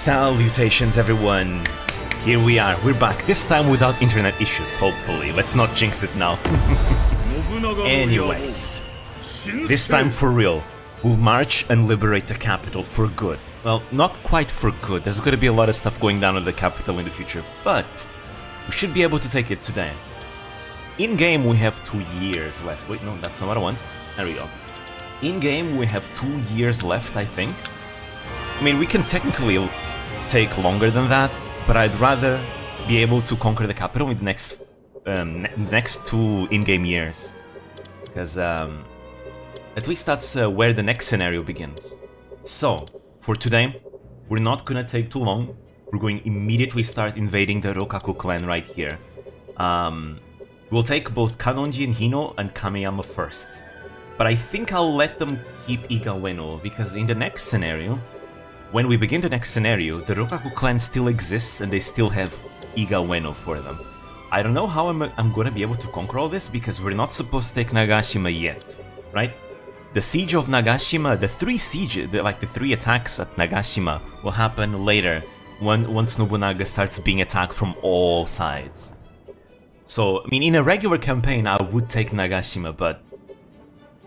Salutations everyone! Here we are, we're back, this time without internet issues, hopefully. Let's not jinx it now. Anyways, this time for real, we'll march and liberate the capital for good. Well, not quite for good, there's gonna be a lot of stuff going down in the capital in the future, but we should be able to take it today. In-game we have 2 years left. Wait, no, that's not one. There we go. In-game we have 2 years left, I think. I mean, we can technically take longer than that, but I'd rather be able to conquer the capital in the next 2 in-game years. Because at least that's where the next scenario begins. So, for today, we're not gonna take too long. We're going to immediately start invading the Rokaku clan right here. We'll take both Kanonji and Hino and Kameyama first. But I think I'll let them keep Iga Ueno, because in the next scenario, when we begin the next scenario, the Rokaku clan still exists and they still have Iga Ueno for them. I don't know how I'm gonna be able to conquer all this, because we're not supposed to take Nagashima yet, right? The siege of Nagashima, the 3 attacks at Nagashima will happen later, once Nobunaga starts being attacked from all sides. So, I mean, in a regular campaign I would take Nagashima, but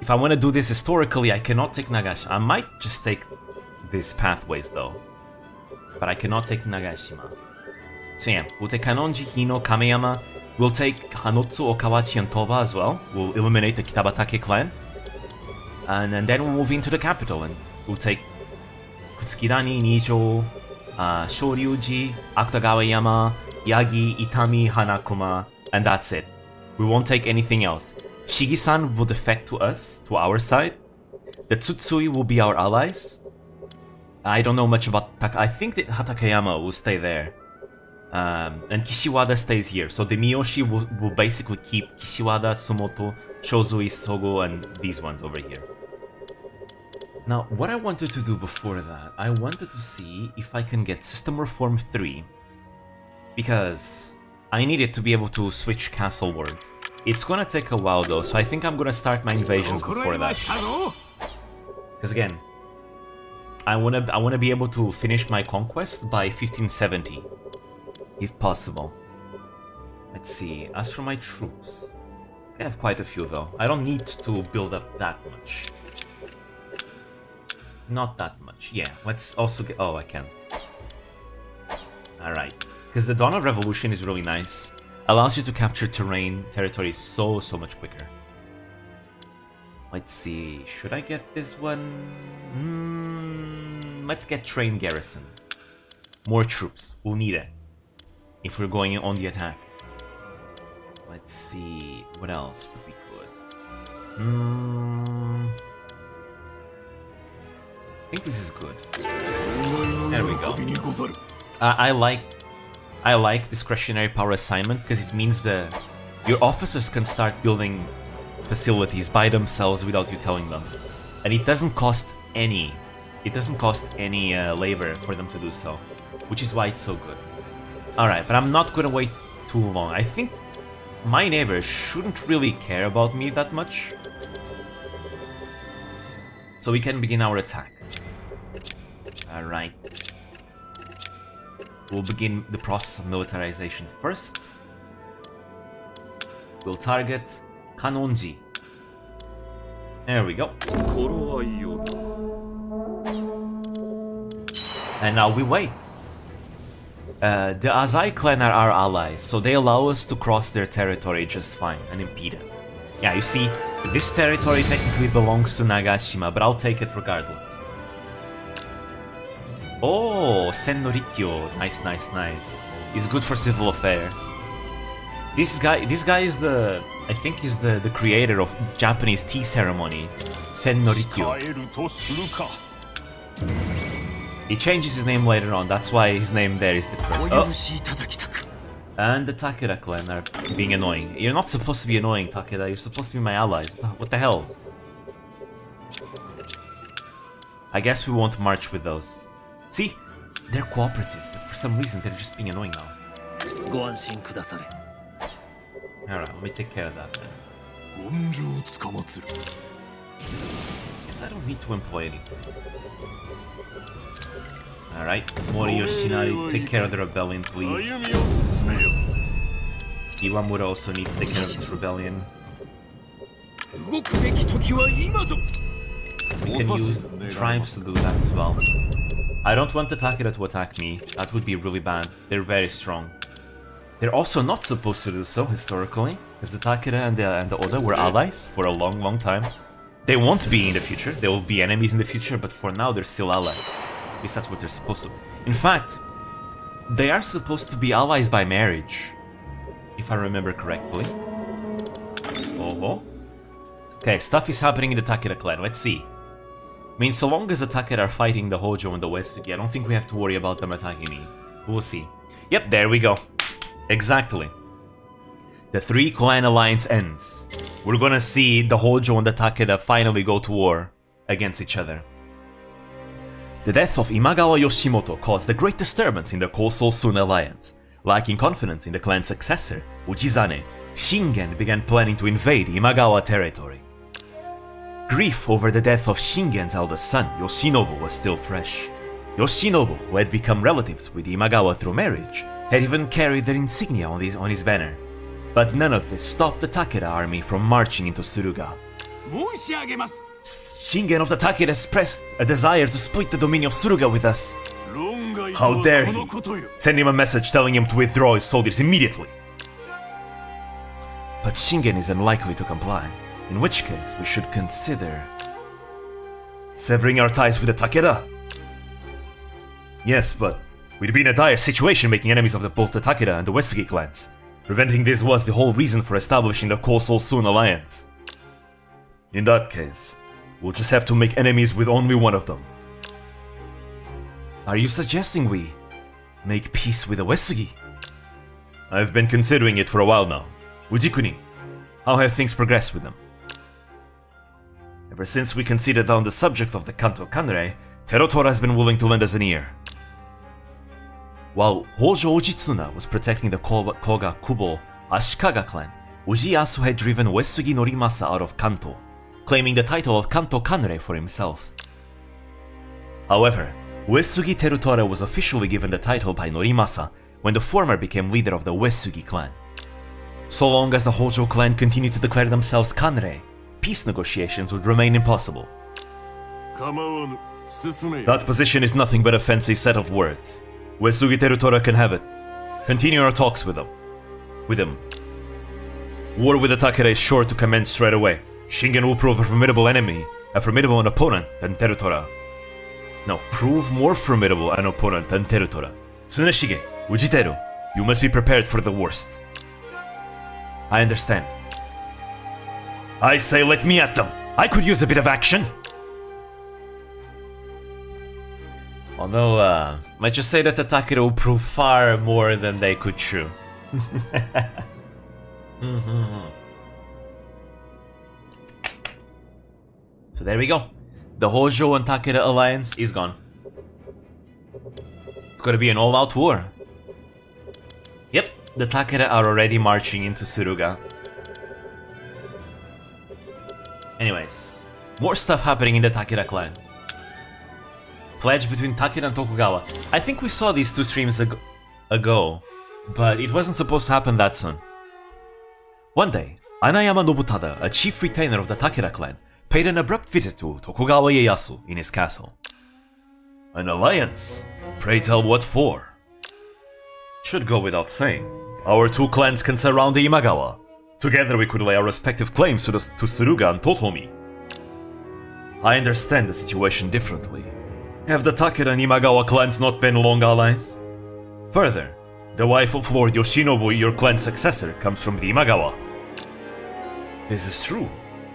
if I want to do this historically, I cannot take Nagashima. I might just take these pathways though, but I cannot take Nagashima. So yeah, we'll take Kanonji, Hino, Kameyama, we'll take Hanotsu, Okawachi and Toba as well. We'll eliminate the Kitabatake clan, and then we'll move into the capital and we'll take Kutsukirani, Nijo, Shoryuji, Akutagawa-yama, Yagi, Itami, Hanakuma, and that's it. We won't take anything else. Shigi-san will defect to us, to our side. The Tsutsui will be our allies. I don't know much about I think that Hatakeyama will stay there. And Kishiwada stays here. So the Miyoshi will basically keep Kishiwada, Sumoto, Shozui, Sogo, and these ones over here. Now, what I wanted to do before that, I wanted to see if I can get System Reform 3. Because I needed to be able to switch castle wards. It's gonna take a while though, so I think I'm gonna start my invasions before that. Because again, I wanna be able to finish my conquest by 1570, if possible. Let's see. As for my troops, I have quite a few though. I don't need to build up that much. Not that much. Yeah. Let's also get. Oh, I can't. All right. Because the Dawn of Revolution is really nice. Allows you to capture territory so much quicker. Let's see, should I get this one? Let's get Train Garrison. More troops, we'll need it if we're going on the attack. Let's see, what else would be good? I think this is good. There we go. I like discretionary power assignment because it means your officers can start building facilities by themselves without you telling them, and it doesn't cost any. It doesn't cost any labor for them to do so, which is why it's so good. All right, but I'm not gonna wait too long. I think my neighbors shouldn't really care about me that much, so we can begin our attack. All right. We'll begin the process of militarization first. We'll target Kanonji. There we go. And now we wait. The Azai clan are our allies, so they allow us to cross their territory just fine, unimpeded. Yeah, you see, this territory technically belongs to Nagashima, but I'll take it regardless. Oh, Sen no Rikyo. Nice, nice, nice. He's good for civil affairs. This guy is I think he's the creator of Japanese tea ceremony, Sen no Rikyo. He changes his name later on, that's why his name there is different. Oh. And the Takeda clan are being annoying. You're not supposed to be annoying, Takeda, you're supposed to be my allies. What the hell? I guess we won't march with those. See? They're cooperative, but for some reason they're just being annoying now. Alright, let me take care of that then. guess I don't need to employ anything. Alright, Mori Yoshinari, take care of the rebellion, please. Iwamura also needs to take care of this rebellion. We can use tribes to do that as well. I don't want the Takeda to attack me. That would be really bad. They're very strong. They're also not supposed to do so, historically, because the Takeda and the Oda were allies for a long, long time. They won't be in the future. They will be enemies in the future, but for now they're still allies. At least that's what they're supposed to be. In fact, they are supposed to be allies by marriage, if I remember correctly. Oh. Okay, stuff is happening in the Takeda clan. Let's see. I mean, so long as the Takeda are fighting the Hojo and the Wesugi, I don't think we have to worry about them attacking me. We'll see. Yep, there we go. Exactly. The 3-clan alliance ends. We're gonna see the Hojo and the Takeda finally go to war against each other. The death of Imagawa Yoshimoto caused a great disturbance in the Kōsō-sun alliance. Lacking confidence in the clan's successor, Ujizane, Shingen began planning to invade Imagawa territory. Grief over the death of Shingen's eldest son, Yoshinobu, was still fresh. Yoshinobu, who had become relatives with Imagawa through marriage, had even carried their insignia on his banner. But none of this stopped the Takeda army from marching into Suruga. Shingen of the Takeda expressed a desire to split the dominion of Suruga with us. How dare he! Send him a message telling him to withdraw his soldiers immediately. But Shingen is unlikely to comply, in which case we should consider severing our ties with the Takeda. Yes, but we'd be in a dire situation making enemies of both the Takeda and the Wesugi clans. Preventing this was the whole reason for establishing the Kōsō-sun alliance. In that case, we'll just have to make enemies with only one of them. Are you suggesting we make peace with the Wesugi? I've been considering it for a while now. Ujikuni, how have things progressed with them? Ever since we considered on the subject of the Kanto Kanrei, Terutora has been willing to lend us an ear. While Hojo Ujitsuna was protecting the Koga Kubo Ashikaga clan, Ujiyasu had driven Uesugi Norimasa out of Kanto, claiming the title of Kanto Kanrei for himself. However, Uesugi Terutora was officially given the title by Norimasa when the former became leader of the Uesugi clan. So long as the Hojo clan continued to declare themselves Kanrei, peace negotiations would remain impossible. That position is nothing but a fancy set of words. Uesugi Terutora can have it. Continue our talks with him. War with the Takeda is sure to commence straight away. Shingen will prove a formidable opponent than Terutora. No, prove more formidable an opponent than Terutora. Tsuneshige, Ujiteru, you must be prepared for the worst. I understand. I say let me at them. I could use a bit of action. Although, let's just say that the Takeda will prove far more than they could chew. So there we go. The Hojo and Takeda alliance is gone. It's gonna be an all-out war. Yep, the Takeda are already marching into Suruga. Anyways, more stuff happening in the Takeda clan. Pledge between Takeda and Tokugawa. I think we saw these two streams ago, but it wasn't supposed to happen that soon. One day, Anayama Nobutada, a chief retainer of the Takeda clan, paid an abrupt visit to Tokugawa Ieyasu in his castle. An alliance? Pray tell what for? Should go without saying. Our two clans can surround the Imagawa. Together we could lay our respective claims to Suruga and Totomi. I understand the situation differently. Have the Takeda and Imagawa clans not been long allies? Further, the wife of Lord Yoshinobu, your clan's successor, comes from the Imagawa. This is true,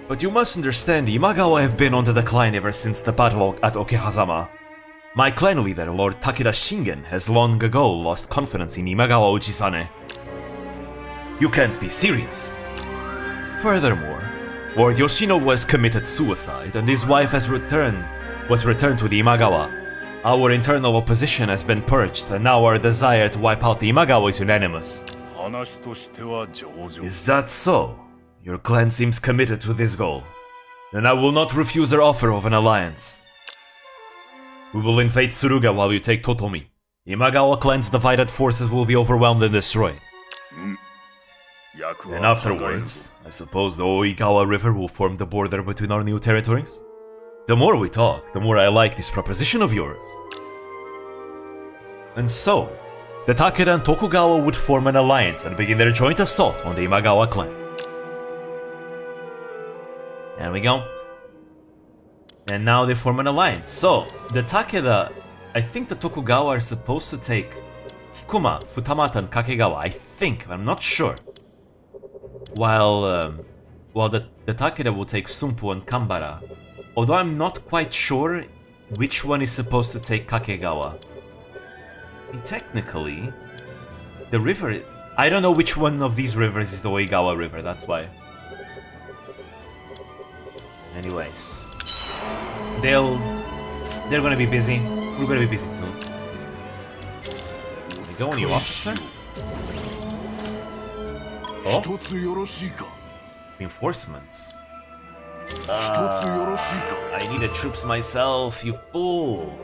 but you must understand the Imagawa have been on the decline ever since the battle at Okehazama. My clan leader, Lord Takeda Shingen, has long ago lost confidence in Imagawa Ujizane. You can't be serious. Furthermore, Lord Yoshinobu has committed suicide and his wife was returned to the Imagawa. Our internal opposition has been purged and now our desire to wipe out the Imagawa is unanimous. Is that so? Your clan seems committed to this goal. then I will not refuse their offer of an alliance. We will invade Suruga while you take Totomi. Imagawa clan's divided forces will be overwhelmed and destroyed. And afterwards, I suppose the Oigawa River will form the border between our new territories? The more we talk, the more I like this proposition of yours. And so, the Takeda and Tokugawa would form an alliance and begin their joint assault on the Imagawa clan. There we go. And now they form an alliance. So, the Takeda, I think the Tokugawa are supposed to take Hikuma, Futamata, and Kakegawa. I think, I'm not sure. While the Takeda will take Sumpu and Kambara. Although I'm not quite sure which one is supposed to take Kakegawa. And technically, the river... I don't know which one of these rivers is the Oigawa River, that's why. Anyways. They're gonna be busy. We're gonna be busy too. Here we go, new officer. Oh? Reinforcements. I need the troops myself, you fool!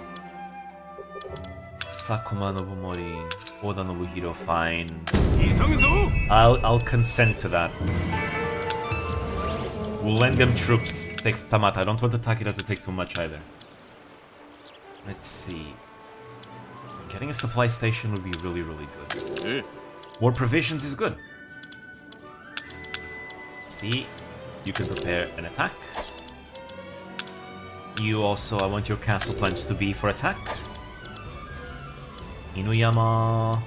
Sakuma Nobumori, Oda Nobuhiro, fine. I'll consent to that. We'll lend them troops, take Tamata. I don't want the Takeda to take too much either. Let's see. Getting a supply station would be really, really good. More provisions is good. See, you can prepare an attack. You also, I want your castle plans to be for attack. Inuyama,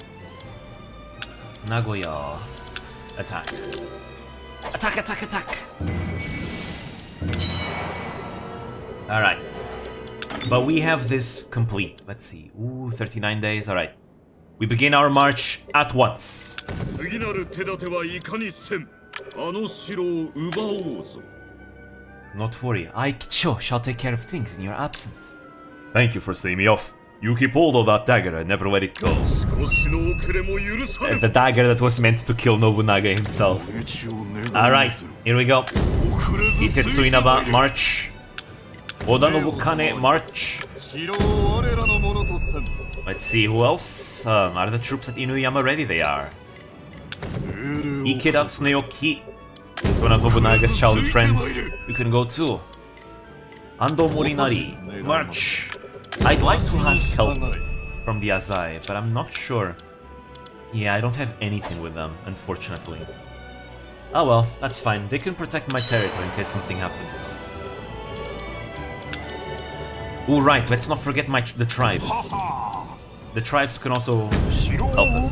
Nagoya, attack. Attack, attack, attack! Alright. But we have this complete. Let's see. Ooh, 39 days. Alright. We begin our march at once. Not worry, I, Kicho, shall take care of things in your absence. Thank you for seeing me off. You keep hold of that dagger and never let it go. The dagger that was meant to kill Nobunaga himself. Alright, here we go. Itetsu Inaba, march. Oda Nobukane, march. Let's see, who else? Are the troops at Inuyama ready? They are. Ikeda Tsuneyoki is one of Nobunaga's childhood friends. You can go too. Ando Morinari, march. I'd like to ask help from the Azai, but I'm not sure. Yeah, I don't have anything with them, unfortunately. Oh well, that's fine. They can protect my territory in case something happens. Oh right, let's not forget the tribes. The tribes can also help us.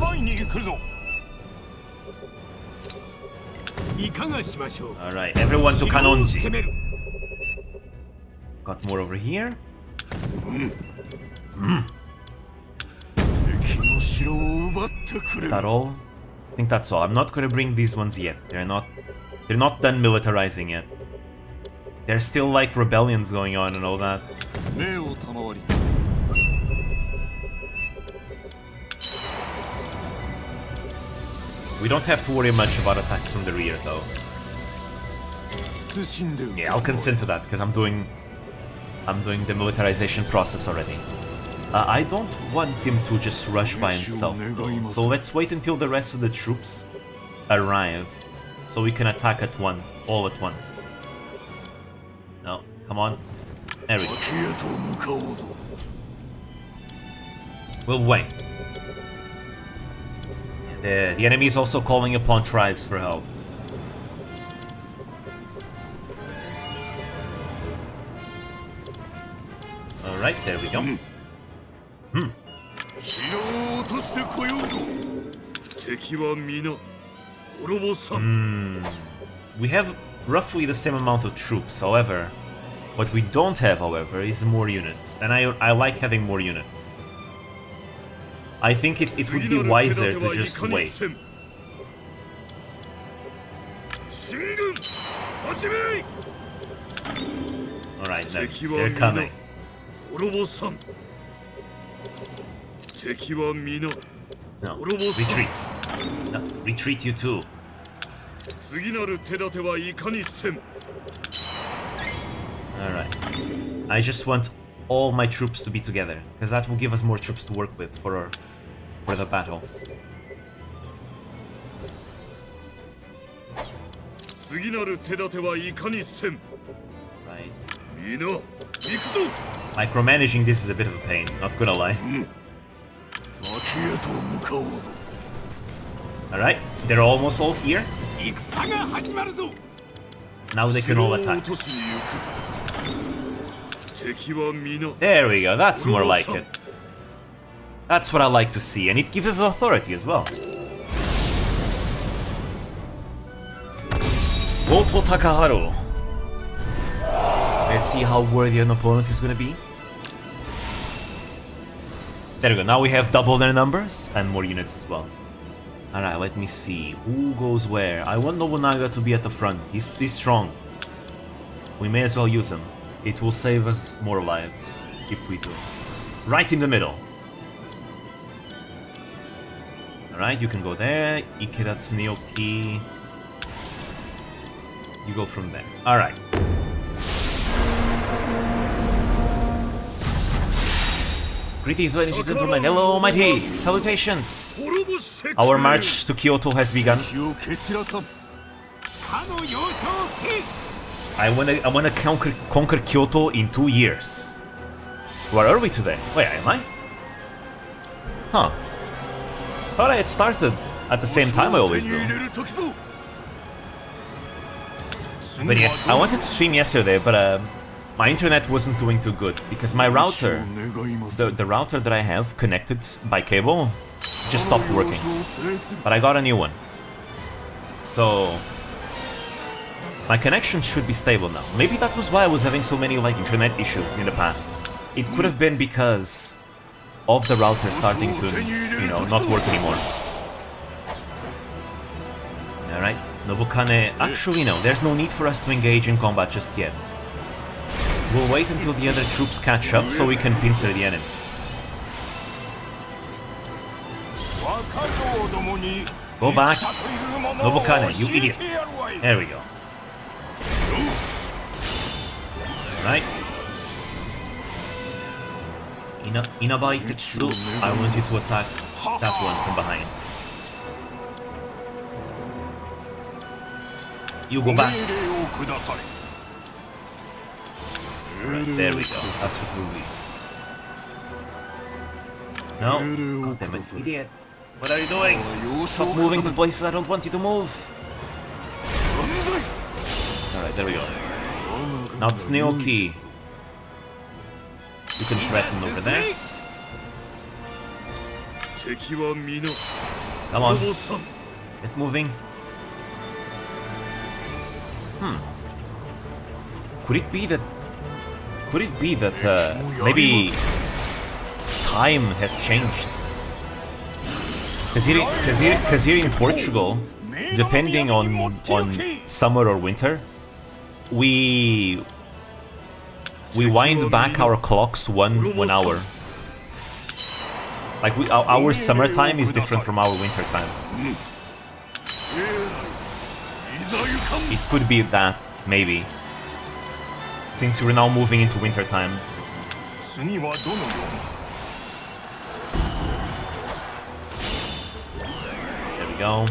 Alright, everyone to Kanonji. Got more over here. That all? I think that's all. I'm not gonna bring these ones yet. They're not done militarizing yet. There's still like rebellions going on and all that. We don't have to worry much about attacks from the rear though. Yeah, I'll consent to that because I'm doing the militarization process already. I don't want him to just rush by himself though. So let's wait until the rest of the troops arrive so we can attack all at once. No, come on. There we go. We'll wait. The enemy is also calling upon tribes for help. Alright, there we go. We have roughly the same amount of troops, however, what we don't have, however, is more units, and I like having more units. I think it would be wiser to just wait. Alright, they're coming. No, retreat. No, retreat you too. Alright. I just want all my troops to be together, because that will give us more troops to work with for the battles. Right. Micromanaging this is a bit of a pain, not gonna lie. Alright, they're almost all here. Now they can all attack. There we go, that's more like it. That's what I like to see, and it gives us authority as well. Kyōto Takaharu. Let's see how worthy an opponent is gonna be. There we go, now we have double their numbers and more units as well. Alright, let me see. Who goes where? I want Nobunaga to be at the front. He's strong. We may as well use him. It will save us more lives if we do. Right in the middle. Alright, you can go there. Ikeda Tsuneyoki. You go from there. Alright. Greetings, ladies and gentlemen. Hello, mighty. Salutations. Our march to Kyoto has begun. I wanna conquer Kyoto in 2 years. Where are we today? Wait, am I? Huh. Thought I had started at the same time I always do. But yeah, I wanted to stream yesterday, but my internet wasn't doing too good because my router, the router that I have connected by cable, just stopped working. But I got a new one. So my connection should be stable now. Maybe that was why I was having so many internet issues in the past. It could have been because of the router starting to, not work anymore. Alright, Nobukane. Actually, no, there's no need for us to engage in combat just yet. We'll wait until the other troops catch up so we can pincer the enemy. Go back, Nobukane, you idiot. There we go. Right. Inabai Tetsu, I want you to attack that one from behind. You go back. Right, there we go, that's what we'll do. No, God damn it, idiot. What are you doing? Stop moving to places I don't want you to move. Alright, there we go. Now Tsuneyoki. You can threaten over there. Come on. Get moving. Could it be that maybe time has changed? Because here in Portugal, depending on summer or winter, we wind back our clocks one hour. Like our summertime is different from our winter time. It could be that, maybe. Since we're now moving into winter time. There we go.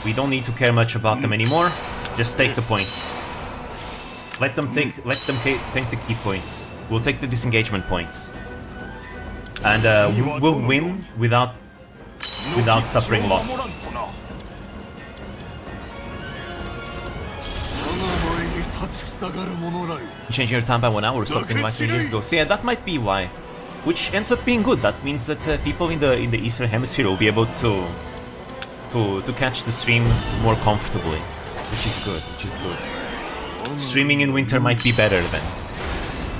We don't need to care much about them anymore. Just take the points. Let them take the key points. We'll take the disengagement points. And we'll win without suffering losses. Changing your time by 1 hour or something like 3 years ago. So yeah, that might be why. Which ends up being good. That means that people in the Eastern Hemisphere will be able to catch the streams more comfortably. Which is good, Streaming in winter might be better then.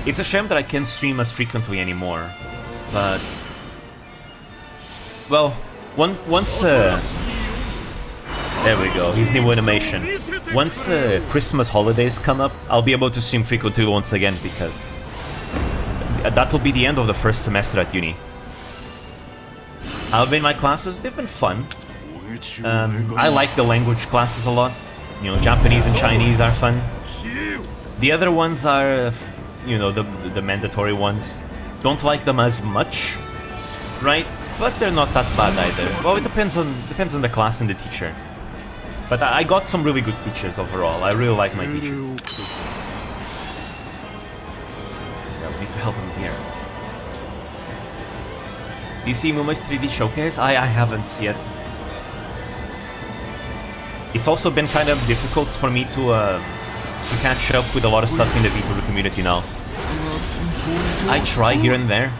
It's a shame that I can't stream as frequently anymore. But well, once there we go, his new animation. Once Christmas holidays come up, I'll be able to stream frequently once again, because that will be the end of the first semester at uni. How have been my classes? They've been fun. I like the language classes a lot. Japanese and Chinese are fun. The other ones are, you know, the mandatory ones. Don't like them as much, right? But they're not that bad either. Well, it depends on the class and the teacher. But I got some really good teachers overall. I really like my teachers. Yeah, we need to help him here. Do you see Muma's 3D showcase? I haven't yet. It's also been kind of difficult for me to catch up with a lot of stuff in the VTuber community now. I try here and there,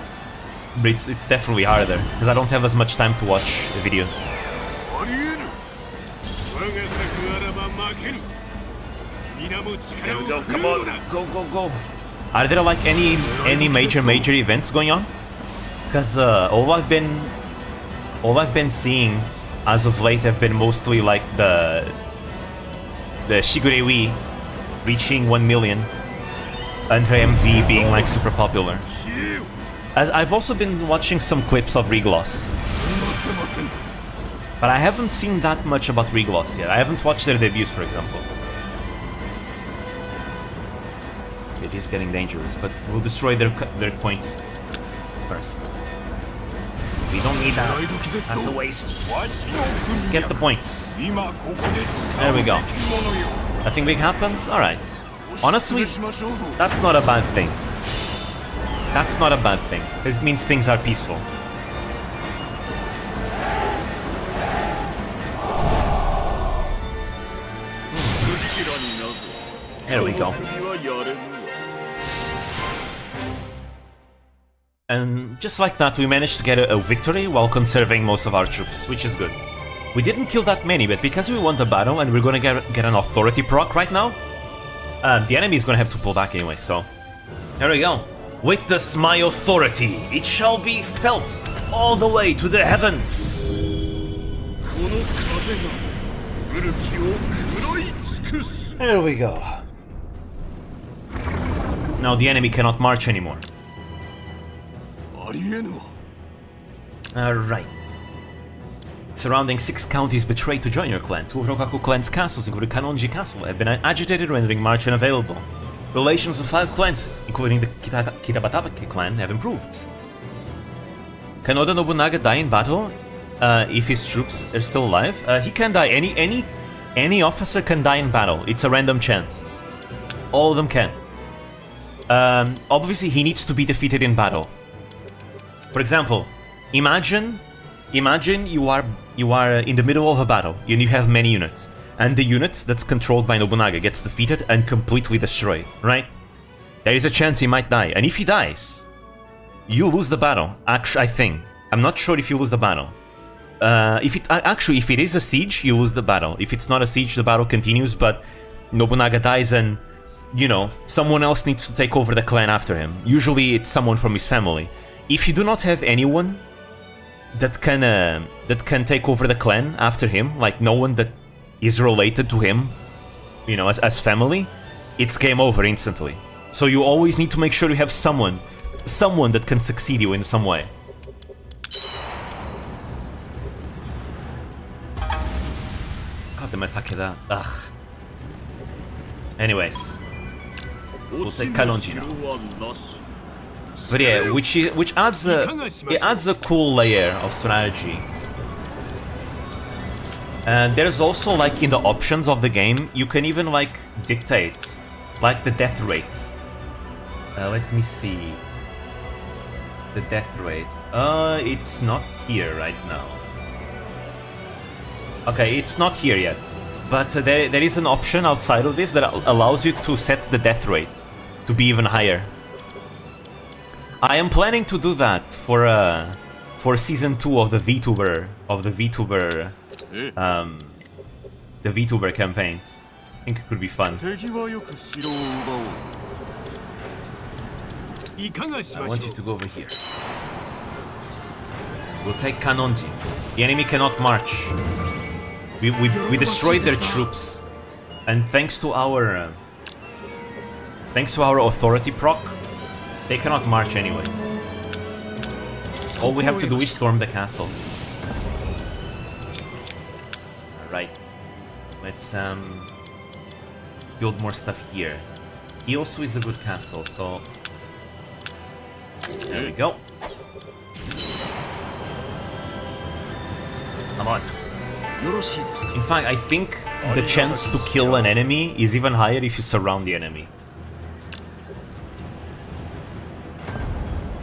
but it's definitely harder, because I don't have as much time to watch the videos. There we go, come on, go. Are there like any major events going on? Because all I've been seeing as of late have been mostly like the Shigurewi reaching 1 million and her MV being like super popular. As I've also been watching some clips of Regloss, but I haven't seen that much about Regloss yet. I haven't watched their debuts, for example. It is getting dangerous, but we'll destroy their points first. We don't need that. That's a waste. Just get the points. There we go. Nothing big happens? Alright. Honestly, that's not a bad thing. That's not a bad thing, because it means things are peaceful. There we go. And just like that, we managed to get a victory while conserving most of our troops, which is good. We didn't kill that many, but because we won the battle and we're gonna get an authority proc right now, the enemy is gonna have to pull back anyway, so... There we go. Witness my authority. It shall be felt all the way to the heavens. There we go. Now the enemy cannot march anymore. Alright. Surrounding 6 counties betrayed to join your clan. 2 Rokaku clan's castles, including Kanonji Castle, have been agitated, rendering march unavailable. Relations of 5 clans, including the Kitabatake clan, have improved. Can Oda Nobunaga die in battle if his troops are still alive? He can die. Any officer can die in battle. It's a random chance. All of them can. Obviously, he needs to be defeated in battle. For example, imagine you are in the middle of a battle and you have many units, and the unit that's controlled by Nobunaga gets defeated and completely destroyed, right? There is a chance he might die, and if he dies, you lose the battle. Actually, I think. I'm not sure if you lose the battle. If it is a siege, you lose the battle. If it's not a siege, the battle continues, but Nobunaga dies and, you know, someone else needs to take over the clan after him. Usually it's someone from his family. If you do not have anyone that can take over the clan after him, like no one that is related to him, you know, as family, it's game over instantly. So you always need to make sure you have someone that can succeed you in some way. God, the attack that. Ugh. Anyways, we'll take Kanonji now. But yeah, which adds a cool layer of strategy. And there's also, like, in the options of the game, you can even like dictate like the death rate. Let me see. The death rate. It's not here right now. Okay, it's not here yet. But there is an option outside of this that allows you to set the death rate to be even higher. I am planning to do that for season 2 of the VTuber campaigns. I think it could be fun. I want you to go over here. We'll take Kanonji. The enemy cannot march. We destroyed their troops, and thanks to our authority proc, they cannot march anyways. So all we have to do is storm the castle. Alright. Let's build more stuff here. Kyōto is a good castle, so... There we go. Come on. In fact, I think the chance to kill an enemy is even higher if you surround the enemy.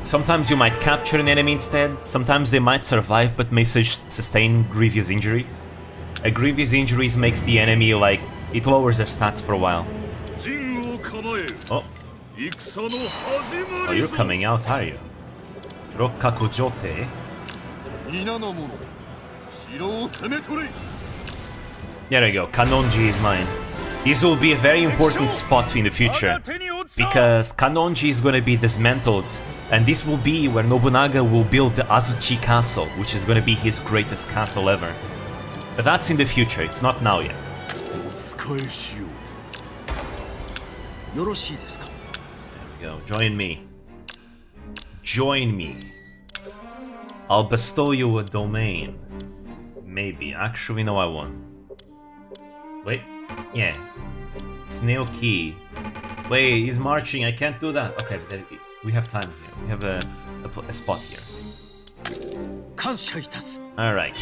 Sometimes you might capture an enemy instead, sometimes they might survive but may sustain grievous injuries. A grievous injuries makes the enemy like... it lowers their stats for a while. Oh. Oh, you're coming out, are you? Rokkaku Jote. There we go, Kanonji is mine. This will be a very important spot in the future, because Kanonji is going to be dismantled, and this will be where Nobunaga will build the Azuchi Castle, which is going to be his greatest castle ever. But that's in the future, it's not now yet. There we go, join me. Join me. I'll bestow you a domain. Maybe. Actually, no, I won't. Wait. Yeah. Snail key. Wait, he's marching. I can't do that. Okay, but we have time here. We have a spot here. Alright.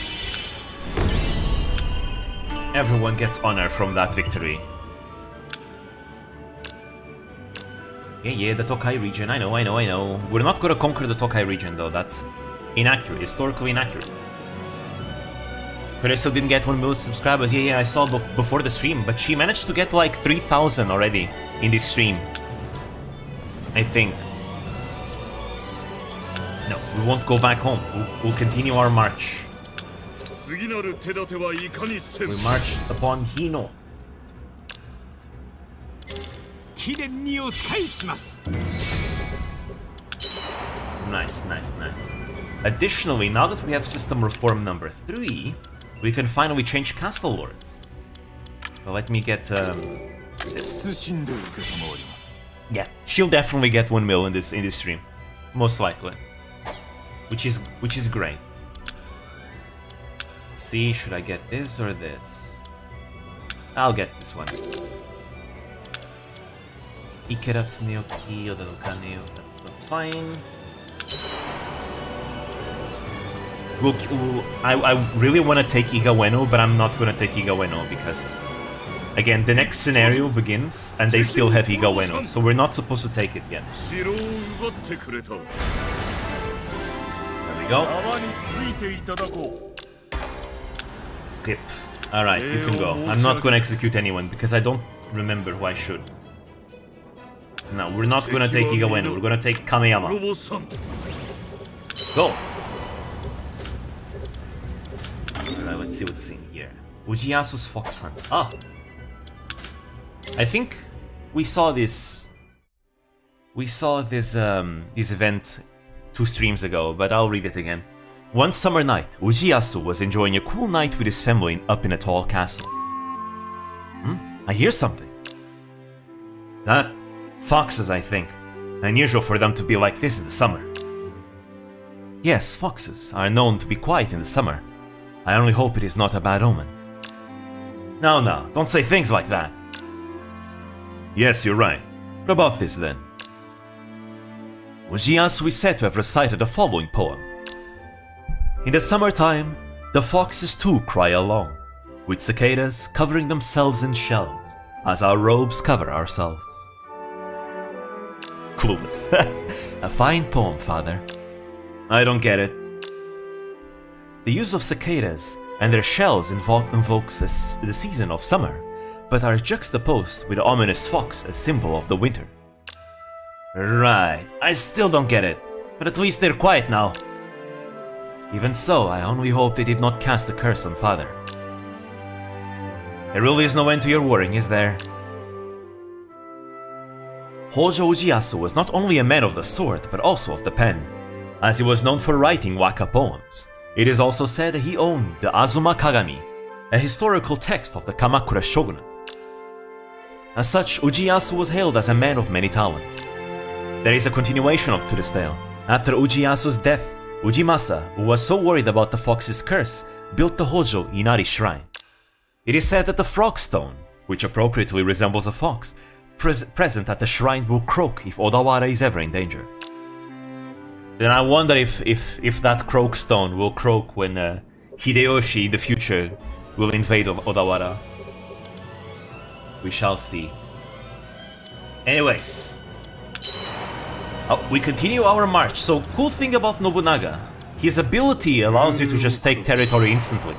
Everyone gets honor from that victory. Yeah, the Tokai region. I know. We're not gonna conquer the Tokai region, though. That's inaccurate. Historically inaccurate. Pereso didn't get 1 million subscribers. Yeah, I saw before the stream, but she managed to get like 3,000 already in this stream. I think. No, we won't go back home. We'll continue our march. We march upon Hino. Nice. Additionally, now that we have system reform number 3, we can finally change castle lords. Well, let me get this. Yeah, she'll definitely get 1 mil in this stream, most likely, which is great. Let's see, should I get this or this? I'll get this one. That's fine. I really want to take Igaweno, but I'm not going to take Igaweno because, again, the next scenario begins and they still have Igaweno, so we're not supposed to take it yet. There we go. Clip. Alright, you can go. I'm not going to execute anyone because I don't remember who I should. No, we're not going to take Igaweno, we're going to take Kameyama. Go! Alright, let's see what's in here. Ujiyasu's Fox Hunt. Ah! I think we saw this... this event 2 streams ago, but I'll read it again. One summer night, Ujiyasu was enjoying a cool night with his family up in a tall castle. I hear something. Foxes, I think. Unusual for them to be like this in the summer. Yes, foxes are known to be quiet in the summer. I only hope it is not a bad omen. No, don't say things like that. Yes, you're right. What about this then? Ujiyasu is said to have recited the following poem. In the summertime, the foxes too cry along, with cicadas covering themselves in shells, as our robes cover ourselves. Clueless. A fine poem, father. I don't get it. The use of cicadas and their shells invokes the season of summer, but are juxtaposed with the ominous fox as symbol of the winter. Right, I still don't get it, but at least they're quiet now. Even so, I only hope they did not cast a curse on father. There really is no end to your worrying, is there? Hojo Ujiyasu was not only a man of the sword, but also of the pen. As he was known for writing waka poems, it is also said that he owned the Azuma Kagami, a historical text of the Kamakura shogunate. As such, Ujiyasu was hailed as a man of many talents. There is a continuation up to this tale. After Ujiyasu's death, Ujimasa, who was so worried about the fox's curse, built the Hojo Inari Shrine. It is said that the frog stone, which appropriately resembles a fox, present at the shrine will croak if Odawara is ever in danger. Then I wonder if that croak stone will croak when Hideyoshi in the future will invade Odawara. We shall see. Anyways, we continue our march. So, cool thing about Nobunaga, his ability allows you to just take territory instantly,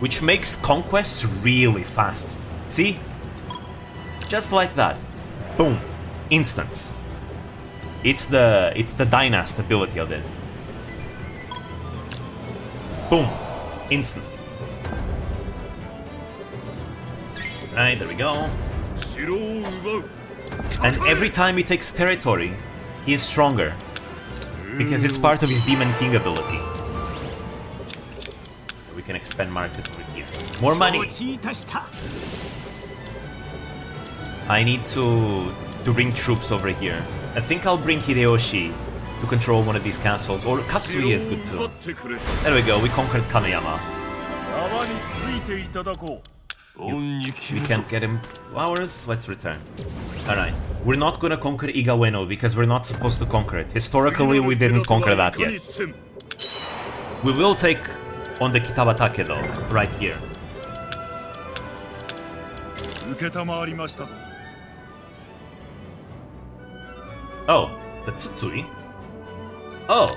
which makes conquests really fast. See? Just like that. Boom. Instance. It's the dynast ability of this. Boom. Instant. Right, there we go. And every time he takes territory, he is stronger. Because it's part of his Demon King ability. We can expand market over here. More money! I need to bring troops over here. I think I'll bring Hideyoshi to control one of these castles. Or Katsuie is good too. There we go, we conquered Kameyama. We can't get him ours, let's return. Alright, we're not gonna conquer Igaweno because we're not supposed to conquer it. Historically, we didn't conquer that yet. We will take on the Kitabatake though, right here. Oh, the Tsutsui? Oh!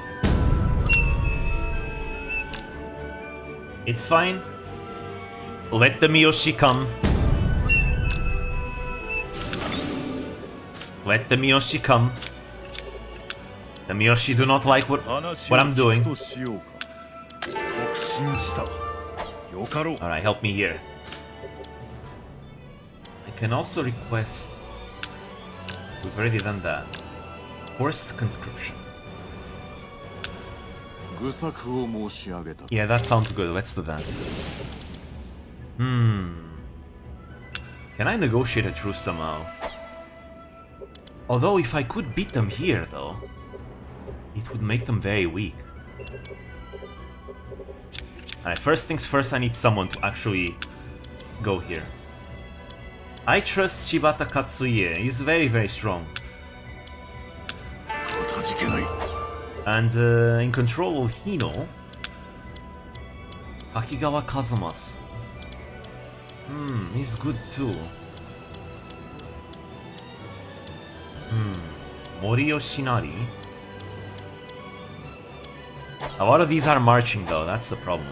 It's fine. Let the Miyoshi come. Let the Miyoshi come. The Miyoshi do not like what I'm doing. Alright, help me here. I can also request... We've already done that. Forced conscription. Yeah, that sounds good. Let's do that. Can I negotiate a truce somehow? Although if I could beat them here, though, it would make them very weak. Alright, first things first, I need someone to actually go here. I trust Shibata Katsuie. He's very, very strong. And in control of Hino, Takigawa Kazumasu. He's good too. Mori Yoshinari. A lot of these are marching though, that's the problem.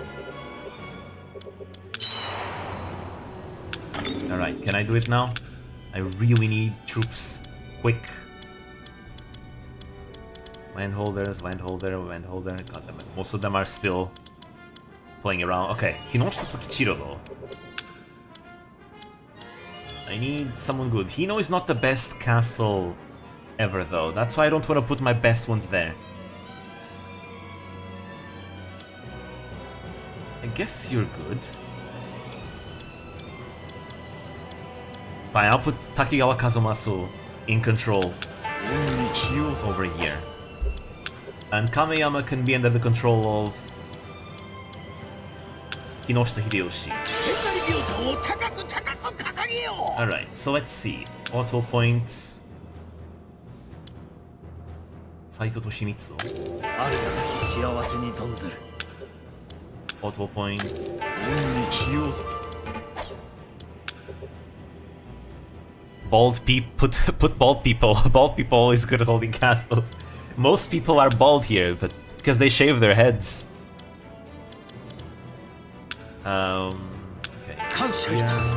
Alright, can I do it now? I really need troops. Quick. Landholders, landholder. God damn it. Most of them are still playing around. Okay, Kinoshita Tokichiro though. I need someone good. Hino is not the best castle ever though. That's why I don't want to put my best ones there. I guess you're good. Fine, I'll put Takigawa Kazumasu in control over here. And Kameyama can be under the control of Kinoshita Hideyoshi. Alright, so let's see. Auto points. Saito Toshimitsu. Auto points. Bald people. Put bald people. Bald people always good at holding castles. Most people are bald here, but because they shave their heads. Okay.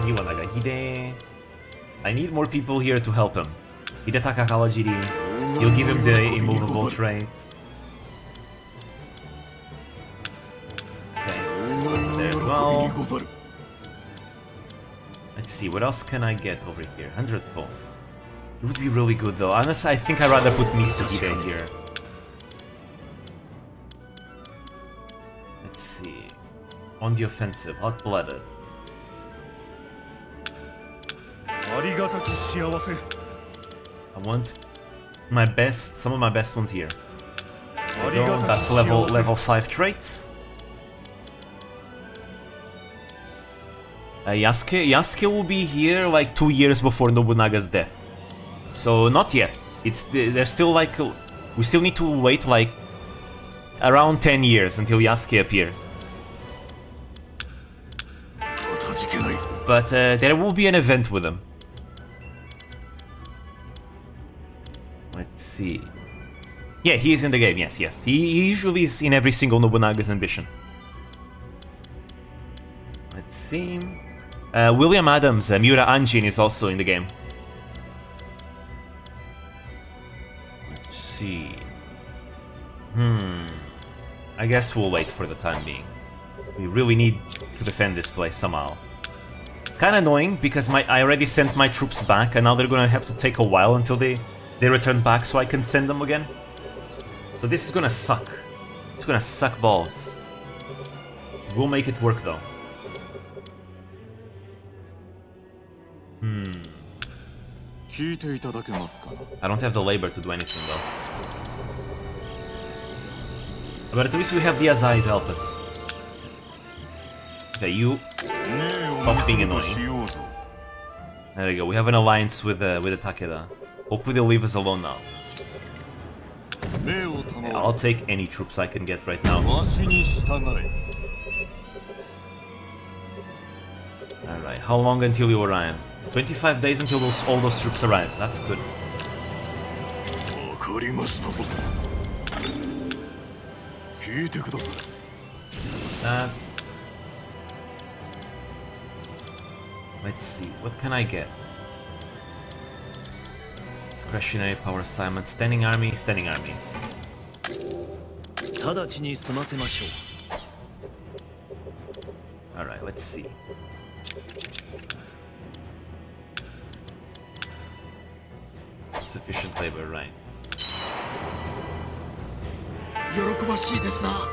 Iwanaga Hide. I need more people here to help him. Hidetaka Kawajiri. You'll give him the immovable trait. Okay. There as well. Let's see, what else can I get over here? 100 poems. It would be really good though. Honestly, I think I'd rather put Mitsuhide in here. Let's see. On the offensive, hot-blooded. I want my best, some of my best ones here. There we go. That's level 5 traits. Yasuke will be here like 2 years before Nobunaga's death. So not yet. There's still like we still need to wait like around 10 years until Yasuke appears. But there will be an event with him. Let's see. Yeah, he is in the game. Yes. He usually is in every single Nobunaga's ambition. Let's see. William Adams, Miura Anjin is also in the game. Let's see. I guess we'll wait for the time being. We really need to defend this place somehow. It's kind of annoying because I already sent my troops back and now they're gonna have to take a while until they return back so I can send them again. So this is gonna suck. It's gonna suck balls. We'll make it work though. I don't have the labor to do anything though. But at least we have the Azai to help us. Okay, you stop being annoying. There we go. We have an alliance with the Takeda. Hopefully they'll leave us alone now. Yeah, I'll take any troops I can get right now. Alright, how long until you arrive? 25 days until all those troops arrive. That's good. Let's see, what can I get? Discretionary power assignment, standing army. Alright, let's see. Sufficient labor, right.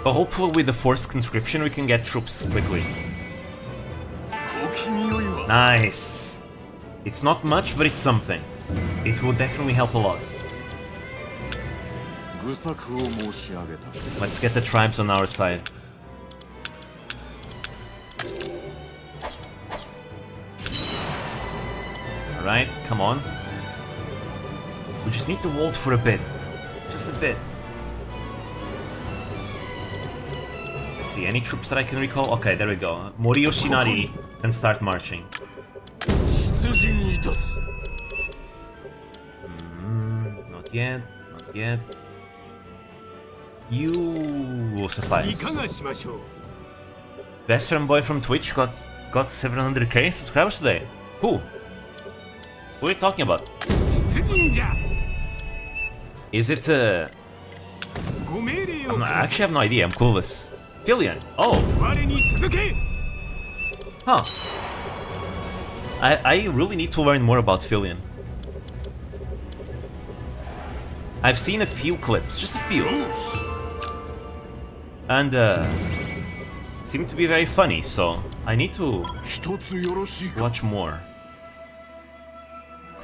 But hopefully with the forced conscription we can get troops quickly. Nice! It's not much, but it's something. It will definitely help a lot. Let's get the tribes on our side. Alright, come on. We just need to hold for a bit. Just a bit. Let's see, any troops that I can recall? Okay, there we go. Mori Yoshinari can start marching. Not yet, not yet. You will suffice. Best friend boy from Twitch got 700k subscribers today. Who? Who are you talking about? Is it I actually have no idea, I'm clueless. Filion. Oh! Huh. I really need to learn more about Filion. I've seen a few clips, just a few. And seem to be very funny, so I need to watch more.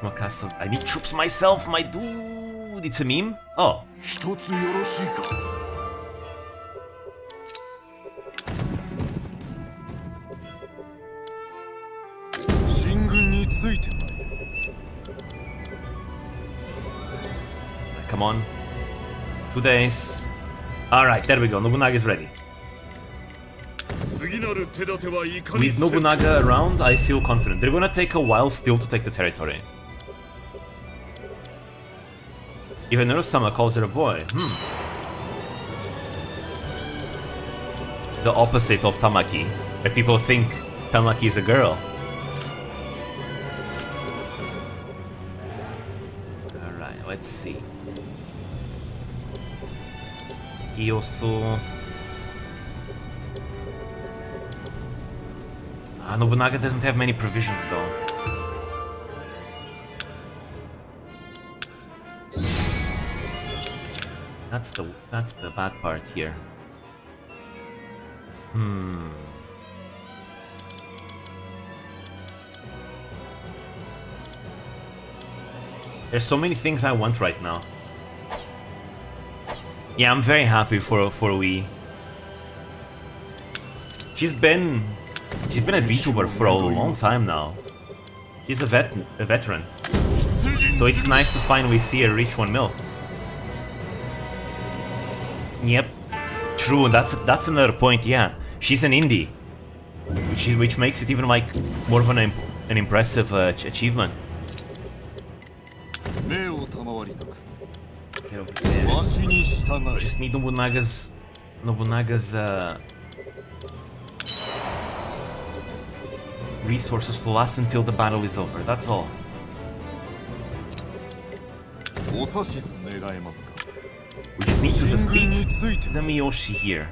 I need troops myself, my dude. It's a meme? Oh. Come on. 2 days. Alright, there we go. Nobunaga is ready. With Nobunaga around, I feel confident. They're gonna take a while still to take the territory. Even Urusama calls her a boy. The opposite of Tamaki, where people think Tamaki is a girl. Alright, let's see. Iosu. Nobunaga doesn't have many provisions though. That's the bad part here. There's so many things I want right now. Yeah, I'm very happy for Wii. She's been She's been a VTuber for a long time now. She's a veteran. So it's nice to finally see her reach 1 mil. Yep. True, that's another point, yeah. She's an indie. Which makes it even like more of an impressive achievement. Get over there. Just need Nobunaga's resources to last until the battle is over, that's all. We just need to defeat the Miyoshi here.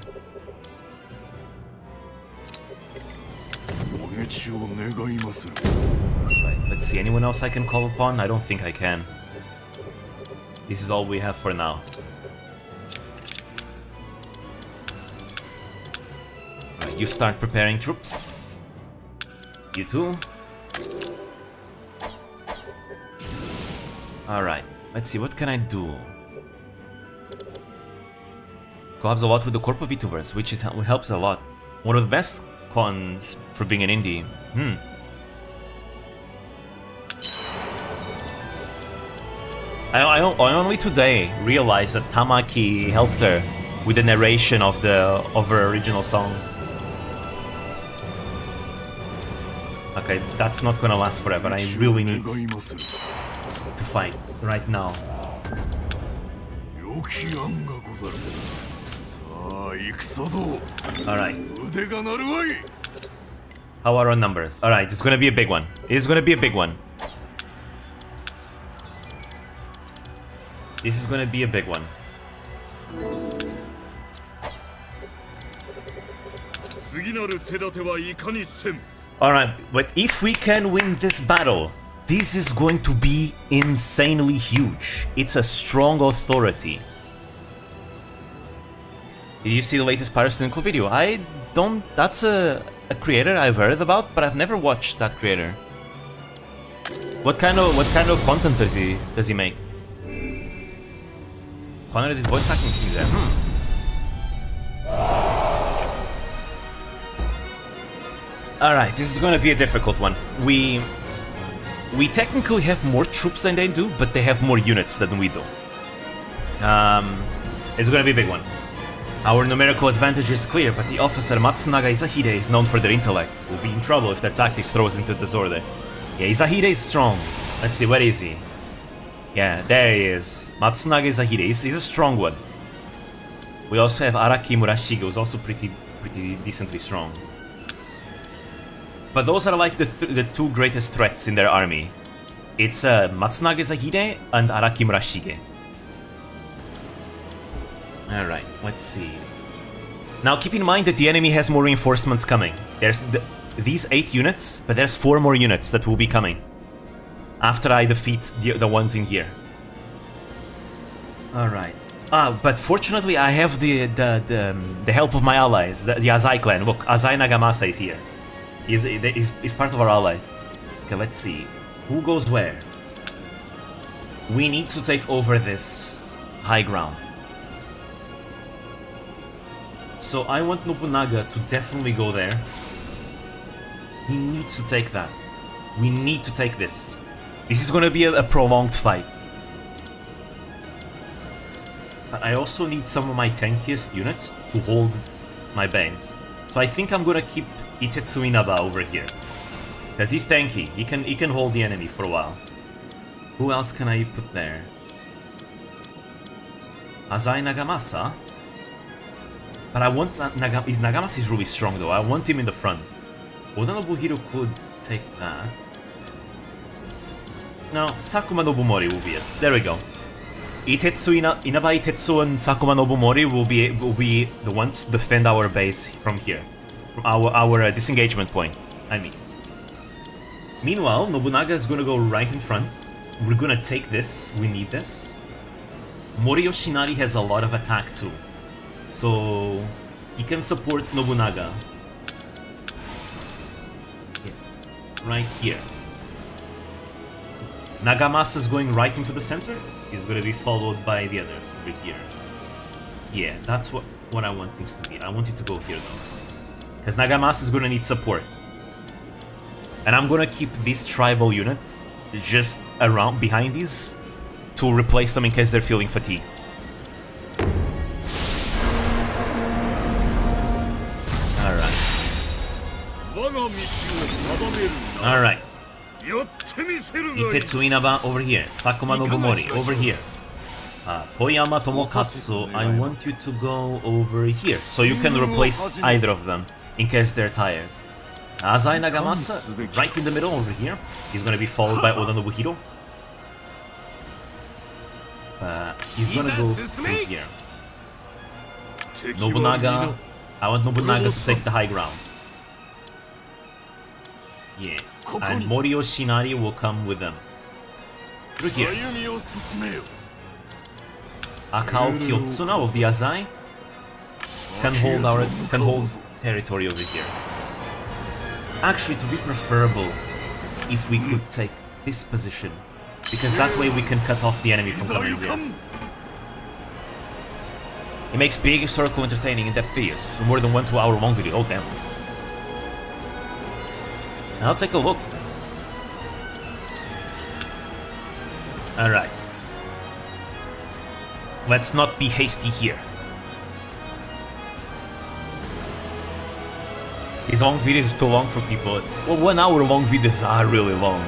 Right, let's see, anyone else I can call upon? I don't think I can. This is all we have for now. Right, you start preparing troops. You too. Alright, let's see, what can I do? Collabs a lot with the corporate VTubers, which helps a lot. One of the best cons for being an indie. I only today realized that Tamaki helped her with the narration of her original song. Okay, that's not gonna last forever. I really need to fight right now. Alright. How are our numbers? Alright, it's gonna be a big one. It's gonna be a big one. This is gonna be a big one. Alright, but if we can win this battle, this is going to be insanely huge. It's a strong authority. Did you see the latest Pyrocynical video? I don't... That's a creator I've heard about, but I've never watched that creator. What kind of content does he make? Conrad is voice acting scenes there. Alright, this is gonna be a difficult one. We technically have more troops than they do, but they have more units than we do. It's gonna be a big one. Our numerical advantage is clear, but the officer Matsunaga Izahide is known for their intellect. We'll be in trouble if their tactics throw us into disorder. Yeah, Izahide is strong. Let's see, where is he? Yeah, there he is. Matsunaga Izahide. He's a strong one. We also have Araki Murashige, who's also pretty decently strong. But those are like the two greatest threats in their army. It's Matsunaga Izahide and Araki Murashige. Alright, let's see. Now keep in mind that the enemy has more reinforcements coming. There's these 8 units, but there's 4 more units that will be coming after I defeat the ones in here. Alright. But fortunately I have the help of my allies, the Azai clan. Look, Azai Nagamasa is here. He's part of our allies. Okay, let's see. Who goes where? We need to take over this high ground. So I want Nobunaga to definitely go there. He needs to take that. We need to take this. This is gonna be a prolonged fight. But I also need some of my tankiest units to hold my base. So I think I'm gonna keep Itetsu Inaba over here. Because he's tanky. He can hold the enemy for a while. Who else can I put there? Azai Nagamasa? But I want Nagamasa is really strong though. I want him in the front. Oda Nobuhiro could take that. No, Sakuma Nobumori will be it. There we go. Inaba Itetsu and Sakuma Nobumori will be the ones to defend our base from here. From our disengagement point, I mean. Meanwhile, Nobunaga is gonna go right in front. We're gonna take this. We need this. Mori Yoshinari has a lot of attack too. So he can support Nobunaga. Yeah. Right here. Nagamasa is going right into the center. He's going to be followed by the others over here. Yeah, that's what I want things to be. I want it to go here though. Because Nagamasa is gonna need support. And I'm gonna keep this tribal unit just around behind these to replace them in case they're feeling fatigued. Alright. Alright. Itetsu Inaba over here. Sakuma Nobumori over here. Toyama Tomokatsu, I want you to go over here. So you can replace either of them in case they're tired. Azai Nagamasa, right in the middle over here. He's gonna be followed by Oda Nobuhiro. He's gonna go through here. Nobunaga, I want Nobunaga to take the high ground. Yeah, and Morio Shinari will come with them. Through here. Akao Kyotsuna of the Azai can hold territory over here. Actually, to be preferable if we could take this position, because that way we can cut off the enemy from coming here. It makes big historical entertaining in-depth videos, more than 1 2-hour long video. Oh damn. I'll take a look. Alright. Let's not be hasty here. These long videos is too long for people. Well, 1 hour long videos are really long.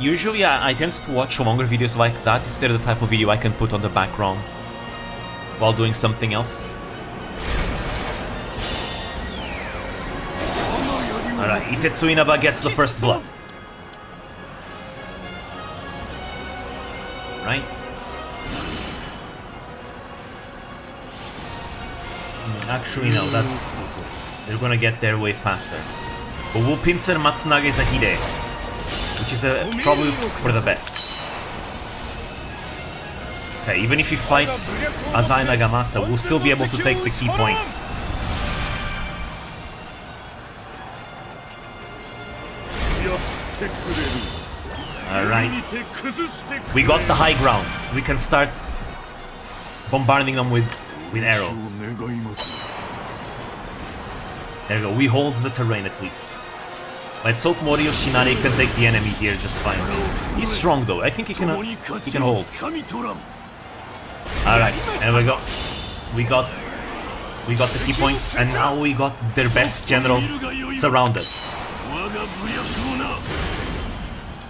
Usually I tend to watch longer videos like that if they're the type of video I can put on the background while doing something else. Alright, Itetsu Inaba gets the first blood. Right? Actually no, that's... they're gonna get there way faster. But we'll pincer Matsunage Zahide, which is probably for the best. Okay, even if he fights Azai Nagamasa, we'll still be able to take the key point. Alright. We got the high ground. We can start bombarding them with arrows. There we go. We hold the terrain at least. Let's hope Morio Shinari can take the enemy here just fine. He's strong though. I think he can hold. Alright, and we got the key points, and now we got their best general surrounded.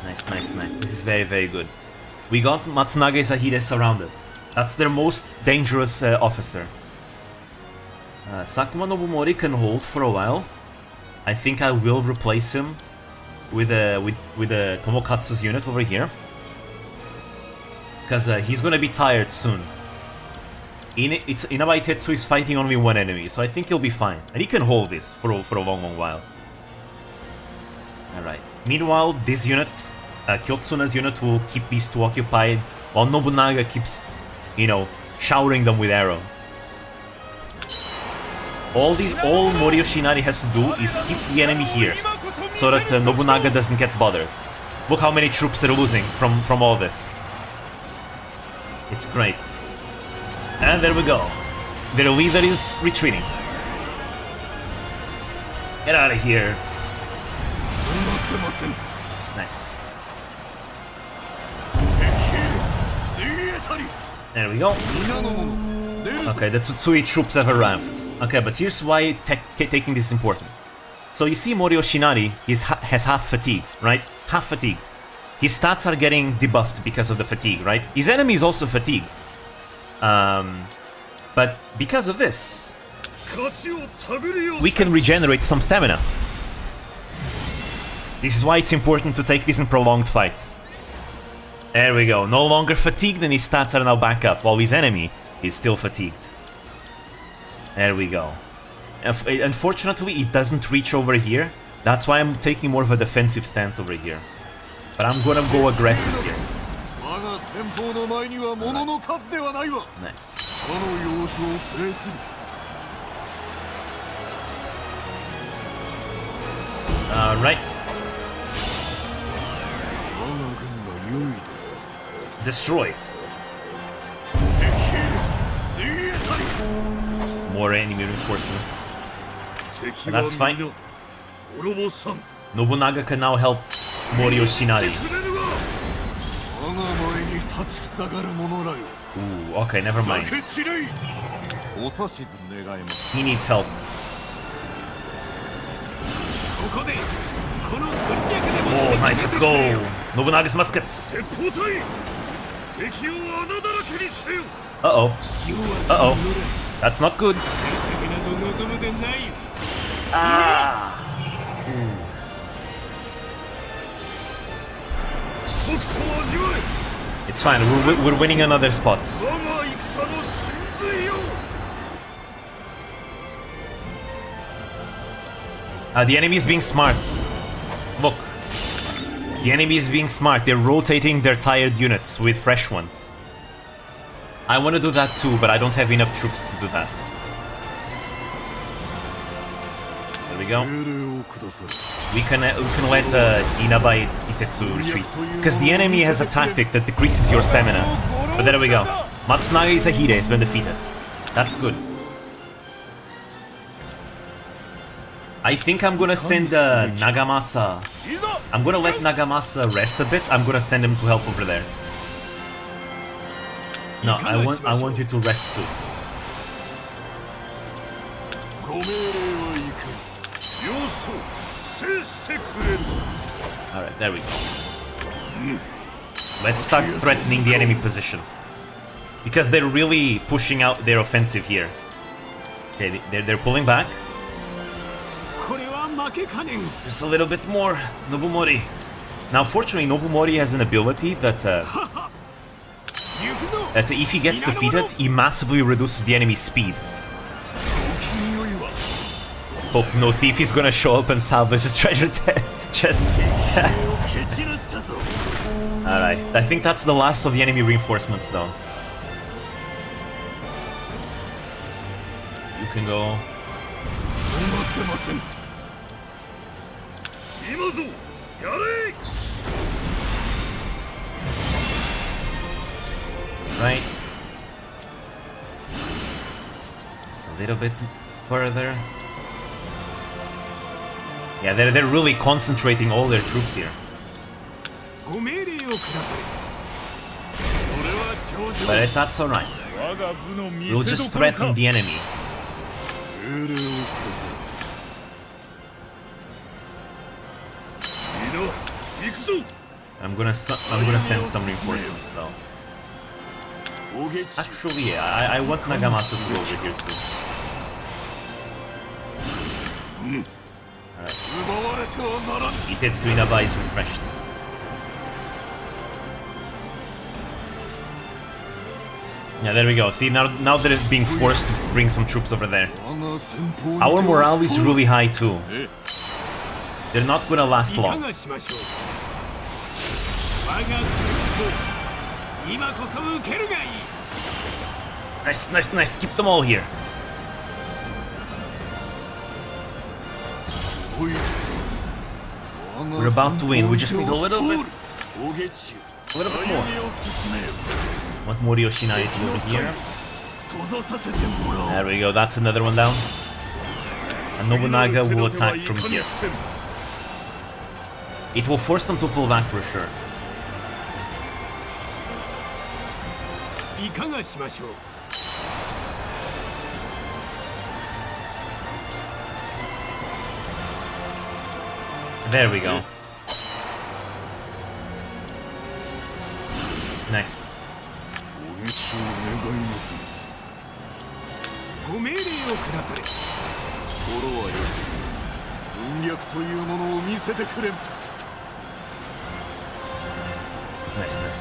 Nice, nice, nice. This is very, very good. We got Matsunage Zahide surrounded. That's their most dangerous officer. Sakuma Nobumori can hold for a while. I think I will replace him with Tomokatsu's unit over here, because he's gonna be tired soon. Inaba Itetsu is fighting only one enemy, so I think he'll be fine, and he can hold this for a long, long while. All right. Meanwhile, this unit, Kyotsuna's unit, will keep these two occupied, while Nobunaga keeps, showering them with arrows. All Morio Shinari has to do is keep the enemy here, so that Nobunaga doesn't get bothered. Look how many troops they're losing from all this. It's great. And there we go. Their leader is retreating. Get out of here. Nice. There we go. Okay, the Tsutsui troops have arrived. Okay, but here's why taking this is important. So you see Morio Shinari has half fatigue, right? Half fatigued. His stats are getting debuffed because of the fatigue, right? His enemy is also fatigued. But because of this, we can regenerate some stamina. This is why it's important to take this in prolonged fights. There we go. No longer fatigued, and his stats are now back up, while his enemy is still fatigued. There we go. Unfortunately, it doesn't reach over here. That's why I'm taking more of a defensive stance over here. But I'm gonna go aggressive here. Nice. Alright. Destroyed. more enemy reinforcements. But that's fine. Nobunaga can now help Mori Yoshinari. Ooh, okay, never mind. He needs help. Oh, nice, let's go! Nobunaga's muskets! Uh-oh. Uh-oh. That's not good. Ah! It's fine, we're winning on other spots. The enemy is being smart. Look. The enemy is being smart. They're rotating their tired units with fresh ones. I want to do that too, but I don't have enough troops to do that. There we go. We can let Inabai Itetsu retreat. Because the enemy has a tactic that decreases your stamina. But there we go. Matsunaga Isahide has been defeated. That's good. I think I'm gonna send Nagamasa. I'm gonna let Nagamasa rest a bit. I'm gonna send him to help over there. No, I want you to rest too. Alright, there we go. Let's start threatening the enemy positions. Because they're really pushing out their offensive here. Okay, they're pulling back. Just a little bit more, Nobumori. Now, fortunately, Nobumori has an ability that if he gets defeated, he massively reduces the enemy's speed. Hope no thief is gonna show up and salvage his treasure chest. Alright, I think that's the last of the enemy reinforcements, though. You can go. Right. Just a little bit further. Yeah, they're really concentrating all their troops here. But that's alright. We'll just threaten the enemy. I'm gonna send some reinforcements though. Actually, yeah, I want Nagamasa to go over here too. Alright. Itetsu Inabai is refreshed. Yeah, there we go. See, now that it's being forced to bring some troops over there. Our morale is really high too. They're not gonna last long. Nice, nice, nice. Keep them all here. We're about to win. We just need a little bit more. Want Mori Yoshinari to over here. There we go. That's another one down. And Nobunaga will attack from here. It will force them to pull back for sure. There we go. Nice. Nice, nice.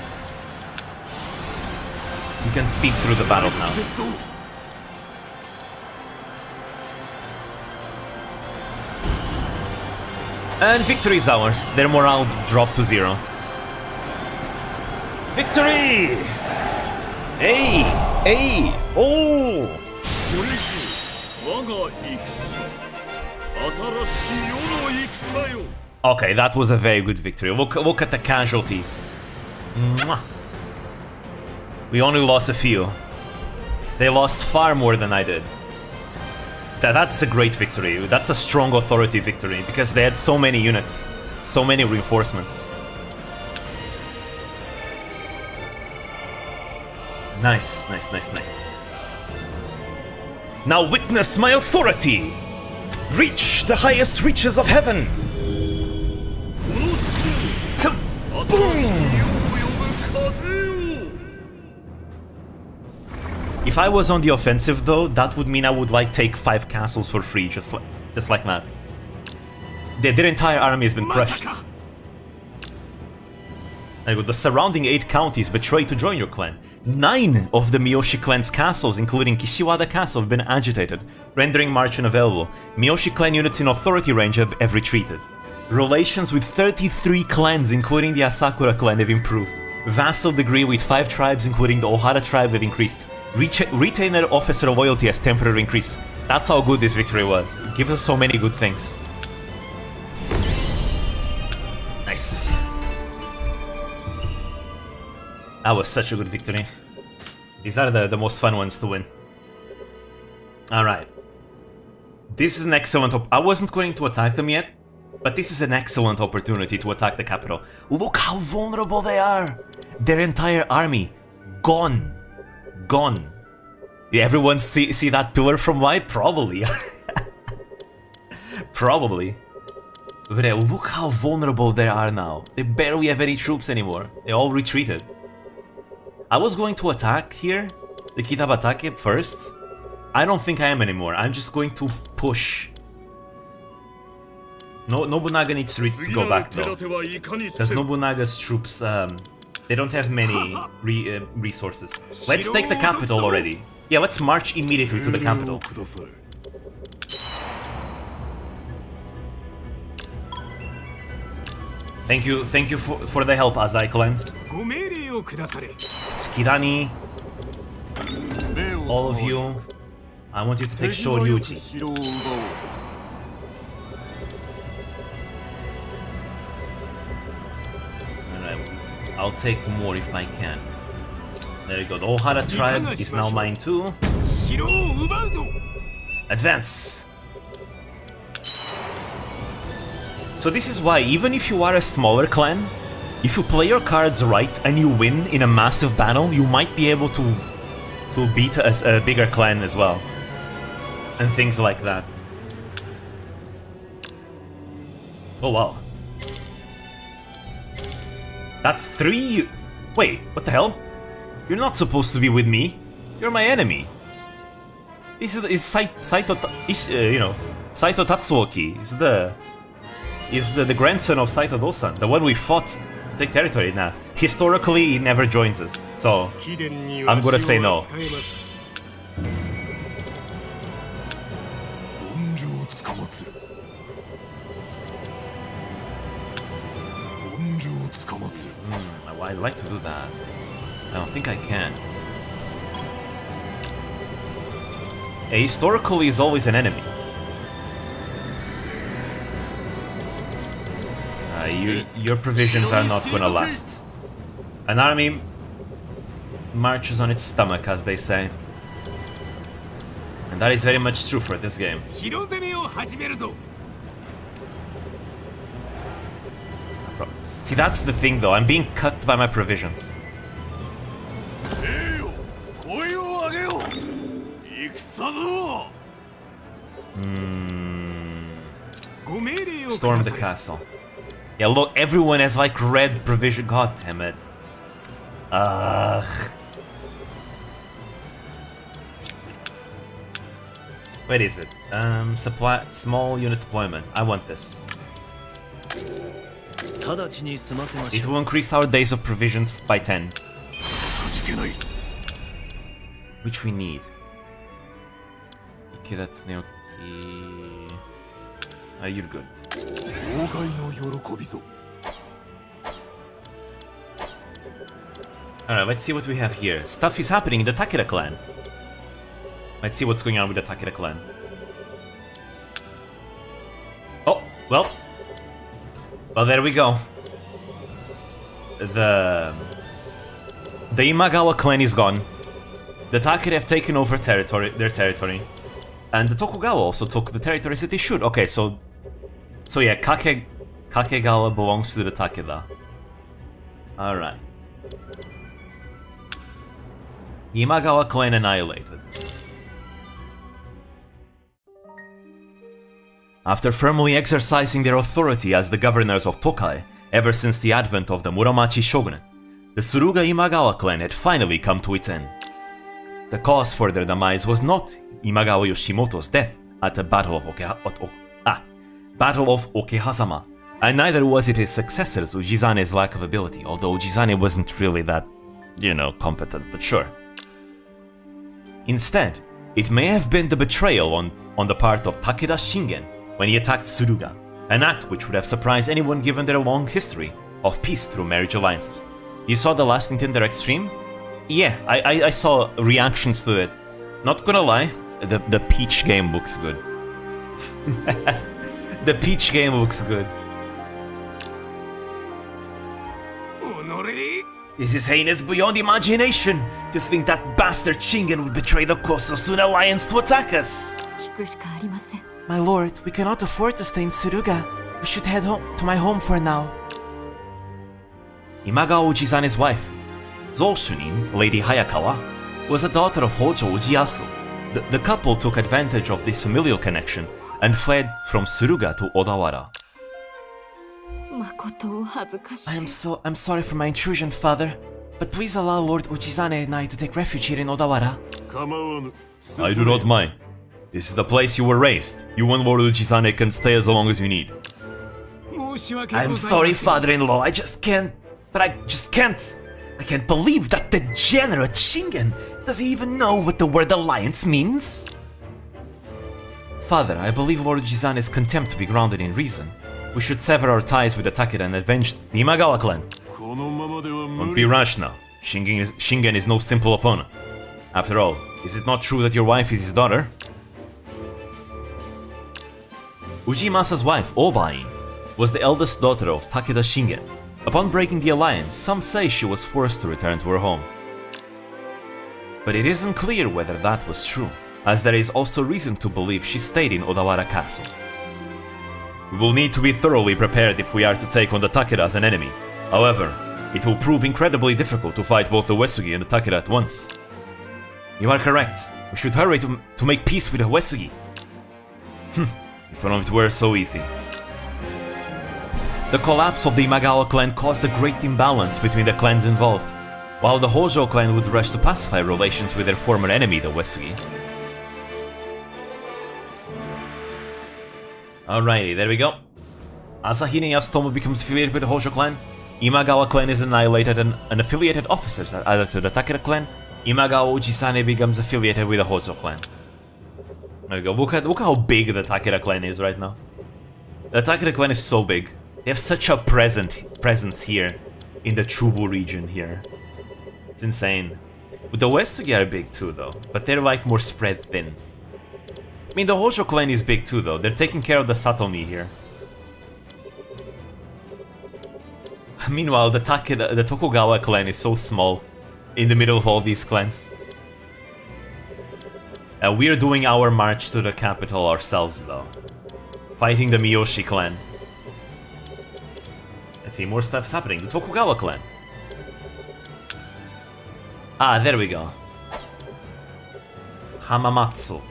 You can speak through the battle now. And victory is ours. Their morale dropped to 0. Victory! Hey! Hey! Oh! Okay, that was a very good victory. Look at the casualties. Mwah. We only lost a few. They lost far more than I did. That's a great victory. That's a strong authority victory, because they had so many units, so many reinforcements. Nice, nice, nice, nice. Now witness my authority! Reach the highest reaches of heaven! Boom! If I was on the offensive though, that would mean I would like take 5 castles for free, just like that. Their entire army has been crushed. The surrounding 8 counties betray to join your clan. 9 of the Miyoshi clan's castles, including Kishiwada Castle, have been agitated, rendering march unavailable. Miyoshi clan units in authority range have retreated. Relations with 33 clans, including the Asakura clan, have improved. Vassal degree with 5 tribes, including the Ohara tribe, have increased. Retainer officer loyalty has temporarily increased. That's how good this victory was. It gives us so many good things. Nice. That was such a good victory. These are the most fun ones to win. Alright. This is an excellent I wasn't going to attack them yet, but this is an excellent opportunity to attack the capital. Look how vulnerable they are! Their entire army gone. Gone. Yeah, everyone see that pillar from wide? Probably. Probably. But look how vulnerable they are now. They barely have any troops anymore. They all retreated. I was going to attack here, the Kitabatake first. I don't think I am anymore. I'm just going to push. No, Nobunaga needs to go back though, because Nobunaga's troops, they don't have many resources. Let's take the capital already. Yeah, let's march immediately to the capital. Thank you for the help, Azai clan. Tsukirani, all of you, I want you to take Shoryuji. Alright, I'll take more if I can. There you go, the Ohara tribe is now mine too. Advance! So this is why, even if you are a smaller clan, if you play your cards right and you win in a massive battle, you might be able to beat a bigger clan as well. And things like that. Oh wow. That's 3... Wait, what the hell? You're not supposed to be with me. You're my enemy. This is Saito Tatsuoki. Is the grandson of Saito Dosan, the one we fought to take territory now. Historically, he never joins us, so I'm gonna say no. I'd like to do that. I don't think I can. Historically is always an enemy. Your provisions are not gonna last. An army marches on its stomach, as they say. And that is very much true for this game. See, that's the thing though, I'm being cucked by my provisions. Storm the castle. Yeah, look, everyone has like red provision. God damn it. Where is it? Supply small unit deployment. I want this. It will increase our days of provisions by 10. Which we need. Okay, that's Naoki. You're good. Alright, let's see what we have here. Stuff is happening in the Takeda clan. Let's see what's going on with the Takeda clan. Oh, well. Well, there we go. The Imagawa clan is gone. The Takeda have taken over their territory. And the Tokugawa also took the territories that they should. Okay, so yeah, Kakegawa belongs to the Takeda. Alright. Imagawa clan annihilated. After firmly exercising their authority as the governors of Tokai ever since the advent of the Muromachi shogunate, the Suruga Imagawa clan had finally come to its end. The cause for their demise was not Imagawa Yoshimoto's death at the Battle of Okehazama, and neither was it his successor's Ujizane's lack of ability, although Ujizane wasn't really that, competent, but sure. Instead, it may have been the betrayal on the part of Takeda Shingen when he attacked Suruga, an act which would have surprised anyone given their long history of peace through marriage alliances. You saw the last Nintendo Direct stream? Yeah, I saw reactions to it. Not gonna lie, the Peach game looks good. The Peach game looks good. This is heinous beyond imagination, to think that bastard Shingen would betray the Kososun alliance to attack us! My lord, we cannot afford to stay in Suruga. We should head to my home for now. Imagawa Ujizane's wife, Zoshunin, Lady Hayakawa, was a daughter of Hojo Ujiyasu. The couple took advantage of this familial connection and fled from Suruga to Odawara. I'm sorry for my intrusion, father, but please allow Lord Ujizane and I to take refuge here in Odawara. I do not mind. This is the place you were raised. You and Lord Ujizane can stay as long as you need. I'm sorry, father-in-law, I just can't. I can't believe that degenerate Shingen doesn't even know what the word alliance means. Father, I believe Lord Ujizane's contempt to be grounded in reason. We should sever our ties with the Takeda and avenge the Imagawa clan. Don't be rash now. Shingen is no simple opponent. After all, is it not true that your wife is his daughter? Ujimasa's wife, Obain, was the eldest daughter of Takeda Shingen. Upon breaking the alliance, some say she was forced to return to her home. But it isn't clear whether that was true, as there is also reason to believe she stayed in Odawara Castle. We will need to be thoroughly prepared if we are to take on the Takeda as an enemy. However, it will prove incredibly difficult to fight both the Uesugi and the Takeda at once. You are correct. We should hurry to make peace with the Uesugi. If only it were so easy. The collapse of the Imagawa clan caused a great imbalance between the clans involved, while the Hojo clan would rush to pacify relations with their former enemy, the Uesugi. Alrighty, there we go. Asahine Yasutomo becomes affiliated with the Hojo clan. Imagawa clan is annihilated and unaffiliated officers are added to the Takeda clan. Imagawa Ujizane becomes affiliated with the Hojo clan. There we go. Look how big the Takeda clan is right now. The Takeda clan is so big. They have such a presence here in the Chubu region here. It's insane. But the Uesugi are big too though, but they're like more spread thin. I mean, the Hojo clan is big too though. They're taking care of the Satomi here. Meanwhile, the Tokugawa clan is so small in the middle of all these clans. We're doing our march to the capital ourselves though. Fighting the Miyoshi clan. Let's see, more stuff's happening. The Tokugawa clan. Ah, there we go. Hamamatsu.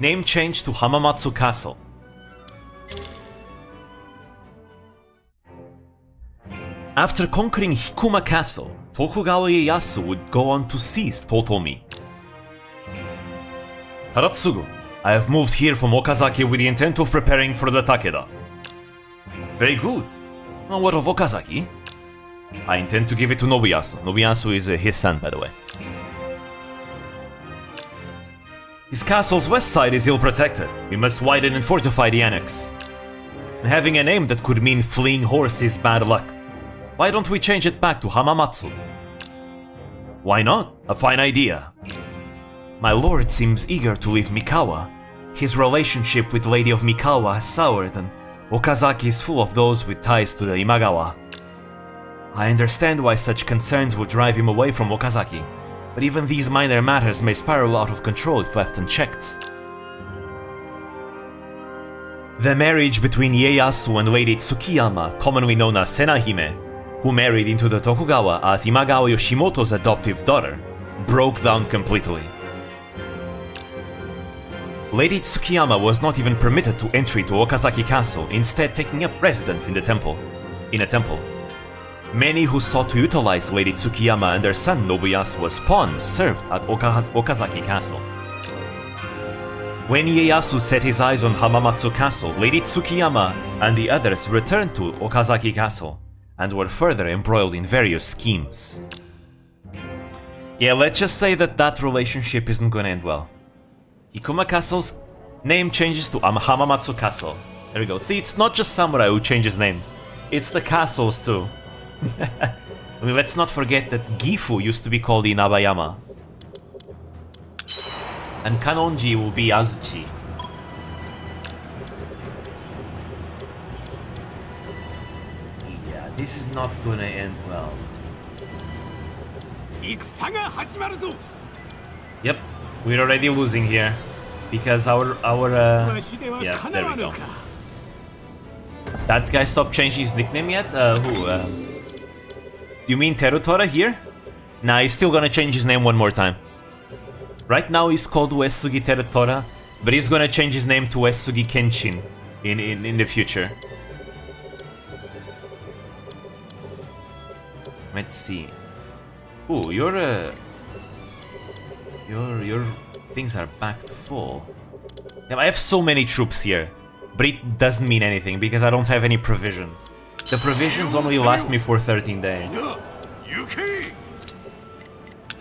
Name change to Hamamatsu Castle. After conquering Hikuma Castle, Tokugawa Ieyasu would go on to seize Totomi. Taratsugu, I have moved here from Okazaki with the intent of preparing for the Takeda. Very good. And what of Okazaki? I intend to give it to Nobuyasu. Nobuyasu is his son, by the way. His castle's west side is ill protected. We must widen and fortify the annex. And having a name that could mean fleeing horse is bad luck. Why don't we change it back to Hamamatsu? Why not? A fine idea. My lord seems eager to leave Mikawa. His relationship with Lady of Mikawa has soured, and Okazaki is full of those with ties to the Imagawa. I understand why such concerns would drive him away from Okazaki, but even these minor matters may spiral out of control if left unchecked. The marriage between Ieyasu and Lady Tsukiyama, commonly known as Senahime, who married into the Tokugawa as Imagawa Yoshimoto's adoptive daughter, broke down completely. Lady Tsukiyama was not even permitted to entry to Okazaki Castle, instead taking up residence in a temple. Many who sought to utilize Lady Tsukiyama and their son Nobuyasu as pawns served at Okazaki Castle. When Ieyasu set his eyes on Hamamatsu Castle, Lady Tsukiyama and the others returned to Okazaki Castle, and were further embroiled in various schemes. Yeah, let's just say that that relationship isn't gonna end well. Hikuma Castle's name changes to Hamamatsu Castle. There we go. See, it's not just samurai who changes names, it's the castles too. I mean, let's not forget that Gifu used to be called Inabayama. And Kanonji will be Azuchi. Yeah, this is not gonna end well. Yep, we're already losing here. Because yeah, there we go. That guy stopped changing his nickname yet? Who? Do you mean Terutora here? Nah, he's still gonna change his name one more time. Right now he's called Uesugi Terutora, but he's gonna change his name to Uesugi Kenshin in the future. Let's see. Ooh, your things are back to full. Yeah, I have so many troops here, but it doesn't mean anything because I don't have any provisions. The provisions only last me for 13 days.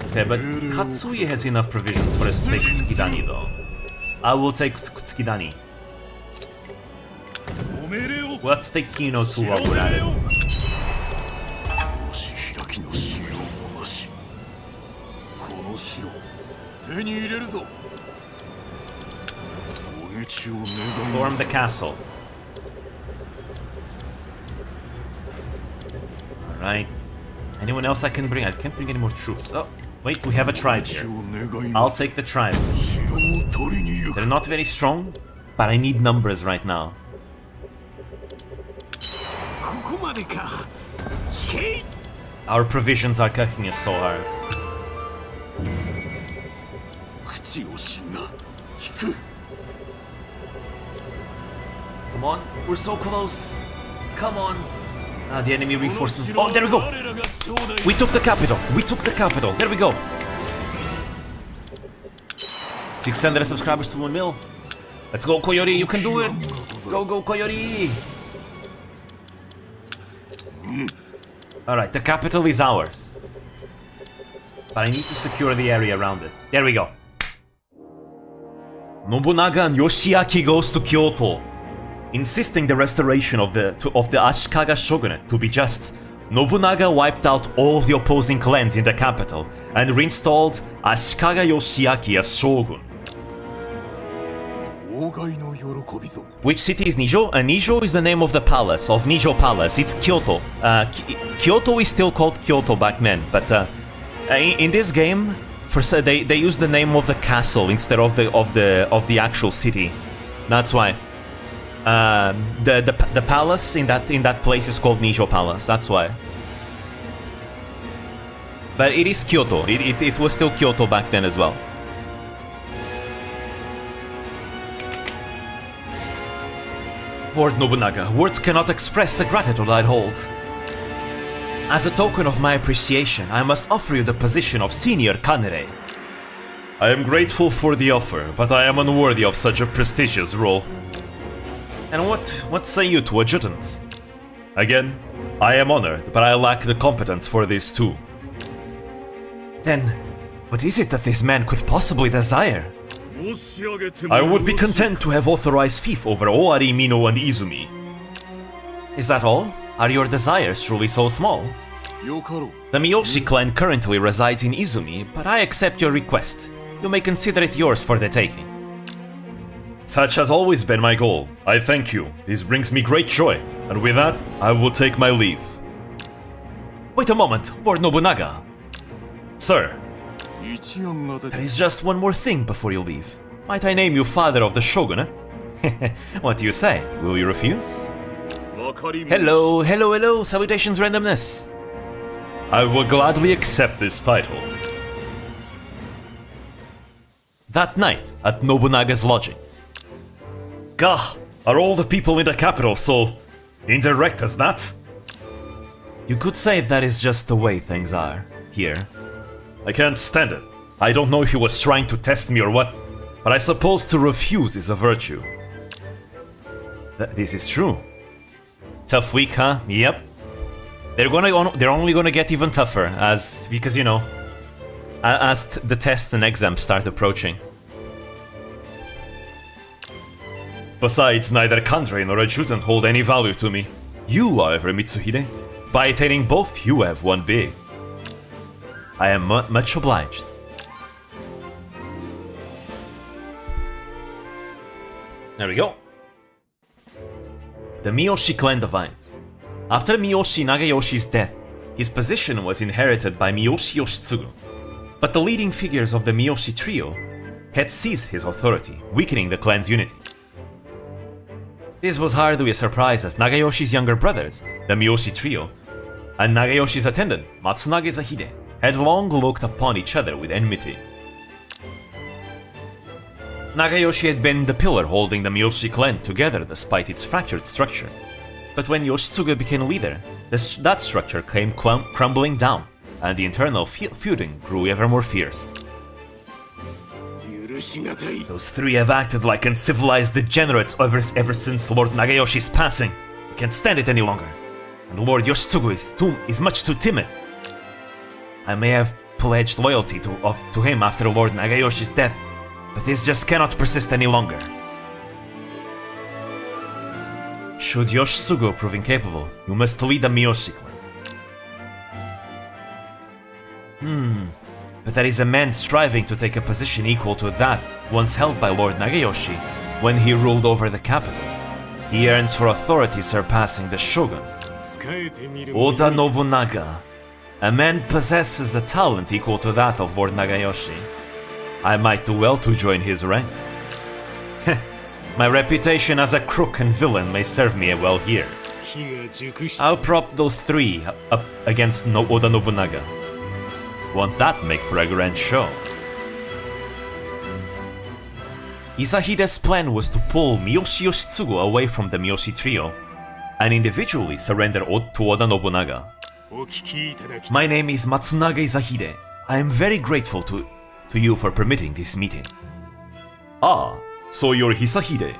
Okay, but Katsuye has enough provisions for us to take Tsukidani though. I will take Tsukidani. Let's take Kino too while we're at it. Storm the castle. Alright. Anyone else I can bring? I can't bring any more troops. Oh, wait, we have a tribe here. I'll take the tribes. They're not very strong, but I need numbers right now. Our provisions are cooking us so hard. Come on, we're so close. Come on. Ah, the enemy reinforcements. Oh, there we go. We took the capital. We took the capital. There we go. 600 subscribers to 1 mil. Let's go, Koyori. You can do it. Go, Koyori. Alright, the capital is ours. But I need to secure the area around it. There we go. Nobunaga and Yoshiaki goes to Kyōto. Insisting the restoration of the Ashikaga shogunate to be just, Nobunaga wiped out all of the opposing clans in the capital and reinstalled Ashikaga Yoshiaki as shogun. Which city is Nijo? Nijo is the name of the palace, of Nijo Palace. It's Kyoto. Kyoto is still called Kyoto back then, but in this game, they use the name of the castle instead of the actual city. That's why. The palace in that place is called Nijo Palace. That's why. But it is Kyoto. It was still Kyoto back then as well. Lord Nobunaga, words cannot express the gratitude I hold. As a token of my appreciation, I must offer you the position of Senior Kanere. I am grateful for the offer, but I am unworthy of such a prestigious role. And what say you to adjutant? Again, I am honored, but I lack the competence for this too. Then, what is it that this man could possibly desire? I would be content to have authorized fief over Owari, Mino, and Izumi. Is that all? Are your desires truly so small? The Miyoshi clan currently resides in Izumi, but I accept your request. You may consider it yours for the taking. Such has always been my goal. I thank you. This brings me great joy, and with that, I will take my leave. Wait a moment, Lord Nobunaga. Sir. There is just one more thing before you leave. Might I name you father of the shogun, eh? What do you say? Will you refuse? Hello, hello, hello, salutations randomness. I will gladly accept this title. That night, at Nobunaga's lodgings. Gah, are all the people in the capital so indirect as that? You could say that is just the way things are, here. I can't stand it. I don't know if he was trying to test me or what, but I suppose to refuse is a virtue. This is true. Tough week, huh? Yep. They're only gonna get even tougher because you know, as the tests and exams start approaching. Besides, neither Kandre nor adjutant hold any value to me. You, however, Mitsuhide, by attaining both, you have won big. I am much obliged. There we go. The Miyoshi clan divides. After Miyoshi Nagayoshi's death, his position was inherited by Miyoshi Yoshitsugu, but the leading figures of the Miyoshi trio had seized his authority, weakening the clan's unity. This was hardly a surprise as Nagayoshi's younger brothers, the Miyoshi trio, and Nagayoshi's attendant, Matsunage Zahide, had long looked upon each other with enmity. Nagayoshi had been the pillar holding the Miyoshi clan together despite its fractured structure, but when Yoshitsugu became leader, that structure came crumbling down, and the internal feuding grew ever more fierce. Those three have acted like uncivilized degenerates ever since Lord Nagayoshi's passing. I can't stand it any longer, and Lord Yoshitsugu is much too timid. I may have pledged loyalty to him after Lord Nagayoshi's death, but this just cannot persist any longer. Should Yoshitsugu prove incapable, you must lead the Miyoshi clan. But there is a man striving to take a position equal to that once held by Lord Nagayoshi when he ruled over the capital. He yearns for authority surpassing the shogun. Oda Nobunaga. A man possesses a talent equal to that of Lord Nagayoshi. I might do well to join his ranks. My reputation as a crook and villain may serve me well here. I'll prop those three up against Oda Nobunaga. Won't that make for a grand show? Izahide's plan was to pull Miyoshi Yoshitsugu away from the Miyoshi trio and individually surrender to Oda Nobunaga. My name is Matsunage Izahide. I am very grateful to you for permitting this meeting. Ah, so you're Hisahide.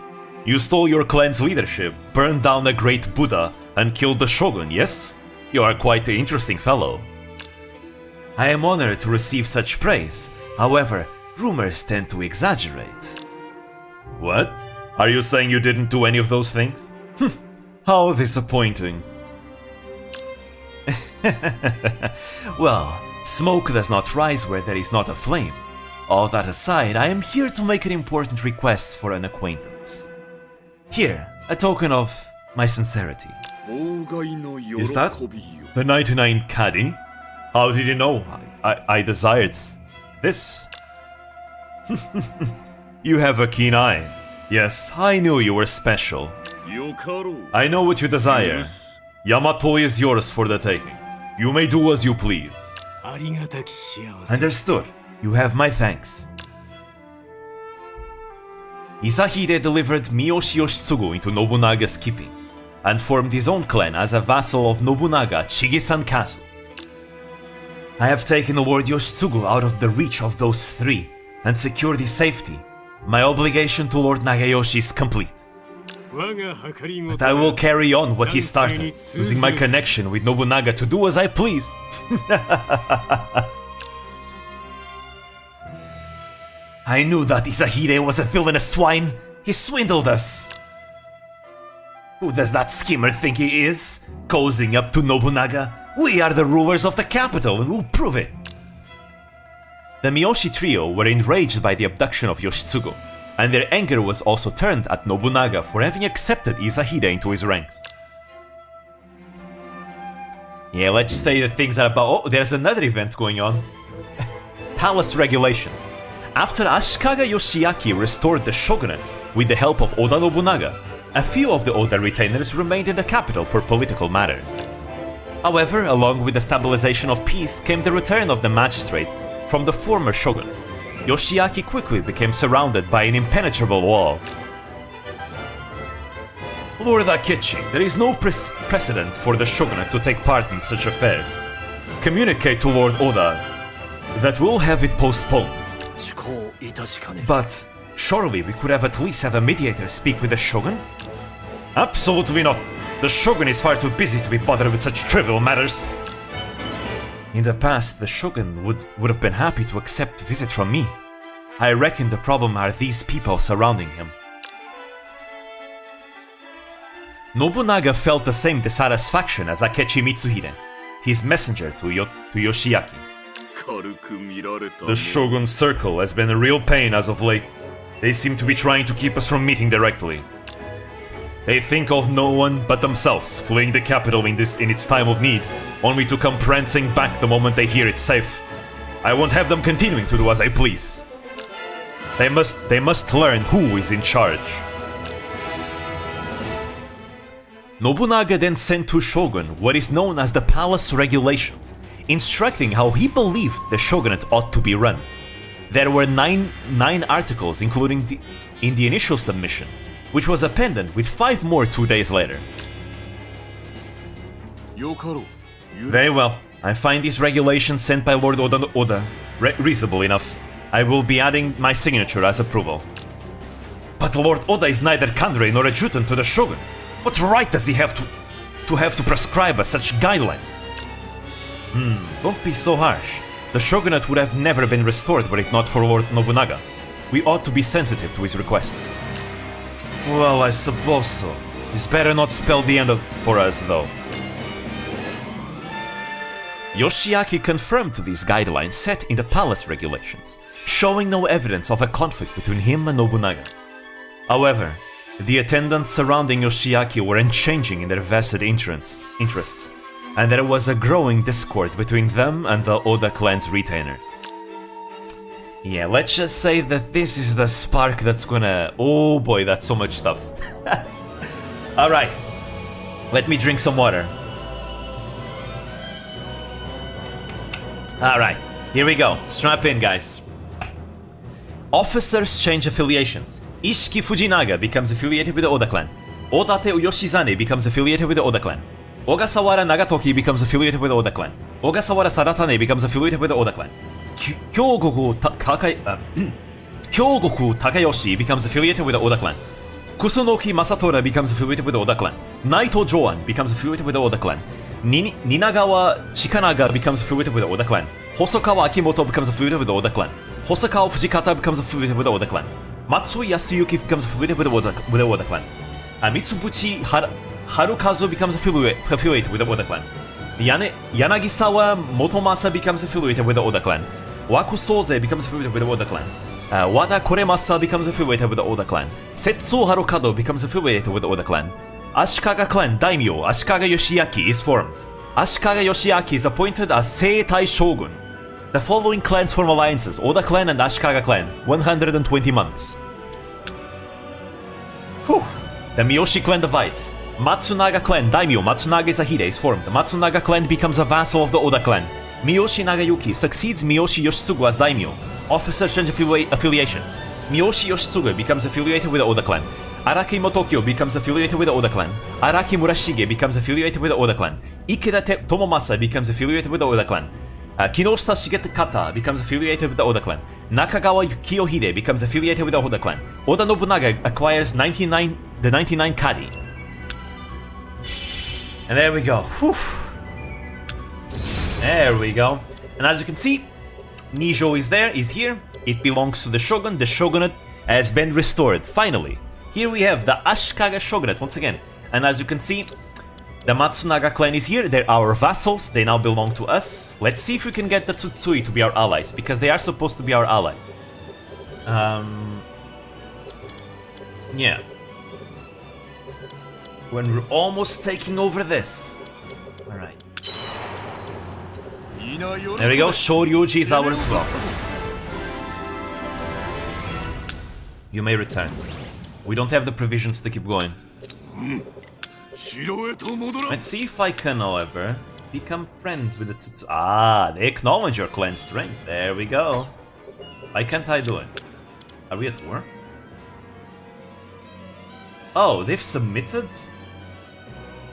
You stole your clan's leadership, burned down a great Buddha, and killed the shogun, yes? You are quite an interesting fellow. I am honored to receive such praise. However, rumors tend to exaggerate. What? Are you saying you didn't do any of those things? How disappointing. Well, smoke does not rise where there is not a flame. All that aside, I am here to make an important request for an acquaintance. Here, a token of my sincerity. Is that the 99 Kadi? How did you know I desired this? You have a keen eye. Yes, I knew you were special. I know what you desire. Yamato is yours for the taking. You may do as you please. Understood. You have my thanks. Izahide delivered Miyoshi Yoshitsugu into Nobunaga's keeping, and formed his own clan as a vassal of Nobunaga Chigisan Castle. I have taken Lord Yoshitsugu out of the reach of those three, and secured his safety. My obligation to Lord Nagayoshi is complete. But I will carry on what he started, using my connection with Nobunaga to do as I please. I knew that Izahide was a villainous swine. He swindled us. Who does that schemer think he is? Cozying up to Nobunaga? We are the rulers of the capital and we'll prove it. The Miyoshi trio were enraged by the abduction of Yoshitsugu, and their anger was also turned at Nobunaga for having accepted Izahide into his ranks. Yeah, let's say the things are about... Oh, there's another event going on. Palace Regulation. After Ashikaga Yoshiaki restored the shogunate with the help of Oda Nobunaga, a few of the Oda retainers remained in the capital for political matters. However, along with the stabilization of peace came the return of the magistrate from the former shogun. Yoshiaki quickly became surrounded by an impenetrable wall. Lord Akechi, there is no precedent for the shogunate to take part in such affairs. Communicate to Lord Oda that we'll have it postponed. But surely we could have at least had a mediator speak with the shogun? Absolutely not. The shogun is far too busy to be bothered with such trivial matters. In the past, the shogun would have been happy to accept a visit from me. I reckon the problem are these people surrounding him. Nobunaga felt the same dissatisfaction as Akechi Mitsuhide, his messenger to Yoshiaki. The shogun's circle has been a real pain as of late. They seem to be trying to keep us from meeting directly. They think of no one but themselves, fleeing the capital in its time of need, only to come prancing back the moment they hear it's safe. I won't have them continuing to do as I please. They must learn who is in charge. Nobunaga then sent to Shogun what is known as the Palace Regulations, instructing how he believed the shogunate ought to be run. There were nine articles including in the initial submission, which was appended with 5 more 2 days later. Very well, I find these regulations sent by Lord Oda reasonable enough. I will be adding my signature as approval. But Lord Oda is neither kandre nor adjutant to the shogun. What right does he have to prescribe us such guidelines? Don't be so harsh. The shogunate would have never been restored were it not for Lord Nobunaga. We ought to be sensitive to his requests. Well, I suppose so. It's better not spell the end for us, though. Yoshiaki confirmed to these guidelines set in the palace regulations, showing no evidence of a conflict between him and Nobunaga. However, the attendants surrounding Yoshiaki were unchanging in their vested interests, and there was a growing discord between them and the Oda clan's retainers. Yeah, let's just say that this is the spark that's gonna... Oh boy, that's so much stuff. Alright, let me drink some water. Alright, here we go. Strap in, guys. Officers change affiliations. Ishiki Fujinaga becomes affiliated with the Oda clan. Odate Yoshizane becomes affiliated with the Oda clan. Ogasawara Nagatoki becomes affiliated with the Oda clan. Ogasawara Sadatane becomes affiliated with the Oda clan. Kyogoku Takayoshi becomes affiliated with the Oda clan. Kusunoki Masatora becomes affiliated with the Oda clan. Naito Joan becomes affiliated with the Oda clan. Ninagawa Chikanaga becomes affiliated with the Oda clan. Hosokawa Akimoto becomes affiliated with the Oda clan. Hosokawa Fujikata becomes affiliated with the Oda clan. Matsui Yasuyuki becomes affiliated with the Oda clan. Mitsubuchi Harukazu becomes affiliated with the Oda clan. Yanagisawa Motomasa becomes affiliated with the Oda clan. Wakusoze becomes affiliated with the Oda clan. Wada Koremasa becomes affiliated with the Oda clan. Setsu Harukado becomes affiliated with the Oda clan. Ashikaga clan daimyo Ashikaga Yoshiaki is formed. Ashikaga Yoshiaki is appointed as Seitai Shogun. The following clans form alliances: Oda clan and Ashikaga clan, 120 months. Whew. The Miyoshi clan divides. Matsunaga clan daimyo Matsunaga Izahide is formed. The Matsunaga clan becomes a vassal of the Oda clan. Miyoshi Nagayuki succeeds Miyoshi Yoshitsugu as daimyo. Officers change affiliations. Miyoshi Yoshitsugu becomes affiliated with the Oda clan. Araki Motokyo becomes affiliated with the Oda clan. Araki Murashige becomes affiliated with the Oda clan. Ikeda Tomomasa becomes affiliated with the Oda clan. Kinoshita Shigetakata becomes affiliated with the Oda clan. Nakagawa Kiyohide becomes affiliated with the Oda clan. Oda Nobunaga acquires the 99 Kadi. And there we go. Whew. There we go. And as you can see, Nijo is here. It belongs to the Shogun. The Shogunate has been restored, finally. Here we have the Ashikaga Shogunate once again. And as you can see, the Matsunaga clan is here. They're our vassals. They now belong to us. Let's see if we can get the Tsutsui to be our allies, because they are supposed to be our allies. Yeah. When we're almost taking over this. Alright. There we go. Shoryuji is ours as well. You may return. We don't have the provisions to keep going. Let's see if I can, however, become friends with the Tsutsu. Ah, they acknowledge your clan strength. There we go. Why can't I do it? Are we at war? Oh, they've submitted?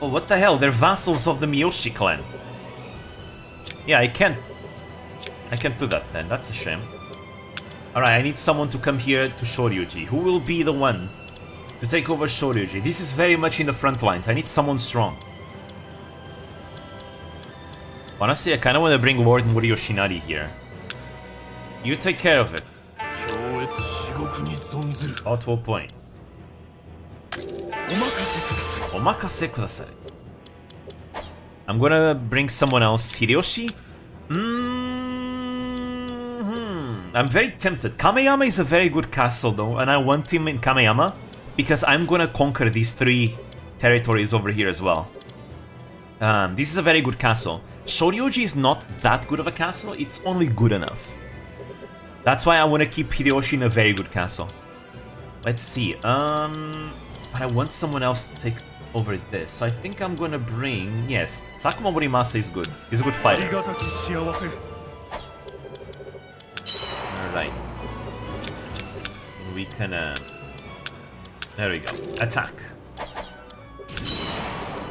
Oh, what the hell? They're vassals of the Miyoshi clan. Yeah, I can't do that then. That's a shame. Alright, I need someone to come here to Shoryuji. Who will be the one to take over Shoryuji? This is very much in the front lines. I need someone strong. Honestly, I kind of want to bring Lord Mori Yoshinari here. You take care of it. Oh, to a point. Omakase kudasai. I'm gonna bring someone else. Hideyoshi? I'm very tempted. Kameyama is a very good castle though, and I want him in Kameyama because I'm gonna conquer these 3 territories over here as well. This is a very good castle. Shoryuji is not that good of a castle, it's only good enough. That's why I want to keep Hideyoshi in a very good castle. Let's see, but I want someone else to take over this, so I think I'm gonna bring... Yes, Sakuma Morimasa is good. He's a good fighter. Alright. We can... There we go. Attack.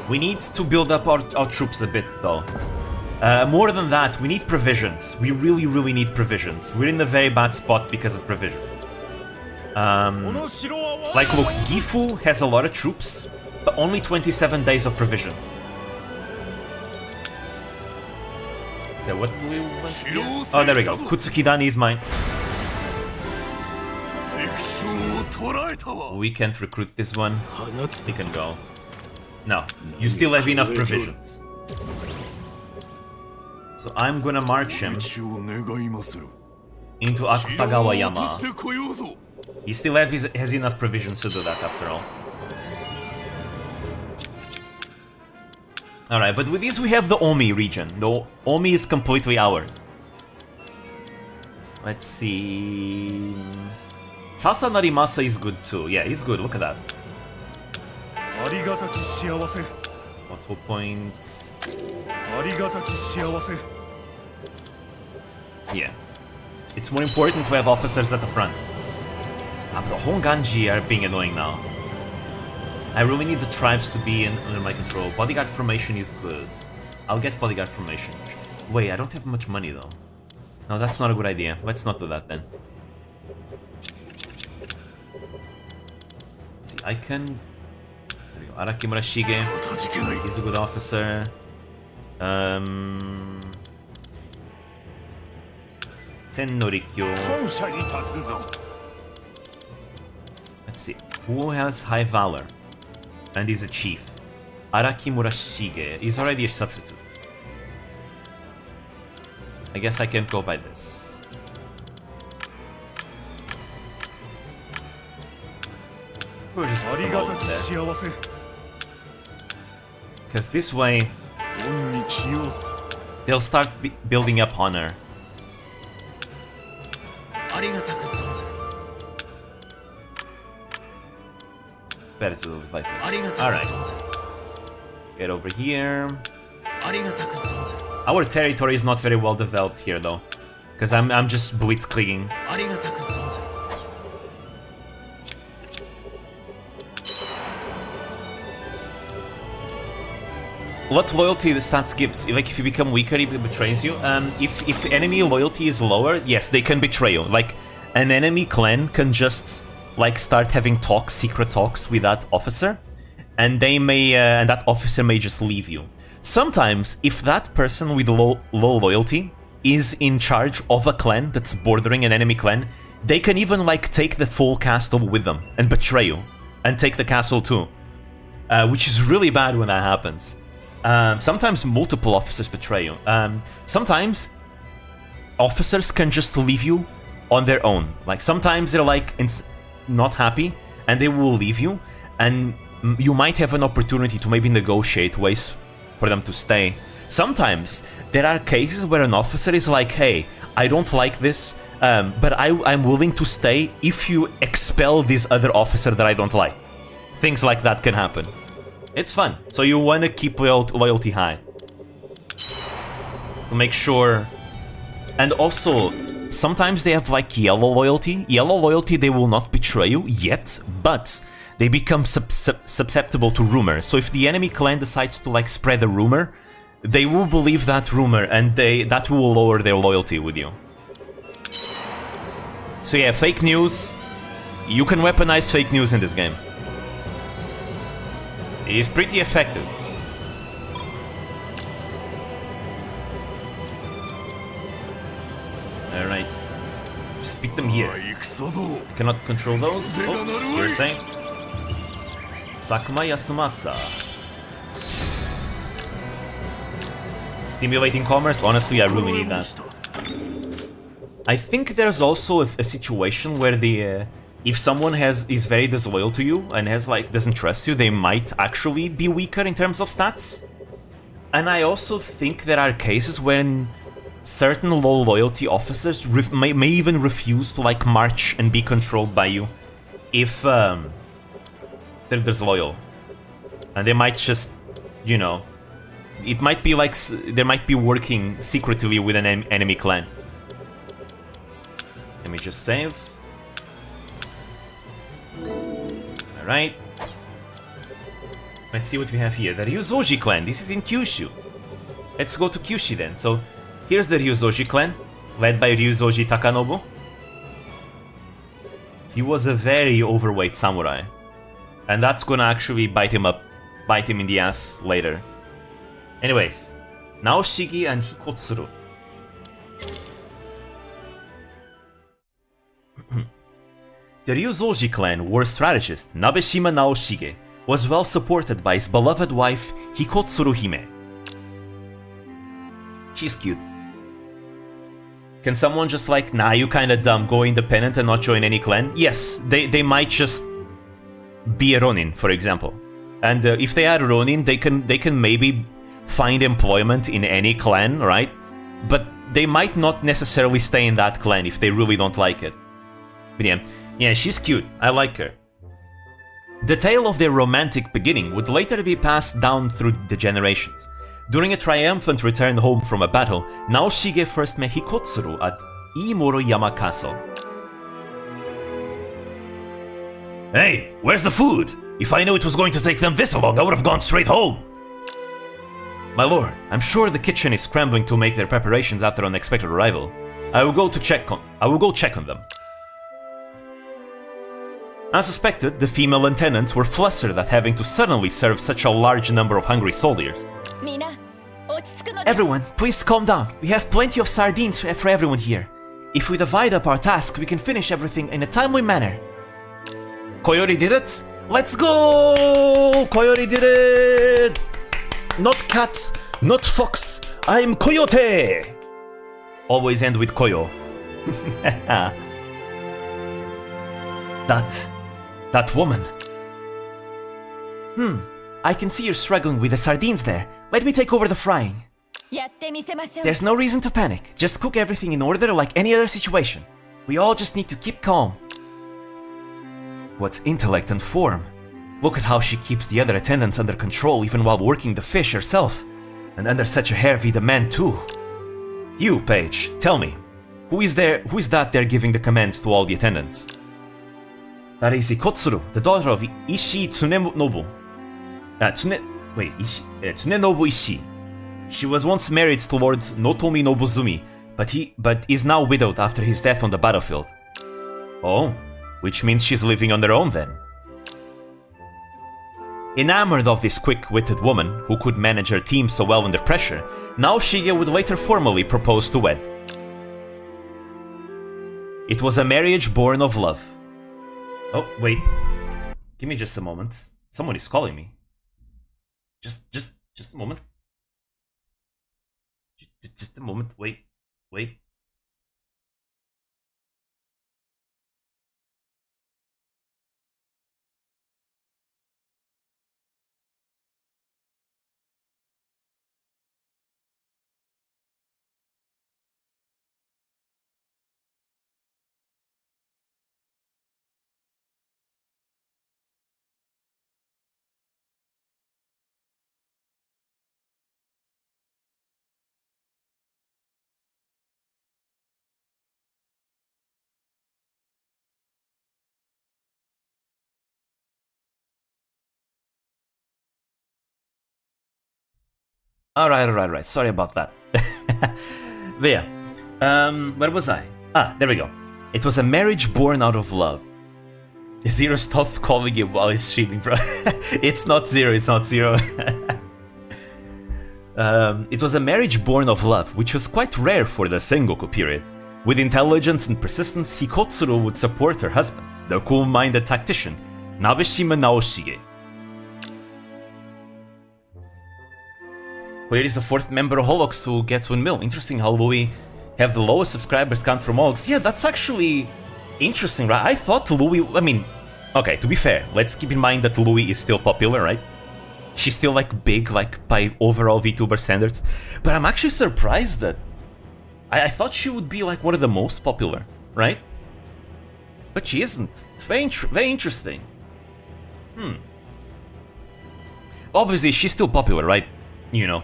We need to build up our troops a bit, though. More than that, we need provisions. We really, really need provisions. We're in a very bad spot because of provisions. Like, look, Gifu has a lot of troops, but only 27 days of provisions. Okay, what do we want here? Oh, there we go. Kutsukidani is mine. We can't recruit this one. He can go. No, you still have enough provisions. So I'm gonna march him into Akutagawa Yama. He still has enough provisions to do that after all. Alright, but with this we have the Omi region. The Omi is completely ours. Let's see... Sasa Narimasa is good too. Yeah, he's good, look at that. Auto points... Yeah. It's more important to have officers at the front. But the Honganji are being annoying now. I really need the tribes to be under my control. Bodyguard formation is good. I'll get bodyguard formation. Wait, I don't have much money though. No, that's not a good idea. Let's not do that then. Let's see, I can... There we go. Araki Murashige. He's a good officer. Sen Norikyo. Let's see. Who has high valor? And is a chief. Araki Murashige is already a substitute. I guess I can't go by this. We'll just put them all in there. Because this way, they'll start building up honor. Better to do it like this. Alright. Get over here. Our territory is not very well developed here though. Because I'm just blitzkrieging. What loyalty the stats gives? Like if you become weaker, it betrays you. If enemy loyalty is lower, yes, they can betray you. Like an enemy clan can just like start having talks, secret talks with that officer, and they may and that officer may just leave you. Sometimes, if that person with low loyalty is in charge of a clan that's bordering an enemy clan, they can even like take the full castle with them and betray you and take the castle too, which is really bad when that happens. Sometimes multiple officers betray you. Sometimes officers can just leave you on their own. Like sometimes they're like not happy and they will leave you, and you might have an opportunity to maybe negotiate ways for them to stay. Sometimes there are cases where an officer is like, hey, I don't like this, but I'm willing to stay if you expel this other officer that I don't like. Things like that can happen. It's fun. So you want to keep loyalty high. To make sure... And also, sometimes they have like yellow loyalty. Yellow loyalty, they will not betray you yet, but they become susceptible to rumor. So if the enemy clan decides to like spread a rumor, they will believe that rumor and that will lower their loyalty with you. So yeah, fake news. You can weaponize fake news in this game. It is pretty effective. Alright. Just pick them here. Cannot control those? Oh, you're saying? Sakuma Yasumasa. Stimulating commerce? Honestly, I really need that. I think there's also a situation where the if someone is very disloyal to you and doesn't trust you, they might actually be weaker in terms of stats. And I also think there are cases when certain low loyalty officers may even refuse to like march and be controlled by you if they're disloyal, and they might just, you know, it might be like they might be working secretly with an enemy clan. Let me just save. Alright. Let's see what we have here. The Ryuzoji clan. This is in Kyushu. Let's go to Kyushu then. So, here's the Ryuzoji clan, led by Ryuzoji Takanobu. He was a very overweight samurai. And that's gonna actually bite him in the ass later. Anyways, Naoshige and Hikotsuru. The Ryuzoji clan war strategist Nabeshima Naoshige was well supported by his beloved wife Hikotsuru Hime. She's cute. Can someone just like, nah, you kinda dumb, go independent and not join any clan? Yes, they might just be a Ronin, for example. And if they are Ronin, they can maybe find employment in any clan, right? But they might not necessarily stay in that clan if they really don't like it. But yeah, she's cute. I like her. The tale of their romantic beginning would later be passed down through the generations. During a triumphant return home from a battle, Naoshige first met Hikotsuru at Iimoroyama Castle. Hey, where's the food? If I knew it was going to take them this long, I would have gone straight home. My lord, I'm sure the kitchen is scrambling to make their preparations after unexpected arrival. I will go check on them. As suspected, the female lieutenants were flustered at having to suddenly serve such a large number of hungry soldiers. Everyone, please calm down. We have plenty of sardines for everyone here. If we divide up our task, we can finish everything in a timely manner. Koyori did it? Let's go! Koyori did it! Not cat, not fox, I'm Coyote! Always end with Koyo. That woman. I can see you're struggling with the sardines there. Let me take over the frying. There's no reason to panic. Just cook everything in order like any other situation. We all just need to keep calm. What's intellect and form? Look at how she keeps the other attendants under control even while working the fish herself. And under such a heavy demand too. You, Paige, tell me. Who is that there giving the commands to all the attendants? That is Hikotsuru, the daughter of Ishii Tsunenobu. Tsunenobu Ishii. She was once married to Lord Notomi Nobuzumi, but is now widowed after his death on the battlefield. Oh, which means she's living on her own then. Enamored of this quick-witted woman, who could manage her team so well under pressure, Naoshige would later formally propose to wed. It was a marriage born of love. Oh, wait. Give me just a moment. Someone is calling me. Just a moment. Just a moment. Wait. Alright. Sorry about that. But yeah. Where was I? Ah, there we go. It was a marriage born out of love. Zero, stop calling it while he's streaming, bro. It's not Zero. It was a marriage born of love, which was quite rare for the Sengoku period. With intelligence and persistence, Hikotsuru would support her husband, the cool-minded tactician, Nabeshima Naoshige. Here is the fourth member of Holox who gets 1 mil. Interesting how Louis have the lowest subscribers count from Holox. Yeah, that's actually interesting, right? I thought Louis... I mean, okay, to be fair, let's keep in mind that Louis is still popular, right? She's still, like, big, like, by overall VTuber standards. But I'm actually surprised that... I thought she would be, like, one of the most popular, right? But she isn't. It's very interesting. Obviously, she's still popular, right? You know.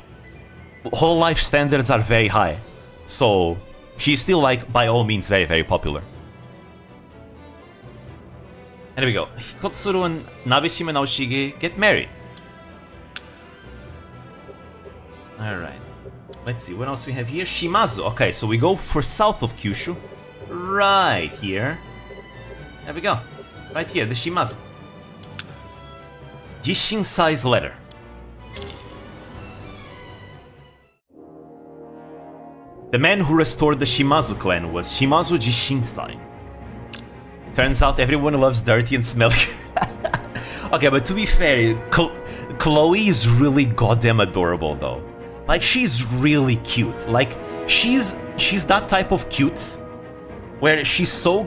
Whole life standards are very high. So, she's still, like, by all means, very, very popular. And there we go. Hikotsuru and Nabeshima Naoshige get married. Alright. Let's see, what else we have here? Shimazu. Okay, so we go for south of Kyushu. Right here. There we go. Right here, the Shimazu. Jishinsai's letter. The man who restored the Shimazu clan was Shimazu Jishinsai. Turns out everyone loves dirty and smelly. Okay, but to be fair, Chloe is really goddamn adorable though. Like, she's really cute. Like, she's that type of cute where she's so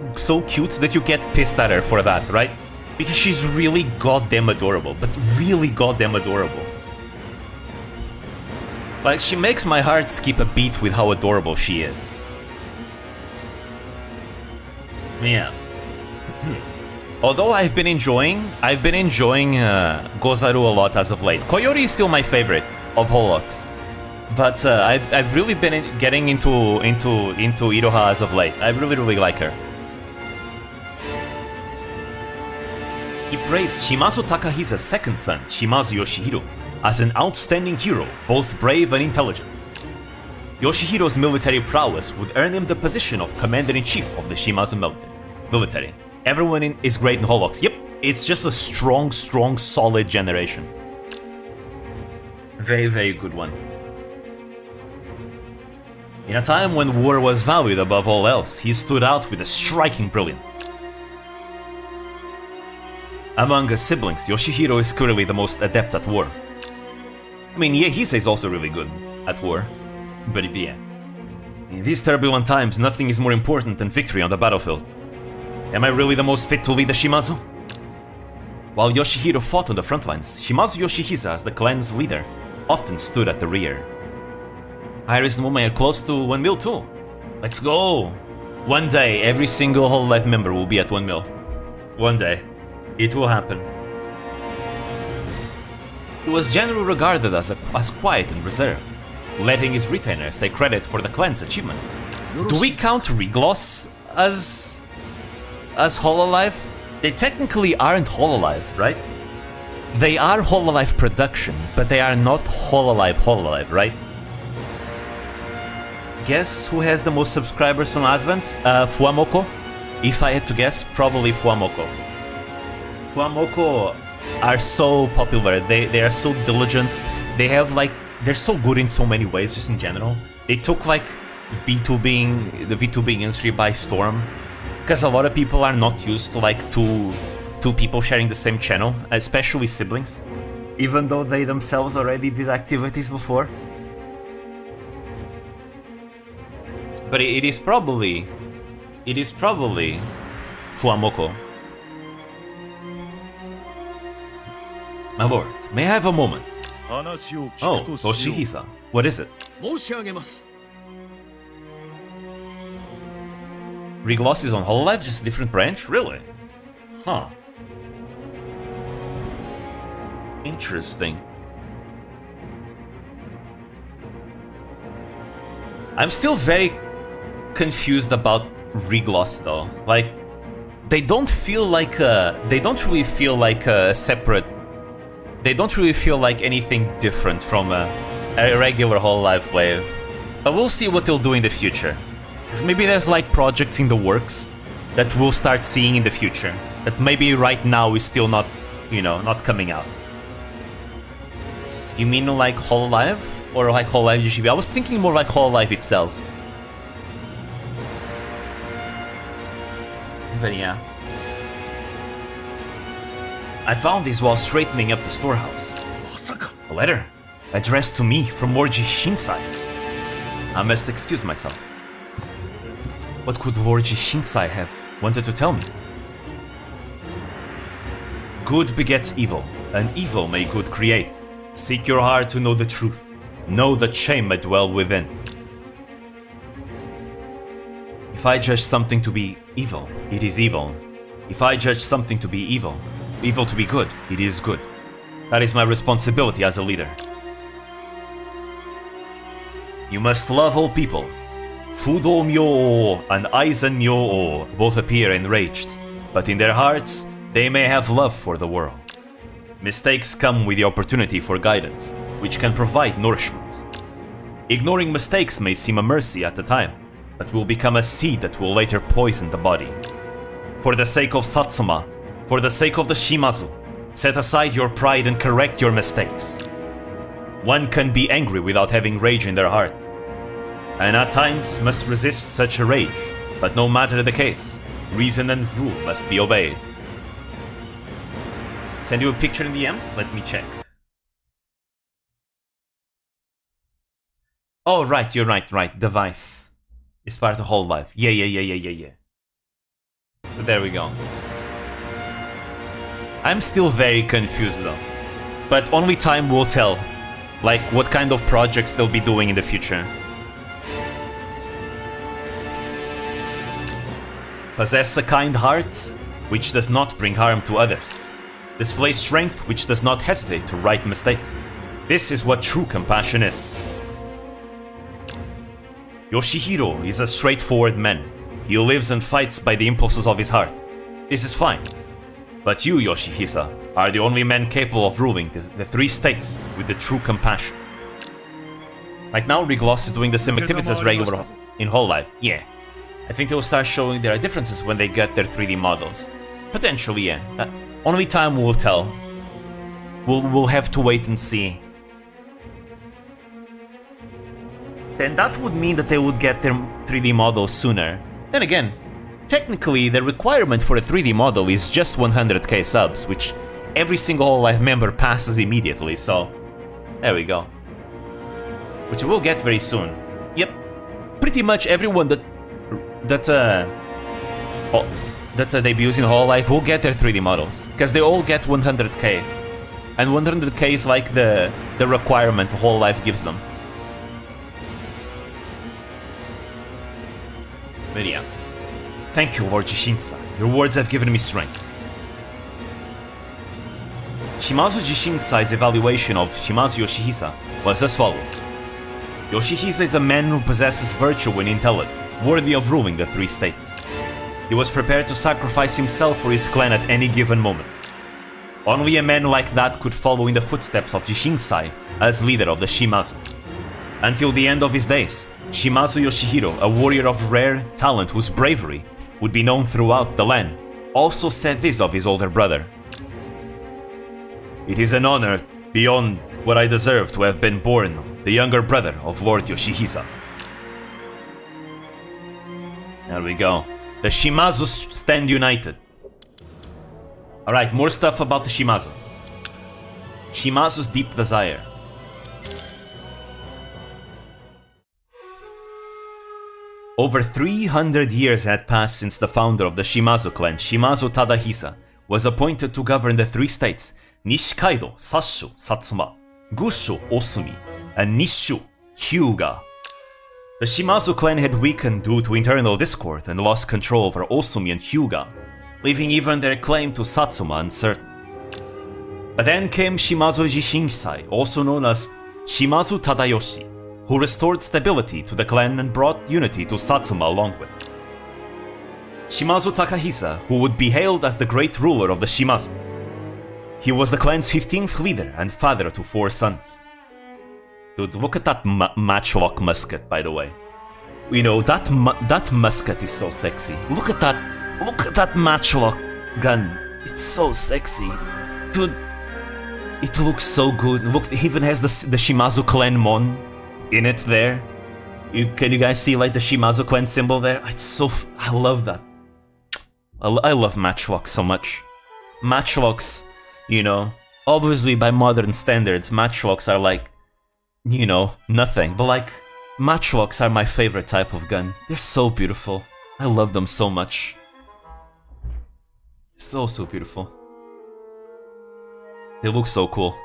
cute that you get pissed at her for that, right? Because she's really goddamn adorable, but really goddamn adorable. Like, she makes my heart skip a beat with how adorable she is. Yeah. Although I've been enjoying Gozaru a lot as of late. Koyori is still my favorite of Holox. But I've really been getting into Iroha as of late. I really like her. He praised Shimazu Takahisa's second son, Shimazu Yoshihiro, as an outstanding hero, both brave and intelligent. Yoshihiro's military prowess would earn him the position of Commander-in-Chief of the Shimazu military. Everyone is great in Holox. Yep, it's just a strong, solid generation. Very good one. In a time when war was valued above all else, he stood out with a striking brilliance. Among his siblings, Yoshihiro is currently the most adept at war. I mean, Yehise is also really good at war, but yeah. In these turbulent times, nothing is more important than victory on the battlefield. Am I really the most fit to lead the Shimazu? While Yoshihiro fought on the front lines, Shimazu Yoshihisa, as the clan's leader, often stood at the rear. Iris and Mumai are close to 1 mil too. Let's go! One day, every single Hololive member will be at 1 mil. One day. It will happen. He was generally regarded as quiet and reserved, letting his retainers take credit for the clan's achievements. Do we count Regloss as Hololive? They technically aren't Hololive, right? They are Hololive production, but they are not Hololive, right? Guess who has the most subscribers from Advent? Fuamoko? If I had to guess, probably Fuamoko. Fuamoko are so popular, they are so diligent, they have like, they're so good in so many ways just in general. They took like the VTubing industry by storm, because a lot of people are not used to like two people sharing the same channel, especially siblings, even though they themselves already did activities before. But it is probably Fuamoko. My lord, may I have a moment? Oh, Toshihisa, what is it? Regloss is on Hololive, just a different branch? Really? Huh. Interesting. I'm still very confused about Regloss though. Like, they don't really feel like a separate. They don't really feel like anything different from a regular Hololive wave. But we'll see what they'll do in the future. Because maybe there's like projects in the works that we'll start seeing in the future. That maybe right now is still not, you know, not coming out. You mean like Hololive? Or like Hololive UGB? I was thinking more like Hololive itself. But yeah. I found this while straightening up the storehouse. A letter addressed to me from Lord Shinsai. I must excuse myself. What could Lord Shinsai have wanted to tell me? Good begets evil, and evil may good create. Seek your heart to know the truth. Know that shame may dwell within. If I judge something to be evil, it is evil. If I judge something to be evil, evil to be good, it is good. That is my responsibility as a leader. You must love all people. Fudo Myo and Aizen Myo both appear enraged, but in their hearts, they may have love for the world. Mistakes come with the opportunity for guidance, which can provide nourishment. Ignoring mistakes may seem a mercy at the time, but will become a seed that will later poison the body. For the sake of Satsuma, for the sake of the Shimazu, set aside your pride and correct your mistakes. One can be angry without having rage in their heart, and at times must resist such a rage, but no matter the case, reason and rule must be obeyed. Send you a picture in the DMs? Let me check. Oh, right, you're right. Device is part of Hololive. Yeah. So there we go. I'm still very confused though. But only time will tell, like, what kind of projects they'll be doing in the future. Possess a kind heart, which does not bring harm to others. Display strength, which does not hesitate to right mistakes. This is what true compassion is. Yoshihiro is a straightforward man. He lives and fights by the impulses of his heart. This is fine. But you, Yoshihisa, are the only man capable of ruling the three states with the true compassion. Right now, Rigloss is doing the same activities as regular in Hololive. Yeah. I think they will start showing their differences when they get their 3D models. Potentially, yeah. Only time will tell. We'll have to wait and see. Then that would mean that they would get their 3D models sooner. Then again, technically the requirement for a 3D model is just 100k subs, which every single Hololive member passes immediately, so there we go. Which we'll get very soon. Yep, pretty much everyone that debuts in Hololive will get their 3D models, because they all get 100k. And 100k is like the requirement Hololive gives them. But yeah. Thank you, Lord Jishinsai. Your words have given me strength. Shimazu Jishinsai's evaluation of Shimazu Yoshihisa was as follows. Yoshihisa is a man who possesses virtue and intelligence, worthy of ruling the three states. He was prepared to sacrifice himself for his clan at any given moment. Only a man like that could follow in the footsteps of Jishinsai as leader of the Shimazu. Until the end of his days, Shimazu Yoshihiro, a warrior of rare talent whose bravery would be known throughout the land, also said this of his older brother. It is an honor beyond what I deserve to have been born the younger brother of Lord Yoshihisa. There we go. The Shimazu stand united. Alright, more stuff about the Shimazu. Shimazu's deep desire. Over 300 years had passed since the founder of the Shimazu clan, Shimazu Tadahisa, was appointed to govern the three states, Nishikaido, Sashu, Satsuma, Gushu, Osumi, and Nishu, Hyuga. The Shimazu clan had weakened due to internal discord and lost control over Osumi and Hyuga, leaving even their claim to Satsuma uncertain. But then came Shimazu Jishinsai, also known as Shimazu Tadayoshi, who restored stability to the clan and brought unity to Satsuma along with it. Shimazu Takahisa, who would be hailed as the great ruler of the Shimazu. He was the clan's 15th leader and father to 4 sons. Dude, look at that matchlock musket, by the way. You know, that musket is so sexy. Look at that matchlock gun. It's so sexy. Dude, it looks so good. Look, it even has the Shimazu clan mon in it there. Can you guys see like the Shimazu clan symbol there? It's so... I love that. I love matchlocks so much. Matchlocks, you know, obviously by modern standards, matchlocks are like, you know, nothing. But like, matchlocks are my favorite type of gun. They're so beautiful. I love them so much. So beautiful. They look so cool.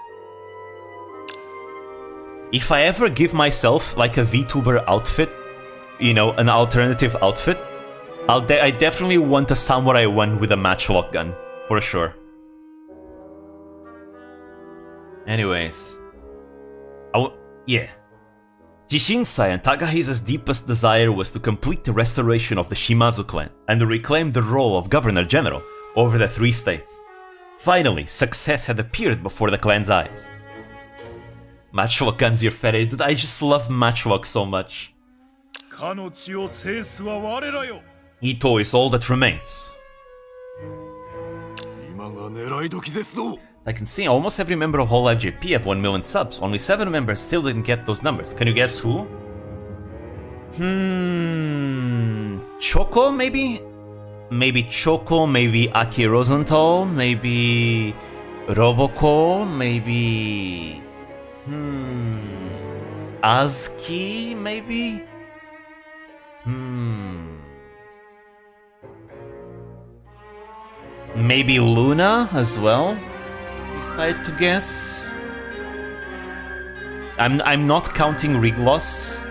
If I ever give myself like a VTuber outfit, you know, an alternative outfit, I definitely want a samurai one with a matchlock gun, for sure. Anyways, yeah. Jishinsai and Takahisa's deepest desire was to complete the restoration of the Shimazu clan and to reclaim the role of Governor General over the 3 states. Finally, success had appeared before the clan's eyes. Matchlock guns your fetish, dude, I just love matchlock so much. Ito is all that remains. I can see almost every member of Whole Life JP have 1 million subs. Only 7 members still didn't get those numbers. Can you guess who? Choco, maybe? Maybe Choco, maybe Aki Rosenthal, maybe Roboco, maybe... Azuki, maybe? Maybe Luna as well, if I had to guess. I'm not counting Rigloss.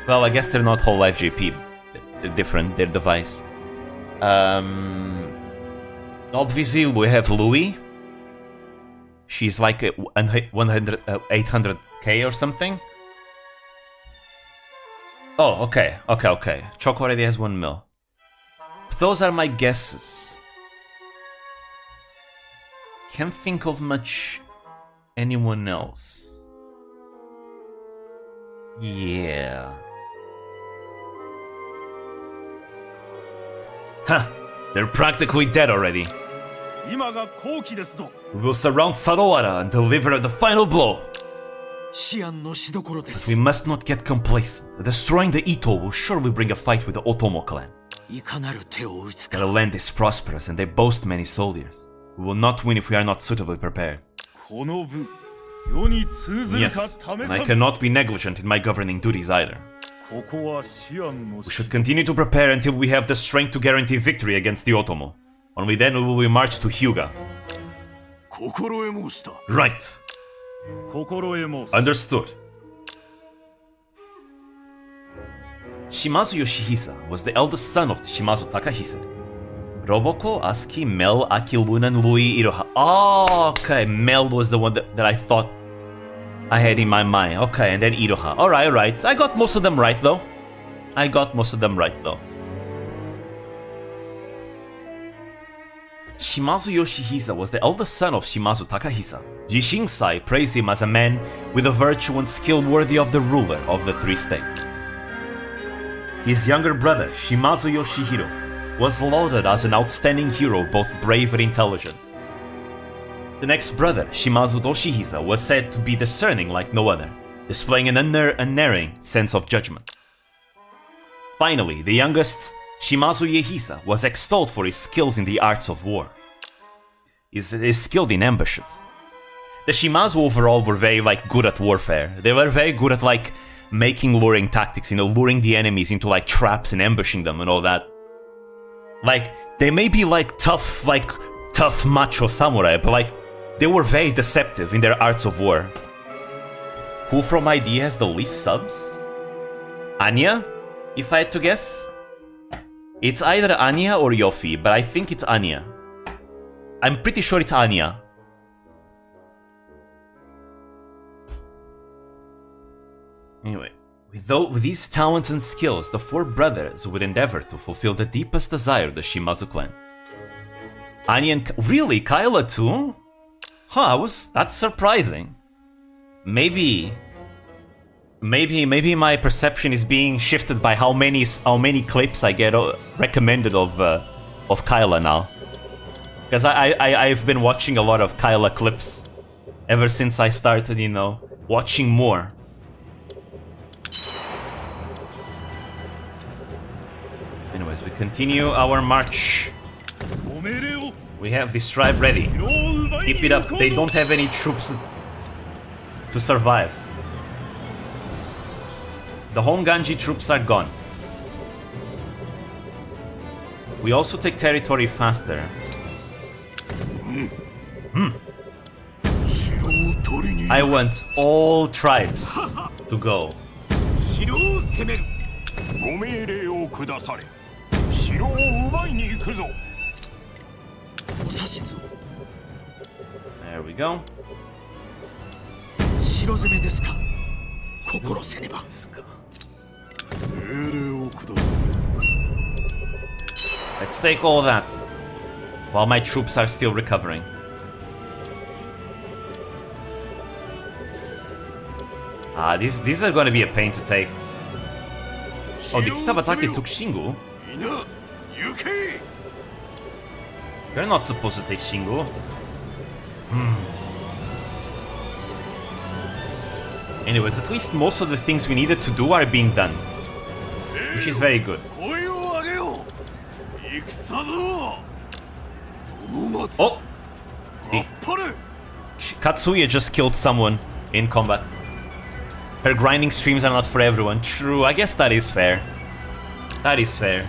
Well, I guess they're not Whole Life JP. They're different, their device. Obviously we have Louis. She's like 800k or something. Oh, okay. Choco already has 1 mil. Those are my guesses. Can't think of much anyone else. Yeah. Huh, they're practically dead already. We will surround Sarawara and deliver the final blow. But we must not get complacent. Destroying the Ito will surely bring a fight with the Otomo clan. Their land is prosperous and they boast many soldiers. We will not win if we are not suitably prepared. Yes, and I cannot be negligent in my governing duties either. We should continue to prepare until we have the strength to guarantee victory against the Otomo. Only then will we march to Hyuga. Right. Understood. Shimazu Yoshihisa was the eldest son of Shimazu Takahisa. Roboko, Asuki, Mel, Aki, Luna, and Louis Iroha. Oh, okay. Mel was the one that I thought I had in my mind. Okay, and then Iroha. Alright. I got most of them right, though. Shimazu Yoshihisa was the eldest son of Shimazu Takahisa. Jishinsai praised him as a man with a virtue and skill worthy of the ruler of the 3 states. His younger brother, Shimazu Yoshihiro, was lauded as an outstanding hero, both brave and intelligent. The next brother, Shimazu Toshihisa, was said to be discerning like no other, displaying an unerring sense of judgment. Finally, the youngest, Shimazu Iehisa, was extolled for his skills in the arts of war. He's skilled in ambushes. The Shimazu overall were very good at warfare. They were very good at making luring tactics, luring the enemies into traps and ambushing them and all that. They may be tough macho samurai, but they were very deceptive in their arts of war. Who from ID has the least subs? Anya, if I had to guess? It's either Anya or Yofi, but I think it's Anya. I'm pretty sure it's Anya. Anyway, with these talents and skills, the 4 brothers would endeavor to fulfill the deepest desire of the Shimazu clan. Anya and... Really? Kyla too? Huh, that's surprising. Maybe maybe my perception is being shifted by how many clips I get recommended of Kyla now. Because I've been watching a lot of Kyla clips ever since I started, you know, watching more. Anyways, we continue our march. We have this tribe ready. Keep it up. They don't have any troops to survive. The Honganji troops are gone. We also take territory faster. I want all tribes to go. There we go. Let's take all that while my troops are still recovering. These are gonna be a pain to take. Oh, the Kitabatake took Shingu? They're not supposed to take Shingu. Anyways, at least most of the things we needed to do are being done, which is very good. Oh! Katsuya just killed someone in combat. Her grinding streams are not for everyone. True, I guess that is fair. That is fair.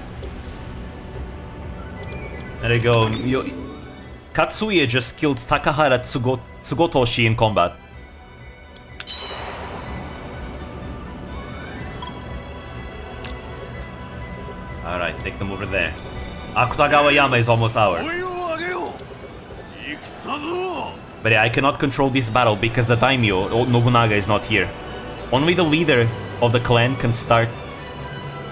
There you go. Katsuya just killed Takahara Tsugotoshi in combat. Alright, take them over there. Akutagawa Yama is almost ours. But yeah, I cannot control this battle because the daimyo, Nobunaga, is not here. Only the leader of the clan can start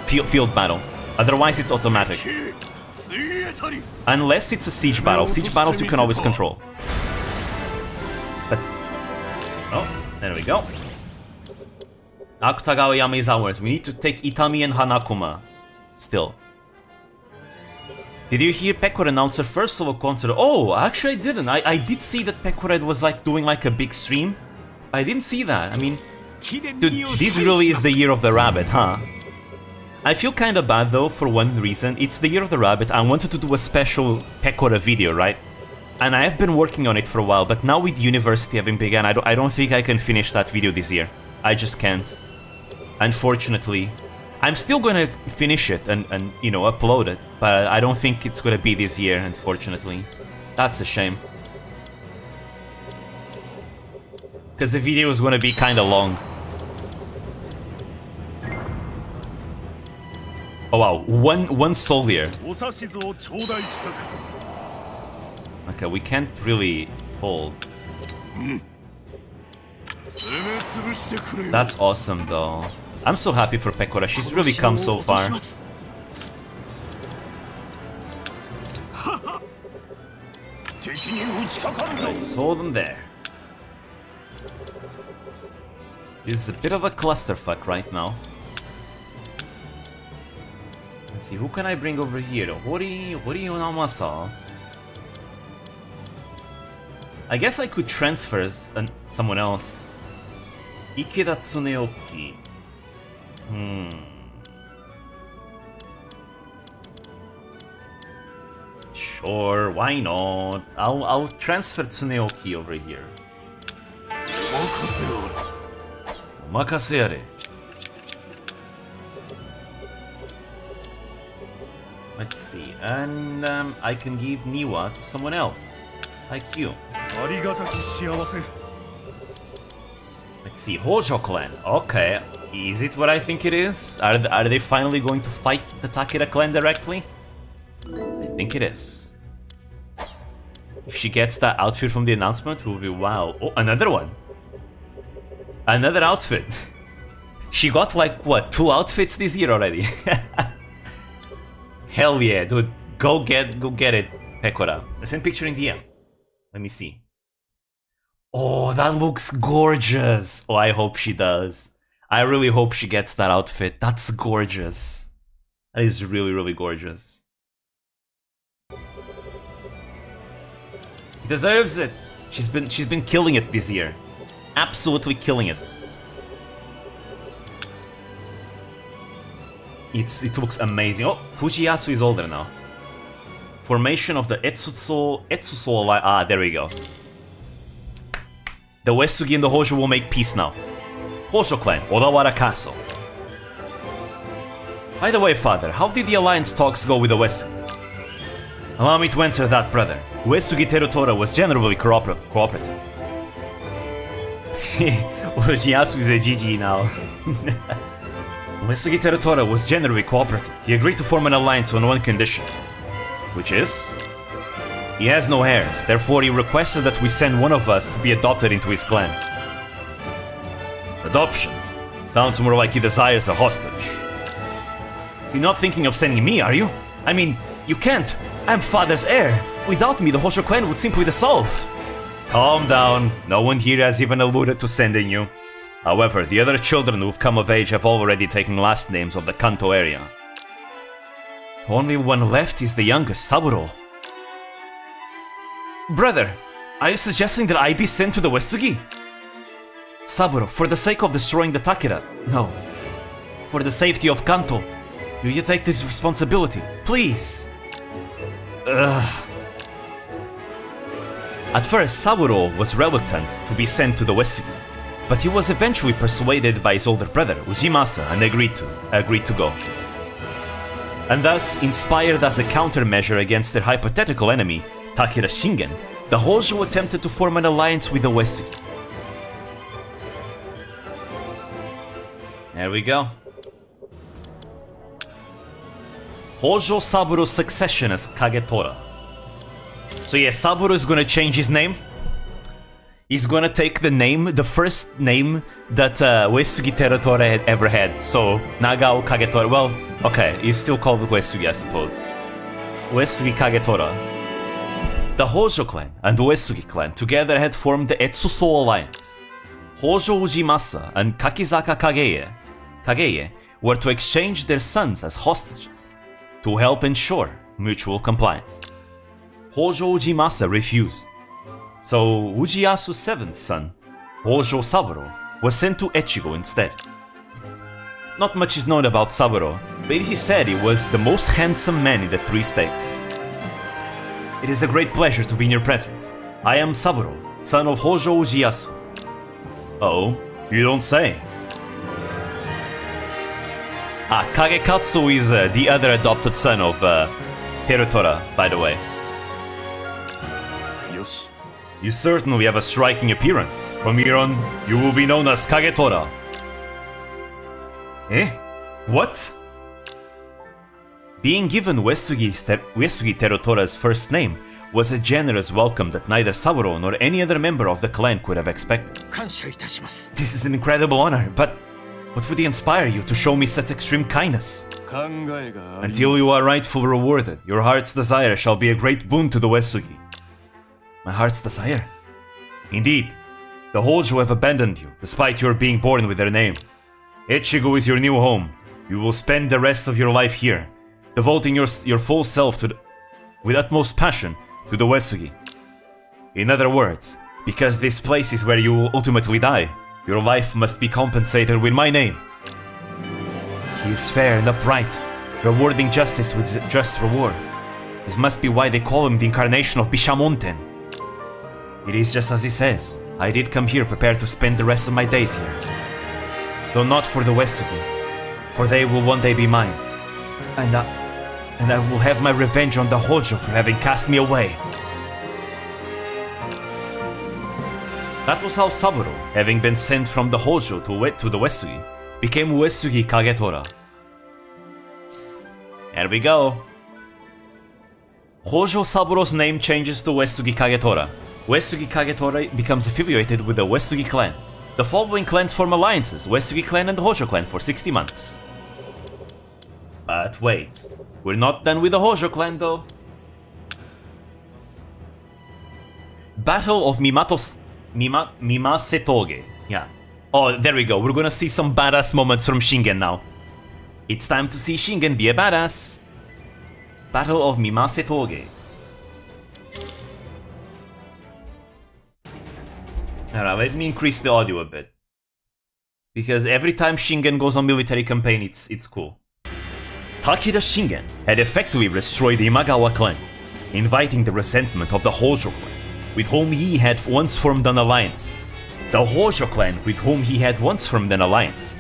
field battles. Otherwise, it's automatic. Unless it's a siege battle. Siege battles you can always control. But... oh, there we go. Akutagawa Yama is ours. We need to take Itami and Hanakuma. Still. Did you hear Pekora announce her first solo concert? Oh, actually I didn't. I did see that Pekora was like doing like a big stream. I didn't see that. I mean, dude, this really is the year of the rabbit, huh? I feel kinda bad though for one reason. It's the year of the rabbit. I wanted to do a special Pekora video, right? And I have been working on it for a while, but now with university having begun, I don't think I can finish that video this year. I just can't. Unfortunately. I'm still gonna finish it and you know, upload it, but I don't think it's gonna be this year, unfortunately. That's a shame. Because the video is gonna be kinda long. Oh wow, one soldier. Okay, we can't really hold. That's awesome though. I'm so happy for Pekora, she's really come so far. Just hold them there. This is a bit of a clusterfuck right now. Let's see, who can I bring over here? Hori Onamasa. I guess I could transfer someone else. Ikeda Tsuneoki. Sure, why not? I'll transfer Tsuneoki over here. Omakase. Let's see, and I can give Niwa to someone else, like you. Let's see, Hojo clan. Okay, is it what I think it is? Are they finally going to fight the Takeda clan directly? I think it is. If she gets that outfit from the announcement, it will be wow. Oh, another one. Another outfit. She got like, what, 2 outfits this year already? Hell yeah, dude. Go get it, Pekora. Send picture in DM. Let me see. Oh, that looks gorgeous. Oh, I hope she does. I really hope she gets that outfit. That's gorgeous. That is really, really gorgeous. He deserves it. She's been killing it this year. Absolutely killing it. It looks amazing. Oh, Fujiyasu is older now. Formation of the Etsuso Alliance. Ah, there we go. The Uesugi and the Hojo will make peace now. Hojo clan, Odawara Castle. By the way, father, how did the alliance talks go with the Uesugi? Allow me to answer that, brother. Uesugi Terutora was generally cooperative. Fujiyasu is a GG now. Uesugi Terutora was generally cooperative. He agreed to form an alliance on one condition. Which is? He has no heirs, therefore he requested that we send one of us to be adopted into his clan. Adoption? Sounds more like he desires a hostage. You're not thinking of sending me, are you? I mean, you can't. I'm father's heir. Without me, the Hojo clan would simply dissolve. Calm down. No one here has even alluded to sending you. However, the other children who've come of age have already taken last names of the Kanto area. Only one left is the youngest, Saburo. Brother, are you suggesting that I be sent to the Uesugi? Saburo, for the sake of destroying the Takeda, no. For the safety of Kanto, will you take this responsibility, please? Ugh. At first, Saburo was reluctant to be sent to the Uesugi, but he was eventually persuaded by his older brother, Ujimasa, and agreed to go. And thus, inspired as a countermeasure against their hypothetical enemy, Takeda Shingen, the Hojo attempted to form an alliance with the Uesugi. There we go. Hojo Saburo's succession as Kagetora. So yeah, Saburo is gonna change his name. He's gonna take the first name that Uesugi Terutora had ever had. So, Nagao Kagetora. Well, okay, he's still called Uesugi, I suppose. Uesugi Kagetora. The Hojo clan and the Uesugi clan together had formed the Etsuso Alliance. Hojo Ujimasa and Kakizaka Kageye were to exchange their sons as hostages to help ensure mutual compliance. Hojo Ujimasa refused. So Ujiyasu's seventh son, Hojo Saburo, was sent to Echigo instead. Not much is known about Saburo, but it is said he was the most handsome man in the 3 states. It is a great pleasure to be in your presence. I am Saburo, son of Hojo Ujiyasu. Oh, you don't say. Kagekatsu is the other adopted son of Terutora, by the way. You certainly have a striking appearance. From here on, you will be known as Kagetora. Eh? What? Being given Uesugi Terutora's first name was a generous welcome that neither Saburo nor any other member of the clan could have expected. This is an incredible honor, but what would inspire you to show me such extreme kindness? Until you are rightfully rewarded, your heart's desire shall be a great boon to the Uesugi. My heart's desire? Indeed, the Hojo have abandoned you, despite your being born with their name. Echigo is your new home. You will spend the rest of your life here, devoting your full self with utmost passion to the Uesugi. In other words, because this place is where you will ultimately die, your life must be compensated with my name. He is fair and upright, rewarding justice with just reward. This must be why they call him the incarnation of Bishamonten. It is just as he says. I did come here prepared to spend the rest of my days here. Though not for the Uesugi, for they will one day be mine. And I will have my revenge on the Hojo for having cast me away. That was how Saburo, having been sent from the Hojo to the Uesugi, became Uesugi Kagetora. There we go. Hojo Saburo's name changes to Uesugi Kagetora. Uesugi Kagetora becomes affiliated with the Uesugi clan. The following clans form alliances, Uesugi clan and the Hojo clan, for 60 months. But wait, we're not done with the Hojo clan though. Battle of Mimasetoge. Yeah. Oh, there we go. We're gonna see some badass moments from Shingen now. It's time to see Shingen be a badass. Battle of Mimase Toge. Alright, let me increase the audio a bit. Because every time Shingen goes on military campaign, it's cool. Takeda Shingen had effectively destroyed the Imagawa clan, inviting the resentment of the Hojo clan, with whom he had once formed an alliance. The Hojo clan with whom he had once formed an alliance.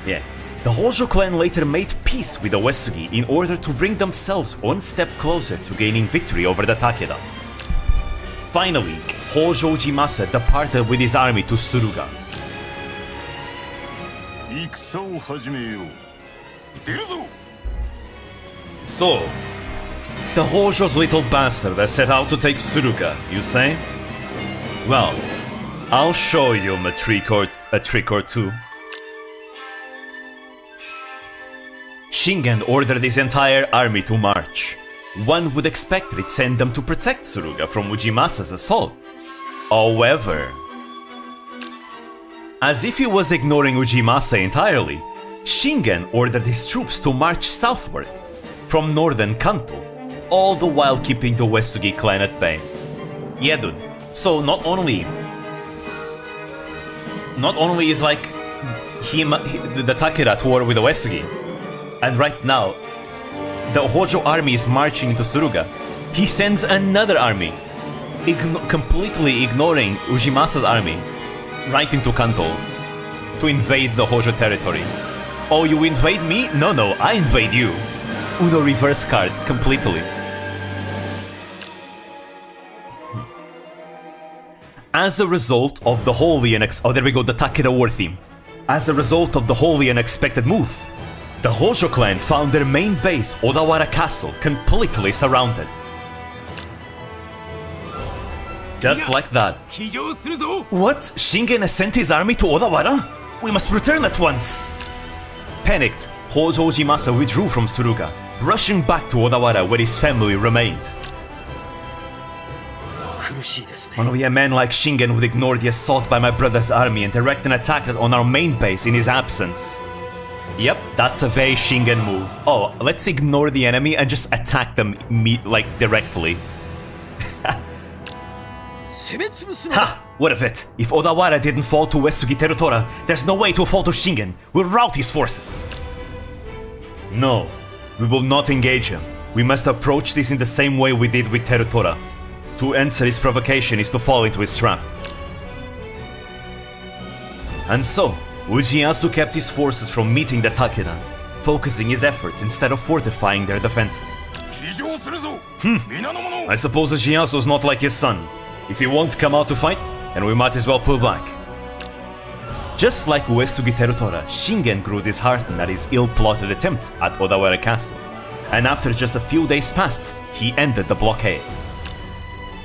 Yeah. The Hojo clan later made peace with the Uesugi in order to bring themselves one step closer to gaining victory over the Takeda. Finally, Hojo Ujimasa departed with his army to Suruga. So, the Hojo's little bastard has set out to take Suruga, you say? Well, I'll show you a trick or two. Shingen ordered his entire army to march. One would expect it send them to protect Suruga from Ujimasa's assault. However, as if he was ignoring Ujimasa entirely, Shingen ordered his troops to march southward from northern Kanto, all the while keeping the Uesugi clan at bay. Yeah, dude. So not only is like the Takeda at war with the Uesugi, and right now the Hojo army is marching into Suruga, he sends another army, completely ignoring Ujimasa's army, right into Kanto to invade the Hojo territory. Oh, you invade me? No, I invade you. Uno reverse card, completely. As a result of the wholly oh, there we go, the Takeda war theme. As a result of the wholly unexpected move, the Hojo clan found their main base, Odawara Castle, completely surrounded. Just like that. What? Shingen has sent his army to Odawara? We must return at once! Panicked, Hojo Ujimasa withdrew from Suruga, rushing back to Odawara where his family remained. Only a man like Shingen would ignore the assault by my brother's army and direct an attack on our main base in his absence. Yep, that's a very Shingen move. Oh, let's ignore the enemy and just attack them directly. Ha! What of it? If Odawara didn't fall to Uesugi Terutora, there's no way to fall to Shingen. We'll rout his forces. No, we will not engage him. We must approach this in the same way we did with Terutora. To answer his provocation is to fall into his trap. And so, Ujiyasu kept his forces from meeting the Takeda, focusing his efforts instead of fortifying their defenses. I suppose Ujiyasu's not like his son. If he won't come out to fight, then we might as well pull back. Just like Uesugi Terutora, Shingen grew disheartened at his ill-plotted attempt at Odawara Castle, and after just a few days passed, he ended the blockade.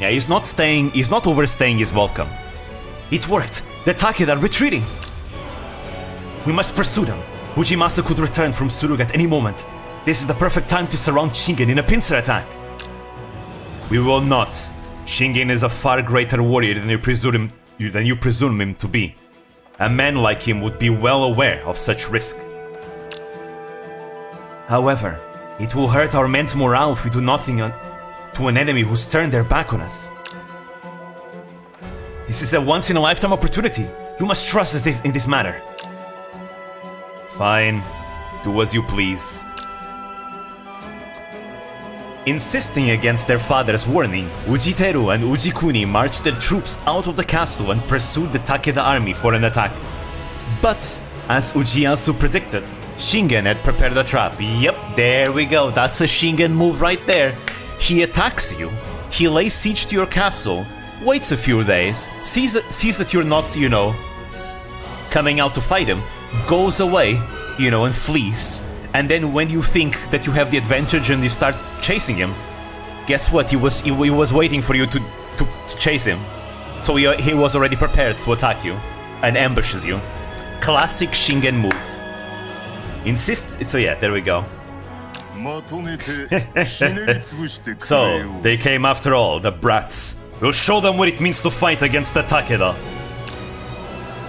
Yeah, he's not overstaying his welcome. It worked! The Takeda are retreating! We must pursue them. Ujimasa could return from Suruga at any moment. This is the perfect time to surround Shingen in a pincer attack. We will not. Shingen is a far greater warrior than you presume him to be. A man like him would be well aware of such risk. However, it will hurt our men's morale if we do nothing to an enemy who's turned their back on us. This is a once-in-a-lifetime opportunity. You must trust us in this matter. Fine. Do as you please. Insisting against their father's warning, Ujiteru and Ujikuni marched their troops out of the castle and pursued the Takeda army for an attack. But, as Ujiyasu predicted, Shingen had prepared a trap. Yep, there we go, that's a Shingen move right there. He attacks you, he lays siege to your castle, waits a few days, sees that you're not, coming out to fight him, goes away, and flees. And then when you think that you have the advantage and you start chasing him, guess what? He was waiting for you to chase him. So he was already prepared to attack you and ambushes you. Classic Shingen move. So yeah, there we go. So, they came after all, the brats. We'll show them what it means to fight against the Takeda.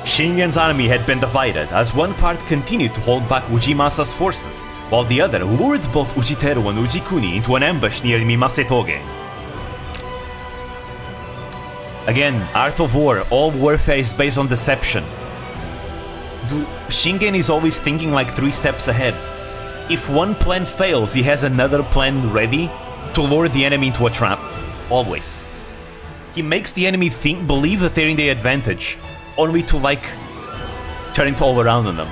Shingen's army had been divided, as one part continued to hold back Ujimasa's forces, while the other lured both Ujiteru and Ujikuni into an ambush near Mimasetoge. Again, art of war, all warfare is based on deception. Shingen is always thinking like 3 steps ahead. If one plan fails, he has another plan ready to lure the enemy into a trap. Always. He makes the enemy believe that they're in the advantage, only to like turn it all around on them.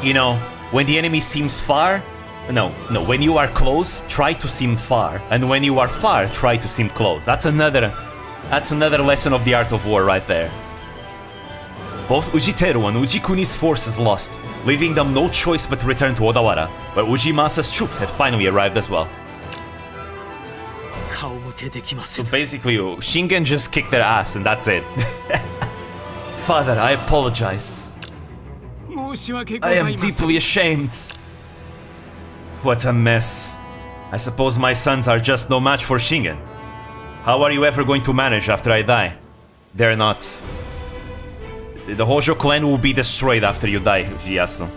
You know, when the enemy seems far, when you are close, try to seem far, and when you are far, try to seem close. That's another lesson of the art of war right there. Both Ujiteru and Ujikuni's forces lost, leaving them no choice but to return to Odawara, where Ujimasa's troops had finally arrived as well. So basically, Shingen just kicked their ass and that's it. Father, I apologize. I am deeply ashamed. What a mess. I suppose my sons are just no match for Shingen. How are you ever going to manage after I die? They're not. The Hojo clan will be destroyed after you die, Ieyasu.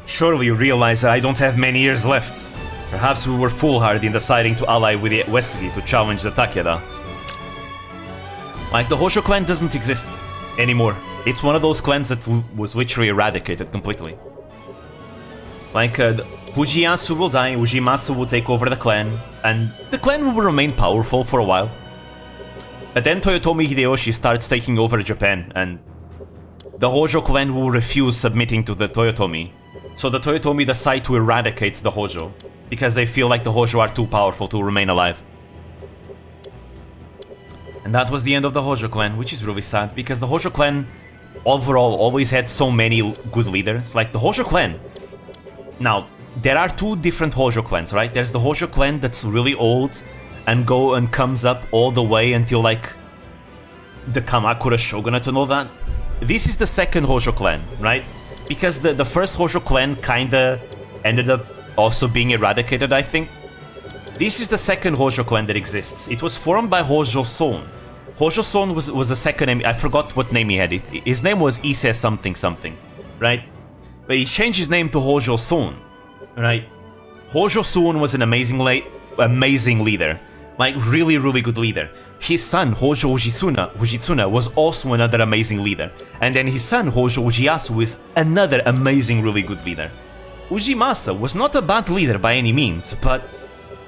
Surely you realize that I don't have many years left. Perhaps we were foolhardy in deciding to ally with the Uesugi to challenge the Takeda. Like, the Hojo clan doesn't exist anymore. It's one of those clans that was literally eradicated completely. Like, Ieyasu will die, Ujimasa will take over the clan, and the clan will remain powerful for a while. But then Toyotomi Hideyoshi starts taking over Japan, and the Hojo clan will refuse submitting to the Toyotomi. So the Toyotomi decide to eradicate the Hojo, because they feel like the Hojo are too powerful to remain alive. And that was the end of the Hojo clan, which is really sad, because the Hojo clan overall always had so many good leaders. Like, the Hojo clan... Now, there are 2 different Hojo clans, right? There's the Hojo clan that's really old and comes up all the way until, like, the Kamakura shogunate and all that. This is the second Hojo clan, right? Because the first Hojo clan kinda ended up also being eradicated, I think. This is the second Hojo clan that exists. It was formed by Hojo Son. Hojo Son was the second name. I forgot what name he had. His name was Ise something something, right? But he changed his name to Hojo Son, right? Hojo Son was an amazing leader. Like, really, really good leader. His son, Hojo Ujitsuna, was also another amazing leader. And then his son, Hojo Ieyasu, is another amazing, really good leader. Ujimasa was not a bad leader by any means, but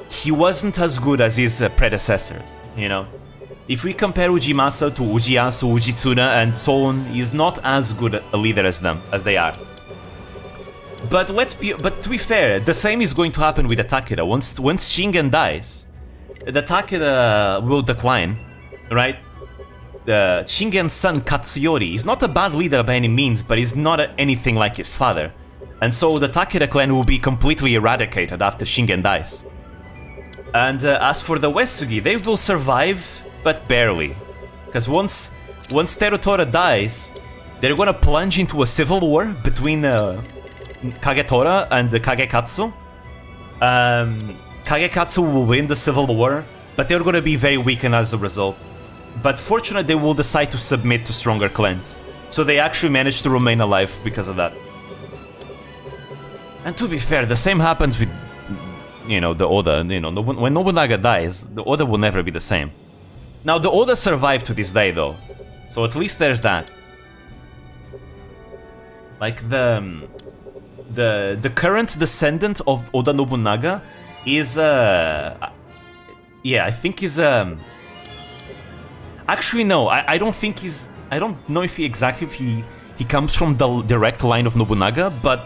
he wasn't as good as his predecessors, you know? If we compare Ujimasa to Ieyasu, Ujitsuna, and Son, he's not as good a leader as they are. But to be fair, the same is going to happen with the Takeda. Once Shingen dies, the Takeda will decline, right? Shingen's son Katsuyori is not a bad leader by any means, but he's not anything like his father. And so the Takeda clan will be completely eradicated after Shingen dies. And as for the Uesugi, they will survive, but barely. Because once Terutora dies, they're gonna plunge into a civil war between Kagetora and Kagekatsu. Kagekatsu will win the civil war, but they're gonna be very weakened as a result. But fortunately, they will decide to submit to stronger clans. So they actually managed to remain alive because of that. And to be fair, the same happens with, you know, the Oda. You know, when Nobunaga dies, the Oda will never be the same. Now, the Oda survived to this day, though. So at least there's that. Like, the current descendant of Oda Nobunaga is, yeah, I think he's, actually, no, I don't think he's, I don't know if he comes from the direct line of Nobunaga, but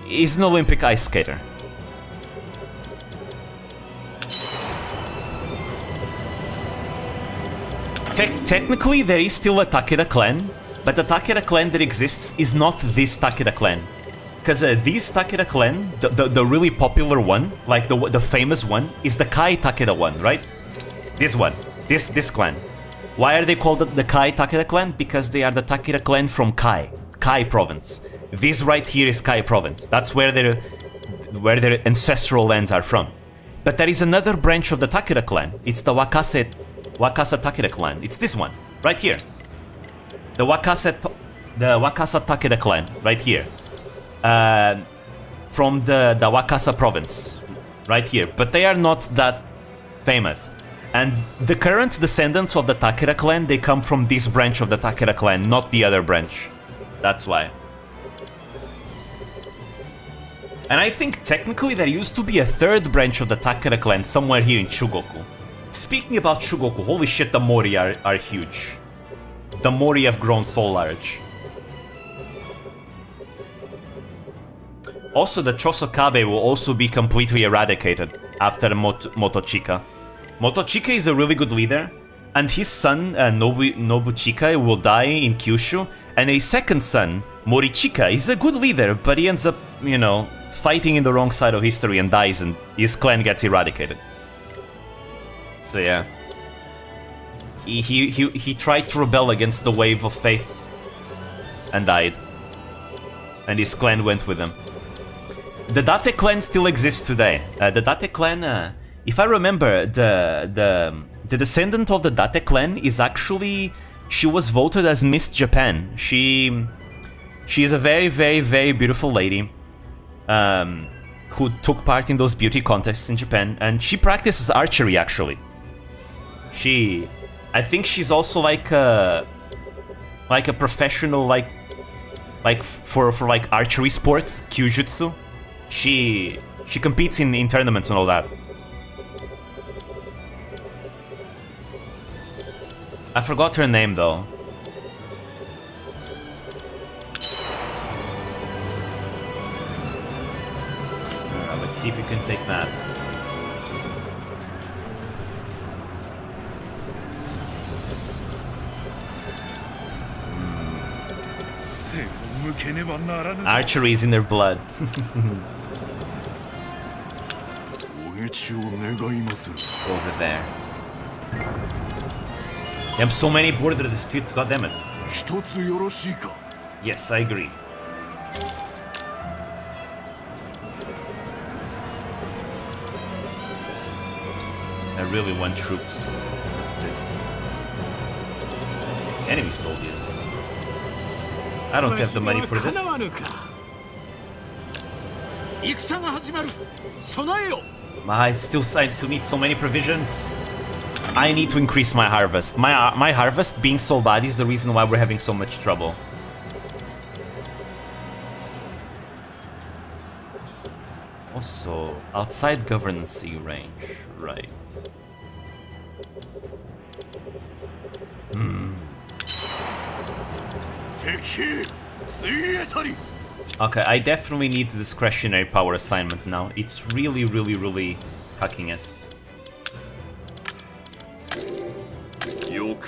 he's an Olympic ice skater. Technically, there is still a Takeda clan, but the Takeda clan that exists is not this Takeda clan. Because this Takeda clan, the really popular one, like the famous one, is the Kai Takeda one, right? This one, this clan. Why are they called the Kai Takeda clan? Because they are the Takeda clan from Kai province. This right here is Kai province. That's where their ancestral lands are from. But there is another branch of the Takeda clan. It's the Wakasa Takeda clan. It's this one, right here. The Wakasa Takeda clan, right here. From the Wakasa province, right here. But they are not that famous. And the current descendants of the Takeda clan, they come from this branch of the Takeda clan, not the other branch. That's why. And I think technically there used to be a third branch of the Takeda clan somewhere here in Chugoku. Speaking about Chugoku, holy shit, the Mori are huge. The Mori have grown so large. Also, the Chosokabe will also be completely eradicated after Motochika. Motochika is a really good leader, and his son, Nobuchika, will die in Kyushu, and a second son, Morichika, is a good leader, but he ends up, you know, fighting in the wrong side of history and dies, and his clan gets eradicated. So yeah. He tried to rebel against the wave of fate and died. And his clan went with him. The Date clan still exists today. The Date clan, if I remember, the descendant of the Date clan is actually... She was voted as Miss Japan. She is a very, very, very beautiful lady. Who took part in those beauty contests in Japan. And she practices archery, actually. I think she's also like a professional, like for like archery sports, kyujutsu. She competes in tournaments and all that. I forgot her name though. Let's see if we can take that. Archery is in their blood. Over there. They have so many border disputes, goddammit. Yes, I agree. I really want troops. What's this? Enemy soldiers. I don't have the money for this. I still need so many provisions. I need to increase my harvest. My harvest being so bad is the reason why we're having so much trouble. Also, outside governance range, right. Okay, I definitely need the discretionary power assignment now. It's really, really, really hacking us.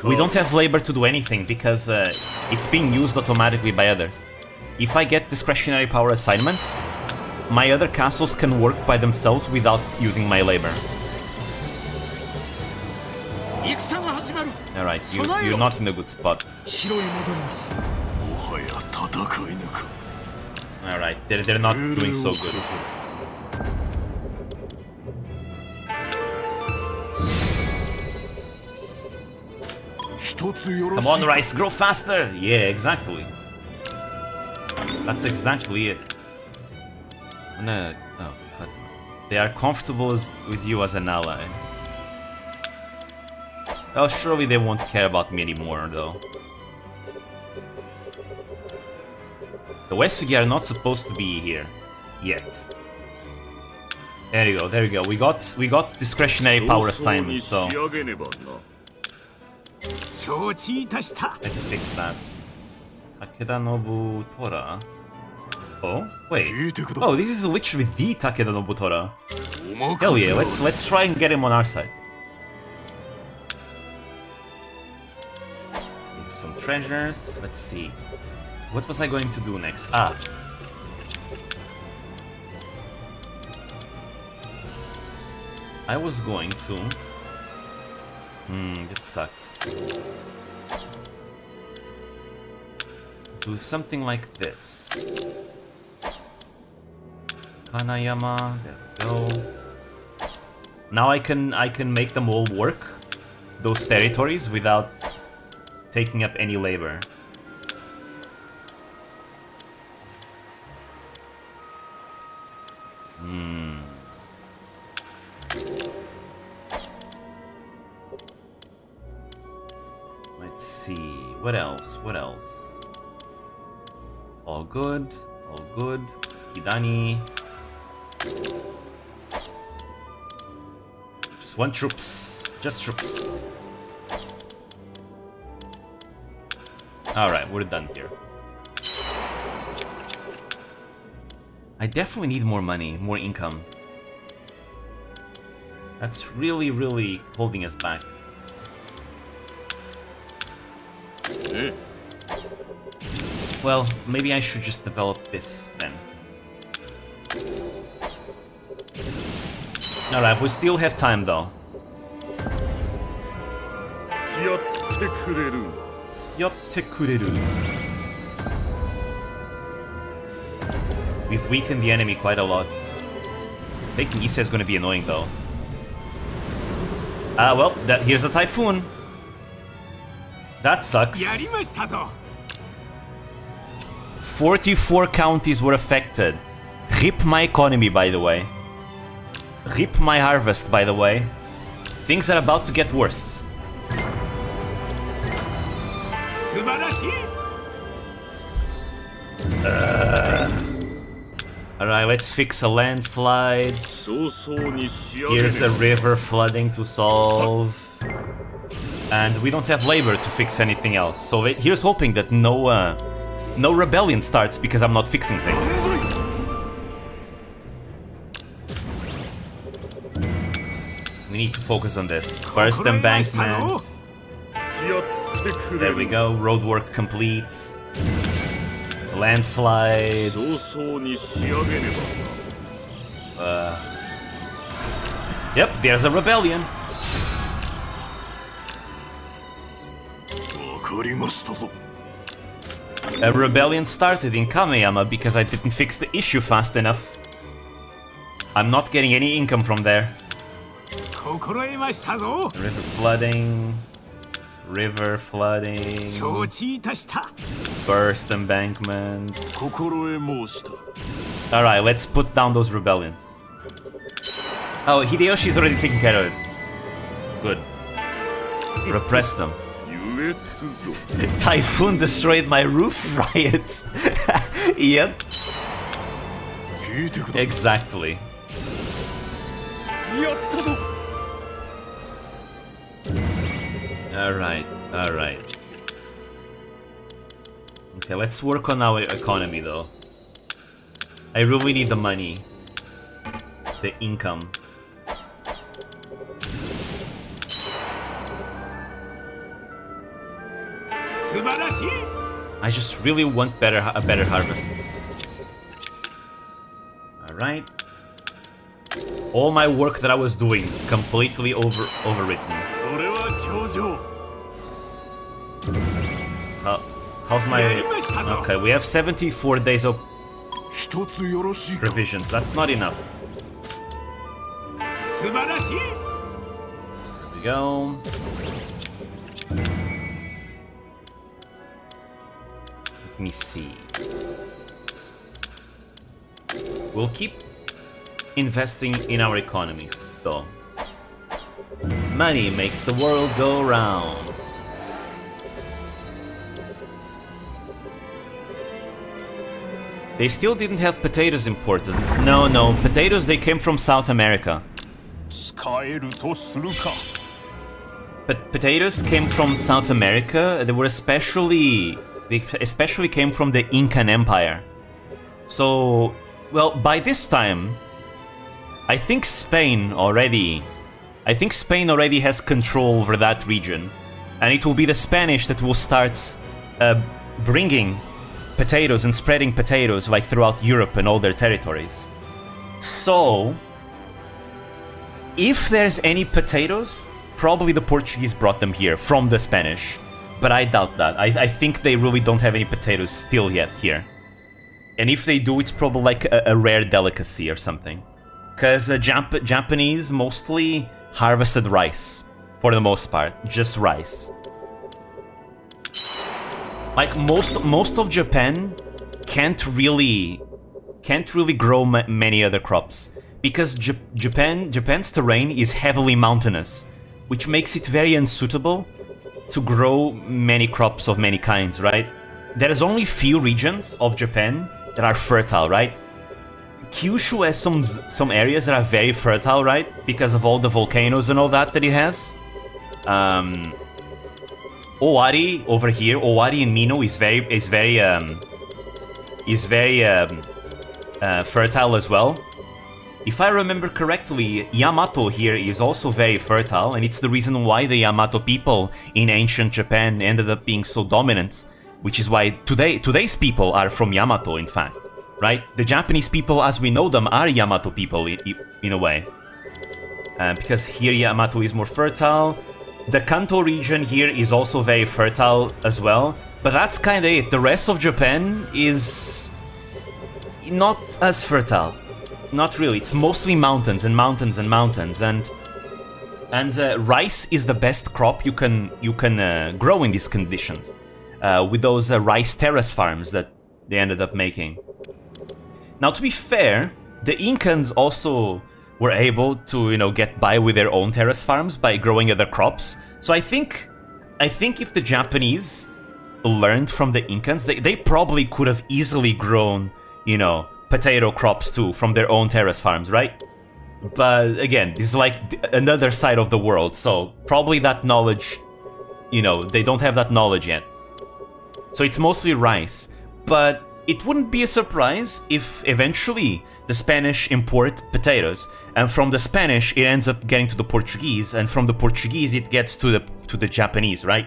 We don't have labor to do anything because it's being used automatically by others. If I get discretionary power assignments, my other castles can work by themselves without using my labor. Alright, you're not in a good spot. Alright, they're not doing so good. Come on, Rice, grow faster! Yeah, exactly. That's exactly it. No, oh, God. They are comfortable with you as an ally. Oh, surely they won't care about me anymore, though. The Wesugi are not supposed to be here yet. There you go, there we go. We got discretionary power assignment, so let's fix that. Takeda Nobutora. Oh, wait. Oh, this is literally the Takeda Nobutora. Hell yeah, let's try and get him on our side. Some treasures. Let's see. What was I going to do next? Ah. I was going to... that sucks. Do something like this. Kanayama, there we go. Now I can make them all work, those territories, without taking up any labor. Let's see, what else? What else? All good, all good. Skidani. Just one troops, just troops. Alright, we're done here. I definitely need more money, more income. That's really, really holding us back. Well, maybe I should just develop this then. Alright, we still have time though. We've weakened the enemy quite a lot. Taking Ise is gonna be annoying though. Well, here's a typhoon. That sucks. 44 counties were affected. Rip my economy, by the way. Rip my harvest, by the way. Things are about to get worse. Alright, let's fix a landslide. Here's a river flooding to solve. And we don't have labor to fix anything else. So here's hoping that no rebellion starts because I'm not fixing things. We need to focus on this. First embankment. There we go. Roadwork completes. Landslides. Yep, there's a rebellion. A rebellion started in Kameyama because I didn't fix the issue fast enough. I'm not getting any income from there. River flooding. River flooding. Burst embankment. Alright, let's put down those rebellions. Oh, Hideyoshi's already taking care of it. Good. Repress them. Typhoon destroyed my roof, riot. Yep. Exactly. Alright, alright. Okay, let's work on our economy though. I really need the money. The income. I just really want a better harvest. Alright. All my work that I was doing completely overwritten. How's my... Okay, we have 74 days of provisions. That's not enough. There we go. Let me see. We'll keep investing in our economy, though. Money makes the world go round. They still didn't have potatoes imported. No, potatoes, they came from South America. But potatoes came from South America. They especially came from the Incan Empire. So, well, by this time, I think Spain already has control over that region, and it will be the Spanish that will start bringing potatoes and spreading potatoes like throughout Europe and all their territories. So, if there's any potatoes, probably the Portuguese brought them here from the Spanish, but I doubt that. I think they really don't have any potatoes still yet here. And if they do, it's probably like a rare delicacy or something. Because Japanese mostly harvested rice, for the most part, just rice. Like most of Japan can't really grow many other crops because Japan's terrain is heavily mountainous, which makes it very unsuitable to grow many crops of many kinds, right? There is only few regions of Japan that are fertile, right? Kyushu has some areas that are very fertile, right? Because of all the volcanoes and all that it has. Owari over here, Owari in Mino is very fertile as well. If I remember correctly, Yamato here is also very fertile, and it's the reason why the Yamato people in ancient Japan ended up being so dominant, which is why today's people are from Yamato, in fact, right? The Japanese people as we know them are Yamato people in a way. Because here Yamato is more fertile. The Kanto region here is also very fertile as well, but that's kinda it. The rest of Japan is not as fertile. Not really. It's mostly mountains and mountains and mountains, and rice is the best crop you can grow in these conditions, with those rice terrace farms that they ended up making. Now, to be fair, the Incans also were able to, you know, get by with their own terrace farms by growing other crops. So I think if the Japanese learned from the Incans, they probably could have easily grown, you know, potato crops too from their own terrace farms, right? But again, this is like another side of the world, so probably that knowledge, you know, they don't have that knowledge yet. So it's mostly rice, but it wouldn't be a surprise if eventually the Spanish import potatoes, and from the Spanish it ends up getting to the Portuguese, and from the Portuguese it gets to the Japanese, right?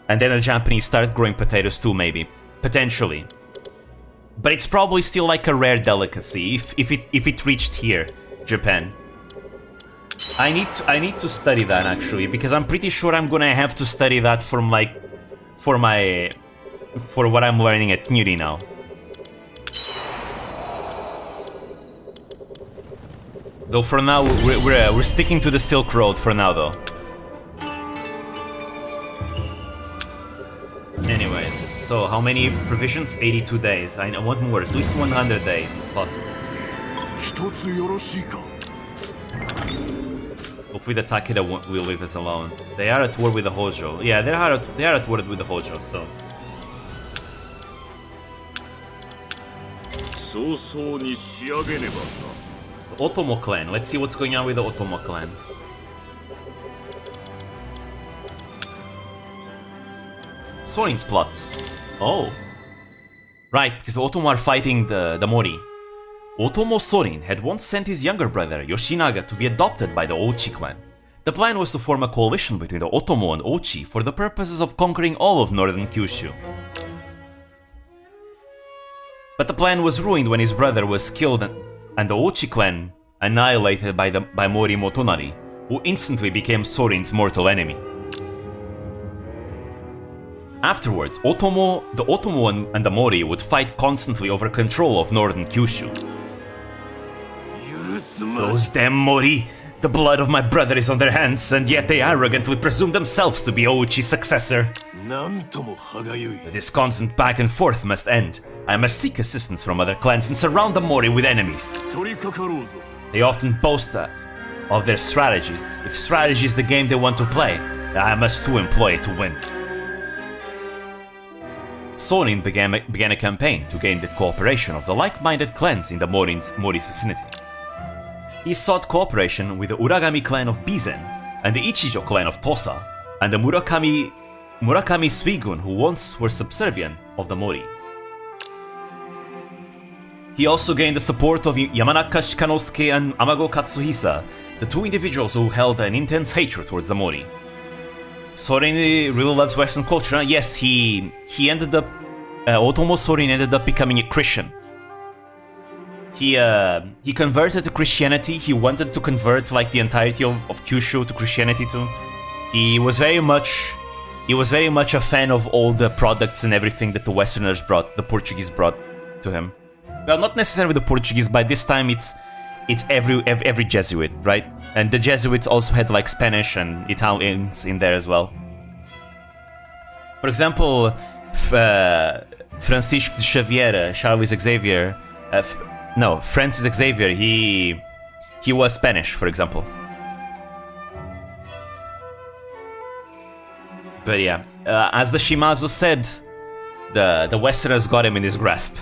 And then the Japanese start growing potatoes too, maybe, potentially. But it's probably still like a rare delicacy if it reached here, Japan. I need to study that actually, because I'm pretty sure I'm gonna have to study that for what I'm learning at Newry now. Though for now we're sticking to the Silk Road for now though. Anyways, so how many provisions? 82 days. I want more, at least 100 days if possible. Hopefully the Takeda will leave us alone. They are at war with the Hojo. Yeah, they are at war with the Hojo, so. The Otomo clan. Let's see what's going on with the Otomo clan. Sorin's plots. Oh. Right, because the Otomo are fighting the Mori. Otomo Sorin had once sent his younger brother, Yoshinaga, to be adopted by the Ochi clan. The plan was to form a coalition between the Otomo and Ochi for the purposes of conquering all of northern Kyushu. But the plan was ruined when his brother was killed and the Ochi clan annihilated by Mori Motonari, who instantly became Sorin's mortal enemy. Afterwards, the Otomo and the Mori would fight constantly over control of northern Kyushu. Those damn Mori! The blood of my brother is on their hands, and yet they arrogantly presume themselves to be Ochi's successor. This constant back and forth must end. I must seek assistance from other clans and surround the Mori with enemies. They often boast of their strategies. If strategy is the game they want to play, I must too employ it to win. Sorin began a campaign to gain the cooperation of the like-minded clans in the Mori's vicinity. He sought cooperation with the Uragami clan of Bizen and the Ichijo clan of Tosa, and the Murakami Suigun, who once were subservient of the Mori. He also gained the support of Yamanaka Shikanosuke and Amago Katsuhisa, the two individuals who held an intense hatred towards the Mori. Sorin really loves Western culture, huh? Yes, he ended up... Otomo Sorin ended up becoming a Christian. He converted to Christianity. He wanted to convert like the entirety of Kyushu to Christianity too. He was very much a fan of all the products and everything that the Westerners brought, the Portuguese brought to him. Well, not necessarily the Portuguese. By this time, it's it's every Jesuit, right? And the Jesuits also had like Spanish and Italians in there as well. For example, Francisco Xavier, Charles Xavier, Francis Xavier, he was Spanish, for example. But yeah, as the Shimazu said, the Westerners got him in his grasp.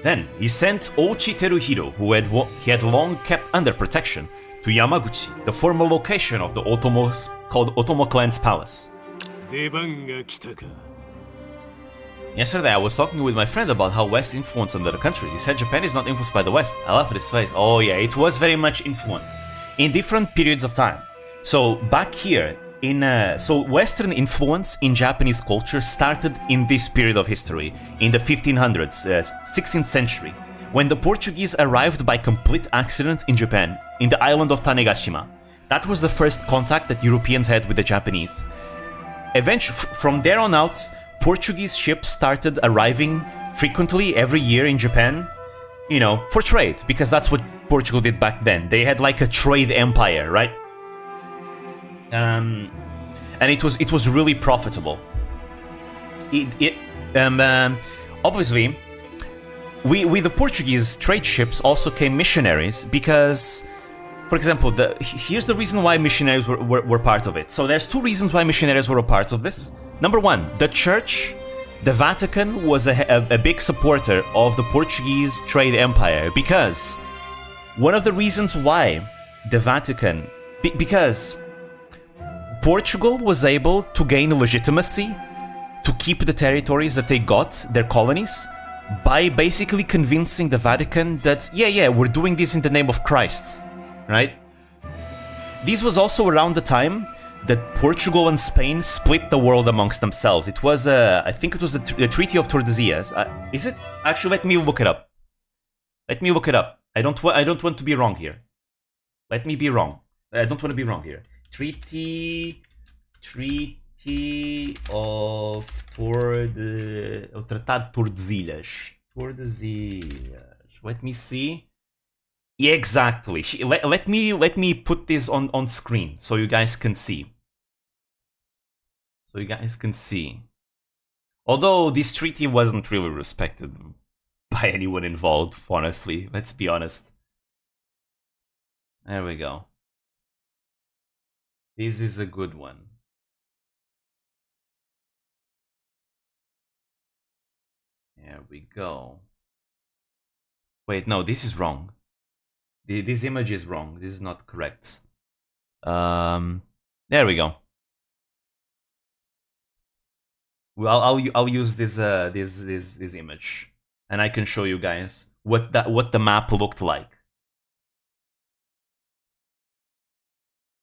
Then he sent Ochi Teruhiro, who he had long kept under protection, to Yamaguchi, the former location of the Otomos, called Otomo clan's palace. Yesterday I was talking with my friend about how West influenced another country. He said Japan is not influenced by the West. I laughed at his face. Oh yeah, it was very much influenced in different periods of time. So back here, so Western influence in Japanese culture started in this period of history, in the 1500s, 16th century, when the Portuguese arrived by complete accident in Japan, in the island of Tanegashima. That was the first contact that Europeans had with the Japanese. Eventually, from there on out, Portuguese ships started arriving frequently every year in Japan, you know, for trade, because that's what Portugal did back then. They had like a trade empire, right? And it was really profitable. Obviously, with the Portuguese trade ships also came missionaries because, for example, here's the reason why missionaries were part of it. So there's two reasons why missionaries were a part of this. Number one, the Church, the Vatican, was a big supporter of the Portuguese trade empire because one of the reasons why the Vatican, because Portugal was able to gain legitimacy to keep the territories that they got, their colonies, by basically convincing the Vatican that, yeah, we're doing this in the name of Christ, right? This was also around the time that Portugal and Spain split the world amongst themselves. It was, I think it was the Treaty of Tordesillas. Is it? Actually, let me look it up. Let me look it up. I don't want to be wrong here. Let me be wrong. I don't want to be wrong here. Treaty of Tratado Tordesillas. Let me see. Yeah, exactly. Let me put this on screen so you guys can see. Although this treaty wasn't really respected by anyone involved, honestly. Let's be honest. There we go. This is a good one. There we go. Wait, no, this is wrong. This image is wrong. This is not correct. There we go. Well, I'll use this this image, and I can show you guys what the map looked like.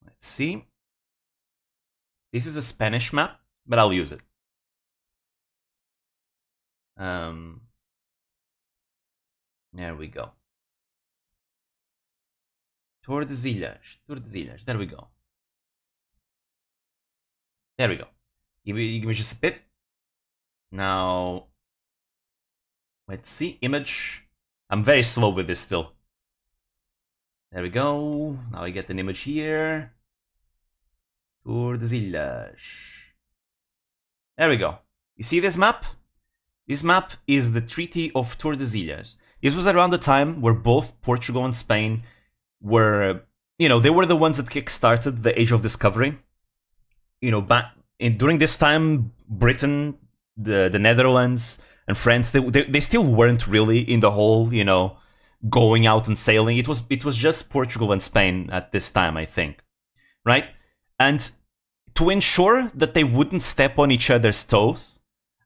Let's see. This is a Spanish map, but I'll use it. There we go. Tordesillas. There we go. There we go. Give me just a bit. Now, let's see. Image. I'm very slow with this still. There we go. Now I get an image here. Tordesillas. There we go. You see this map? This map is the Treaty of Tordesillas. This was around the time where both Portugal and Spain were, you know, they were the ones that kick-started the Age of Discovery. You know, during this time, Britain, the Netherlands, and France, they still weren't really in the whole, you know, going out and sailing. It was just Portugal and Spain at this time, I think, right? And to ensure that they wouldn't step on each other's toes,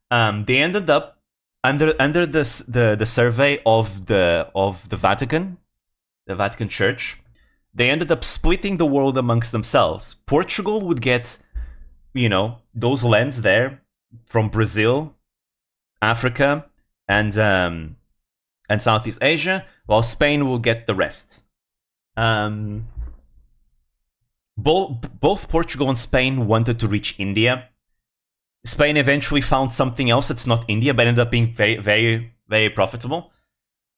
they ended up under the survey of the Vatican, the Vatican Church. They ended up splitting the world amongst themselves. Portugal would get, you know, those lands there from Brazil, Africa, and Southeast Asia, while Spain will get the rest. Both Portugal and Spain wanted to reach India, Spain eventually found something else that's not India, but ended up being very, very, very profitable.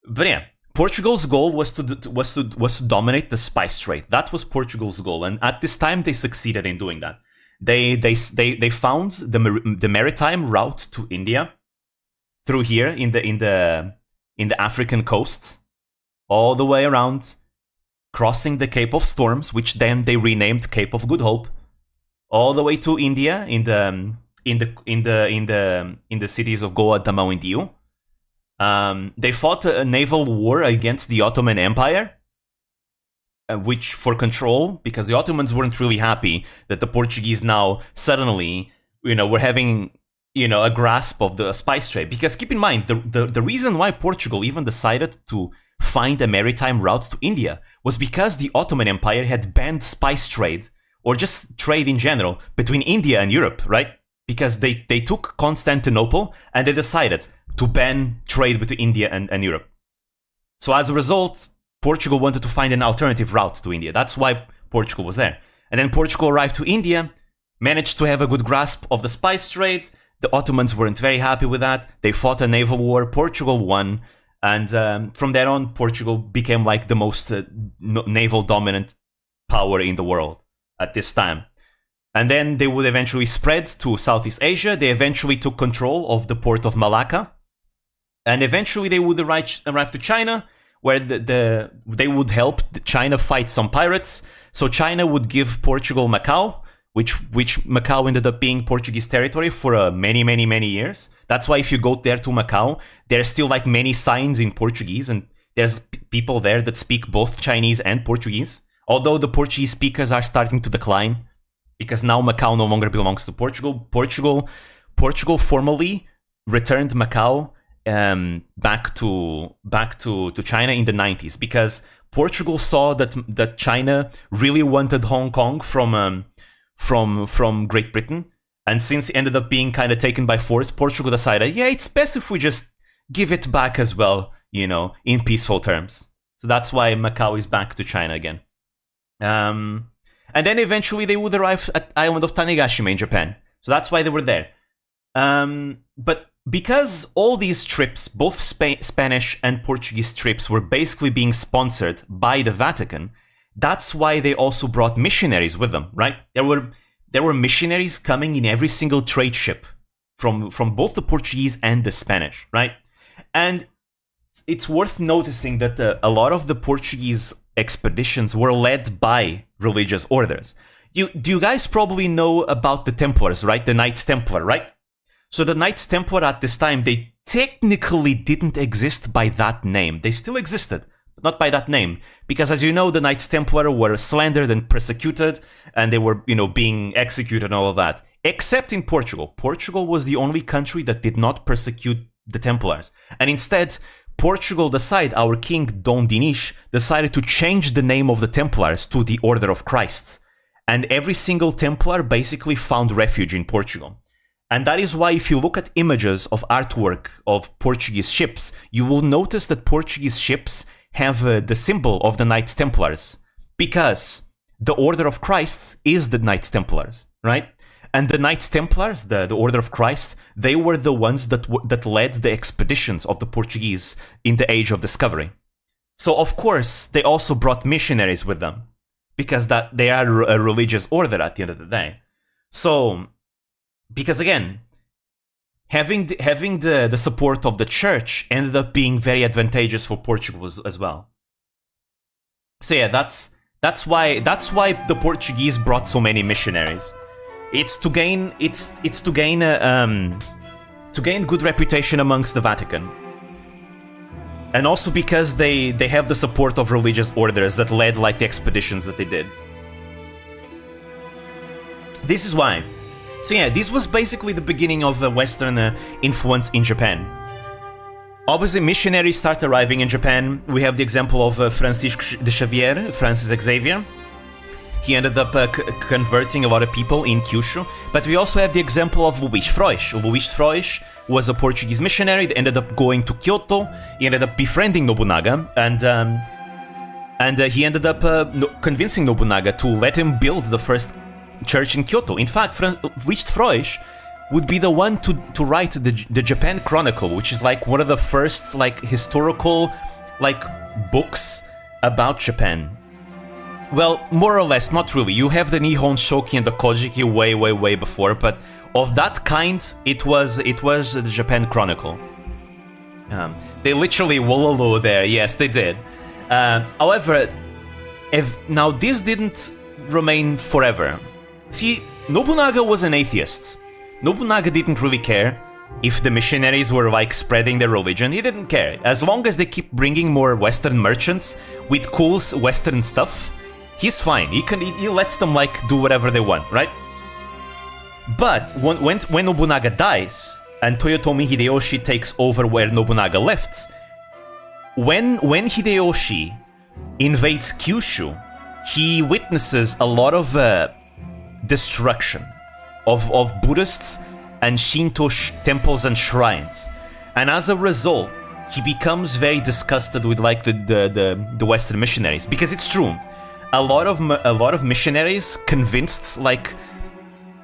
But yeah, Portugal's goal was to dominate the spice trade. That was Portugal's goal, and at this time they succeeded in doing that. They found the maritime route to India through here in the African coast, all the way around, crossing the Cape of Storms, which then they renamed Cape of Good Hope, all the way to India in the cities of Goa, Damau, and Diu. They fought a naval war against the Ottoman Empire, which for control, because the Ottomans weren't really happy that the Portuguese now suddenly, were having, a grasp of the spice trade. Because keep in mind, the reason why Portugal even decided to find a maritime route to India was because the Ottoman Empire had banned spice trade, or just trade in general, between India and Europe, right? Because they took Constantinople and they decided to ban trade between India and Europe. So as a result, Portugal wanted to find an alternative route to India. That's why Portugal was there. And then Portugal arrived to India, managed to have a good grasp of the spice trade. The Ottomans weren't very happy with that. They fought a naval war. Portugal won. And from there on, Portugal became like the most naval dominant power in the world at this time. And then they would eventually spread to Southeast Asia. They eventually took control of the port of Malacca. And eventually they would arrive to China, where they would help China fight some pirates. So China would give Portugal Macau, which Macau ended up being Portuguese territory for many, many, many years. That's why if you go there to Macau, there's still like many signs in Portuguese, and there's people there that speak both Chinese and Portuguese. Although the Portuguese speakers are starting to decline, because now Macau no longer belongs to Portugal. Portugal formally returned Macau back to China in the 90s, because Portugal saw that China really wanted Hong Kong from Great Britain, and since it ended up being kind of taken by force, Portugal decided, yeah, it's best if we just give it back as well, in peaceful terms. So that's why Macau is back to China again. And then eventually they would arrive at island of Tanegashima in Japan. So that's why they were there. But because all these trips, both Spanish and Portuguese trips, were basically being sponsored by the Vatican, that's why they also brought missionaries with them, right? There were missionaries coming in every single trade ship from both the Portuguese and the Spanish, right? And it's worth noticing that a lot of the Portuguese expeditions were led by religious orders. Do you guys probably know about the Templars, right? The Knights Templar, right? So the Knights Templar at this time, they technically didn't exist by that name. They still existed, but not by that name. Because as you know, the Knights Templar were slandered and persecuted, and they were, being executed and all of that. Except in Portugal. Portugal was the only country that did not persecute the Templars. And instead, Portugal our king, Dom Dinis, decided to change the name of the Templars to the Order of Christ. And every single Templar basically found refuge in Portugal. And that is why if you look at images of artwork of Portuguese ships, you will notice that Portuguese ships have the symbol of the Knights Templars. Because the Order of Christ is the Knights Templars, right? And the Knights Templars, the Order of Christ, they were the ones that led the expeditions of the Portuguese in the Age of Discovery. So of course, they also brought missionaries with them, because that they are a religious order at the end of the day. So, because again, having the support of the church ended up being very advantageous for Portugal as well. So yeah, that's why the Portuguese brought so many missionaries. It's to gain good reputation amongst the Vatican, and also because they have the support of religious orders that led like the expeditions that they did. This is why. So yeah, this was basically the beginning of Western influence in Japan. Obviously, missionaries start arriving in Japan. We have the example of Francisco de Xavier, Francis Xavier. He ended up converting a lot of people in Kyushu. But we also have the example of Luís Frois. Luís Frois was a Portuguese missionary that ended up going to Kyōto. He ended up befriending Nobunaga, and he ended up convincing Nobunaga to let him build the first church in Kyōto. In fact, Luís Frois would be the one to write the Japan Chronicle, which is like one of the first like historical like books about Japan. Well, more or less, not really. You have the Nihon Shoki and the Kojiki way before, but of that kind, it was the Japan Chronicle. They literally wololo there. Yes, they did. However, now this didn't remain forever. See, Nobunaga was an atheist. Nobunaga didn't really care if the missionaries were like spreading their religion. He didn't care. As long as they keep bringing more Western merchants with cool Western stuff, he's fine. He lets them like do whatever they want, right? But when Nobunaga dies and Toyotomi Hideyoshi takes over where Nobunaga left, when Hideyoshi invades Kyushu, he witnesses a lot of destruction of Buddhists and Shinto temples and shrines, and as a result, he becomes very disgusted with like the Western missionaries, because it's true, a lot of missionaries convinced like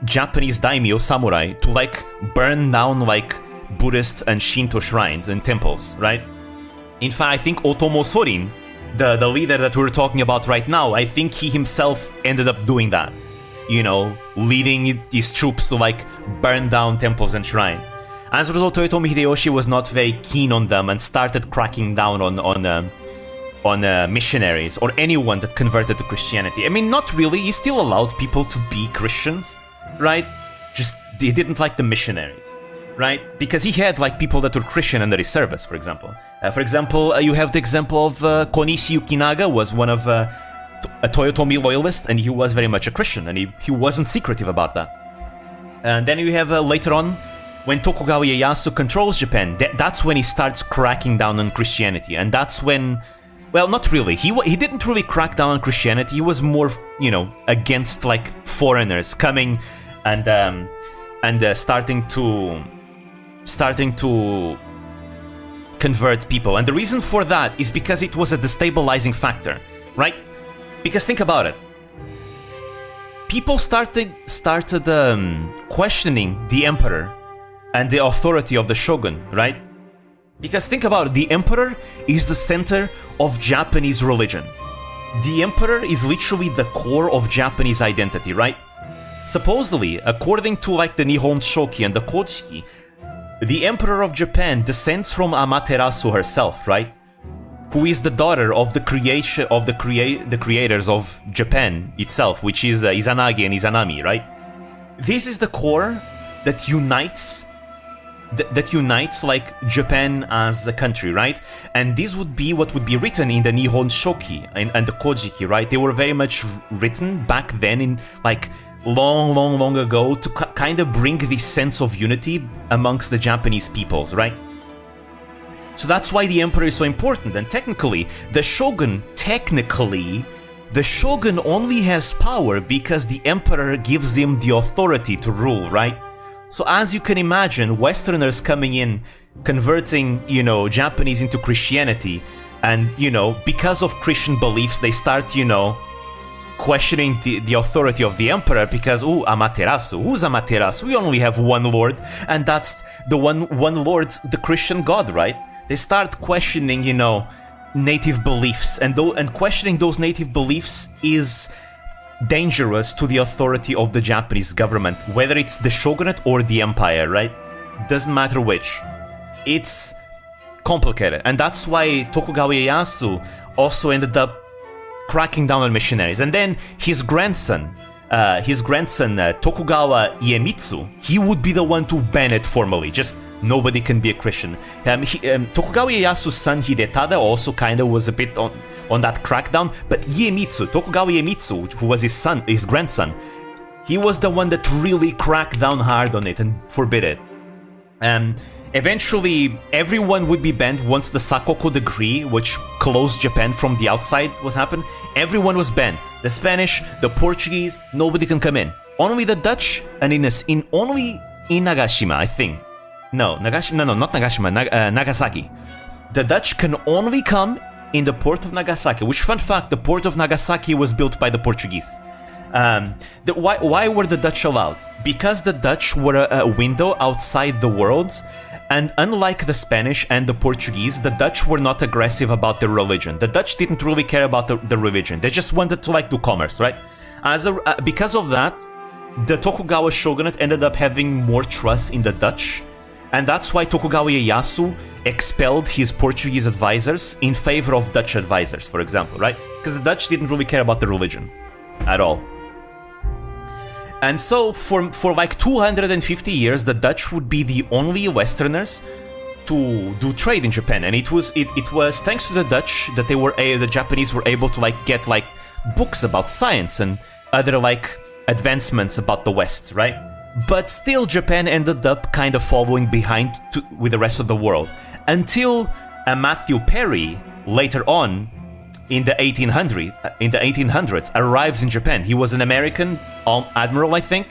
Japanese daimyo samurai to like burn down like Buddhist and Shinto shrines and temples, right? In fact, I think Otomo Sorin, the leader that we're talking about right now, I think he himself ended up doing that. You know, leading his troops to like burn down temples and shrines. As a result, Toyotomi Hideyoshi was not very keen on them and started cracking down on missionaries or anyone that converted to Christianity. I mean, not really. He still allowed people to be Christians, right? Just he didn't like the missionaries, right? Because he had like people that were Christian under his service, for example. You have the example of Konishi Yukinaga was one of a Toyotomi loyalist, and he was very much a Christian, and he wasn't secretive about that. And then you have later on, when Tokugawa Ieyasu controls Japan, that's when he starts cracking down on Christianity, and that's when, well, not really. He didn't really crack down on Christianity. He was more, you know, against like foreigners coming and starting to convert people. And the reason for that is because it was a destabilizing factor, right? Because think about it. People started questioning the emperor and the authority of the shogun, right? Because think about it, the emperor is the center of Japanese religion. The emperor is literally the core of Japanese identity, right? Supposedly, according to like the Nihon Shoki and the Kojiki, the emperor of Japan descends from Amaterasu herself, right? Who is the daughter of the creators of Japan itself, which is Izanagi and Izanami, right? This is the core that unites like Japan as a country, right? And this would be what would be written in the Nihon Shoki and the Kojiki, right? They were very much written back then in like long ago to kind of bring this sense of unity amongst the Japanese peoples, right? So that's why the emperor is so important. And technically, the shogun only has power because the emperor gives him the authority to rule, right? So as you can imagine, Westerners coming in, converting, you know, Japanese into Christianity, and, you know, because of Christian beliefs, they start, you know, questioning the authority of the emperor because, ooh, Amaterasu, who's Amaterasu? We only have one lord, and that's the one lord, the Christian god, right? They start questioning, you know, native beliefs, and questioning those native beliefs is dangerous to the authority of the Japanese government, whether it's the shogunate or the empire, right? Doesn't matter which. It's complicated, and that's why Tokugawa Ieyasu also ended up cracking down on missionaries. And then his grandson Tokugawa Iemitsu, he would be the one to ban it formally. Just nobody can be a Christian. Tokugawa Ieyasu's son Hidetada also kind of was a bit on that crackdown, but Tokugawa Iemitsu, who was his grandson, he was the one that really cracked down hard on it and forbid it. Eventually, everyone would be banned once the Sakoko Decree, which closed Japan from the outside, was happened. Everyone was banned. The Spanish, the Portuguese, nobody can come in. Only the Dutch, and only in Nagashima, I think. Not Nagashima, Nagasaki. The Dutch can only come in the port of Nagasaki, which, fun fact, the port of Nagasaki was built by the Portuguese. Why were the Dutch allowed? Because the Dutch were a window outside the world, and unlike the Spanish and the Portuguese, the Dutch were not aggressive about their religion. The Dutch didn't really care about the religion. They just wanted to do commerce, right? Because of that, the Tokugawa shogunate ended up having more trust in the Dutch, and that's why Tokugawa Ieyasu expelled his Portuguese advisors in favor of Dutch advisors, for example, right? Because the Dutch didn't really care about the religion at all. And so for like 250 years, the Dutch would be the only Westerners to do trade in Japan, and it was thanks to the Dutch that the Japanese were able to get books about science and other advancements about the West, right? But still, Japan ended up kind of following behind with the rest of the world until Matthew Perry later on in the 1800s arrives in Japan. He was an American admiral, I think.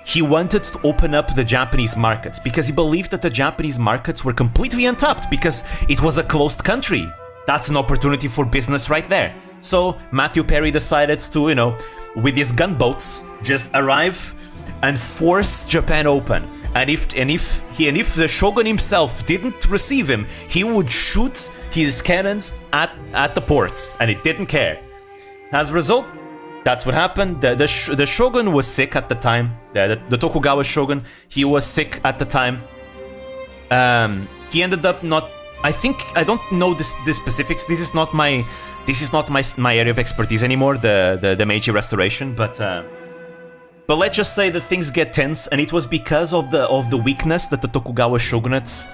He wanted to open up the Japanese markets because he believed that the Japanese markets were completely untapped because it was a closed country. That's an opportunity for business right there. So Matthew Perry decided to, with his gunboats, just arrive and force Japan open. And if the shogun himself didn't receive him, he would shoot his cannons at the ports, and it didn't care. As a result, that's what happened. The shogun was sick at the time. The Tokugawa shogun, he was sick at the time. He ended up not. I don't know the specifics. This is not my area of expertise anymore. The Meiji Restoration, but let's just say that things get tense, and it was because of the weakness that the Tokugawa shogunates,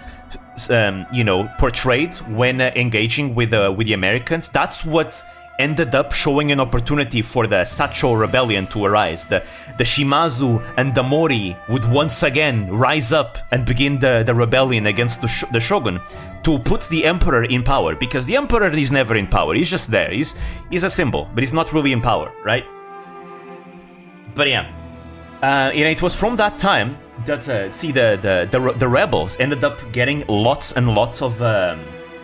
portrayed when engaging with the Americans. That's what ended up showing an opportunity for the Sacho rebellion to arise. The Shimazu and the Mori would once again rise up and begin the rebellion against the shogun to put the emperor in power, because the emperor is never in power. He's just there. He's a symbol, but he's not really in power, right? But yeah. It was from that time that the rebels ended up getting lots and lots of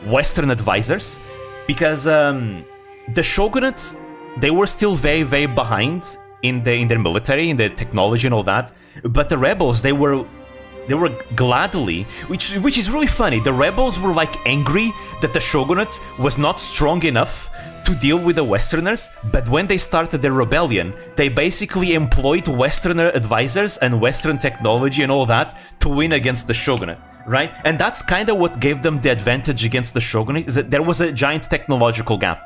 Western advisors, because the shogunates, they were still very, very behind in their military, in their technology and all that. But the rebels, they were gladly, which is really funny. The rebels were angry that the shogunate was not strong enough to deal with the Westerners, but when they started their rebellion, they basically employed Westerner advisors and Western technology and all that to win against the shogunate, right? And that's kind of what gave them the advantage against the shogunate, is that there was a giant technological gap.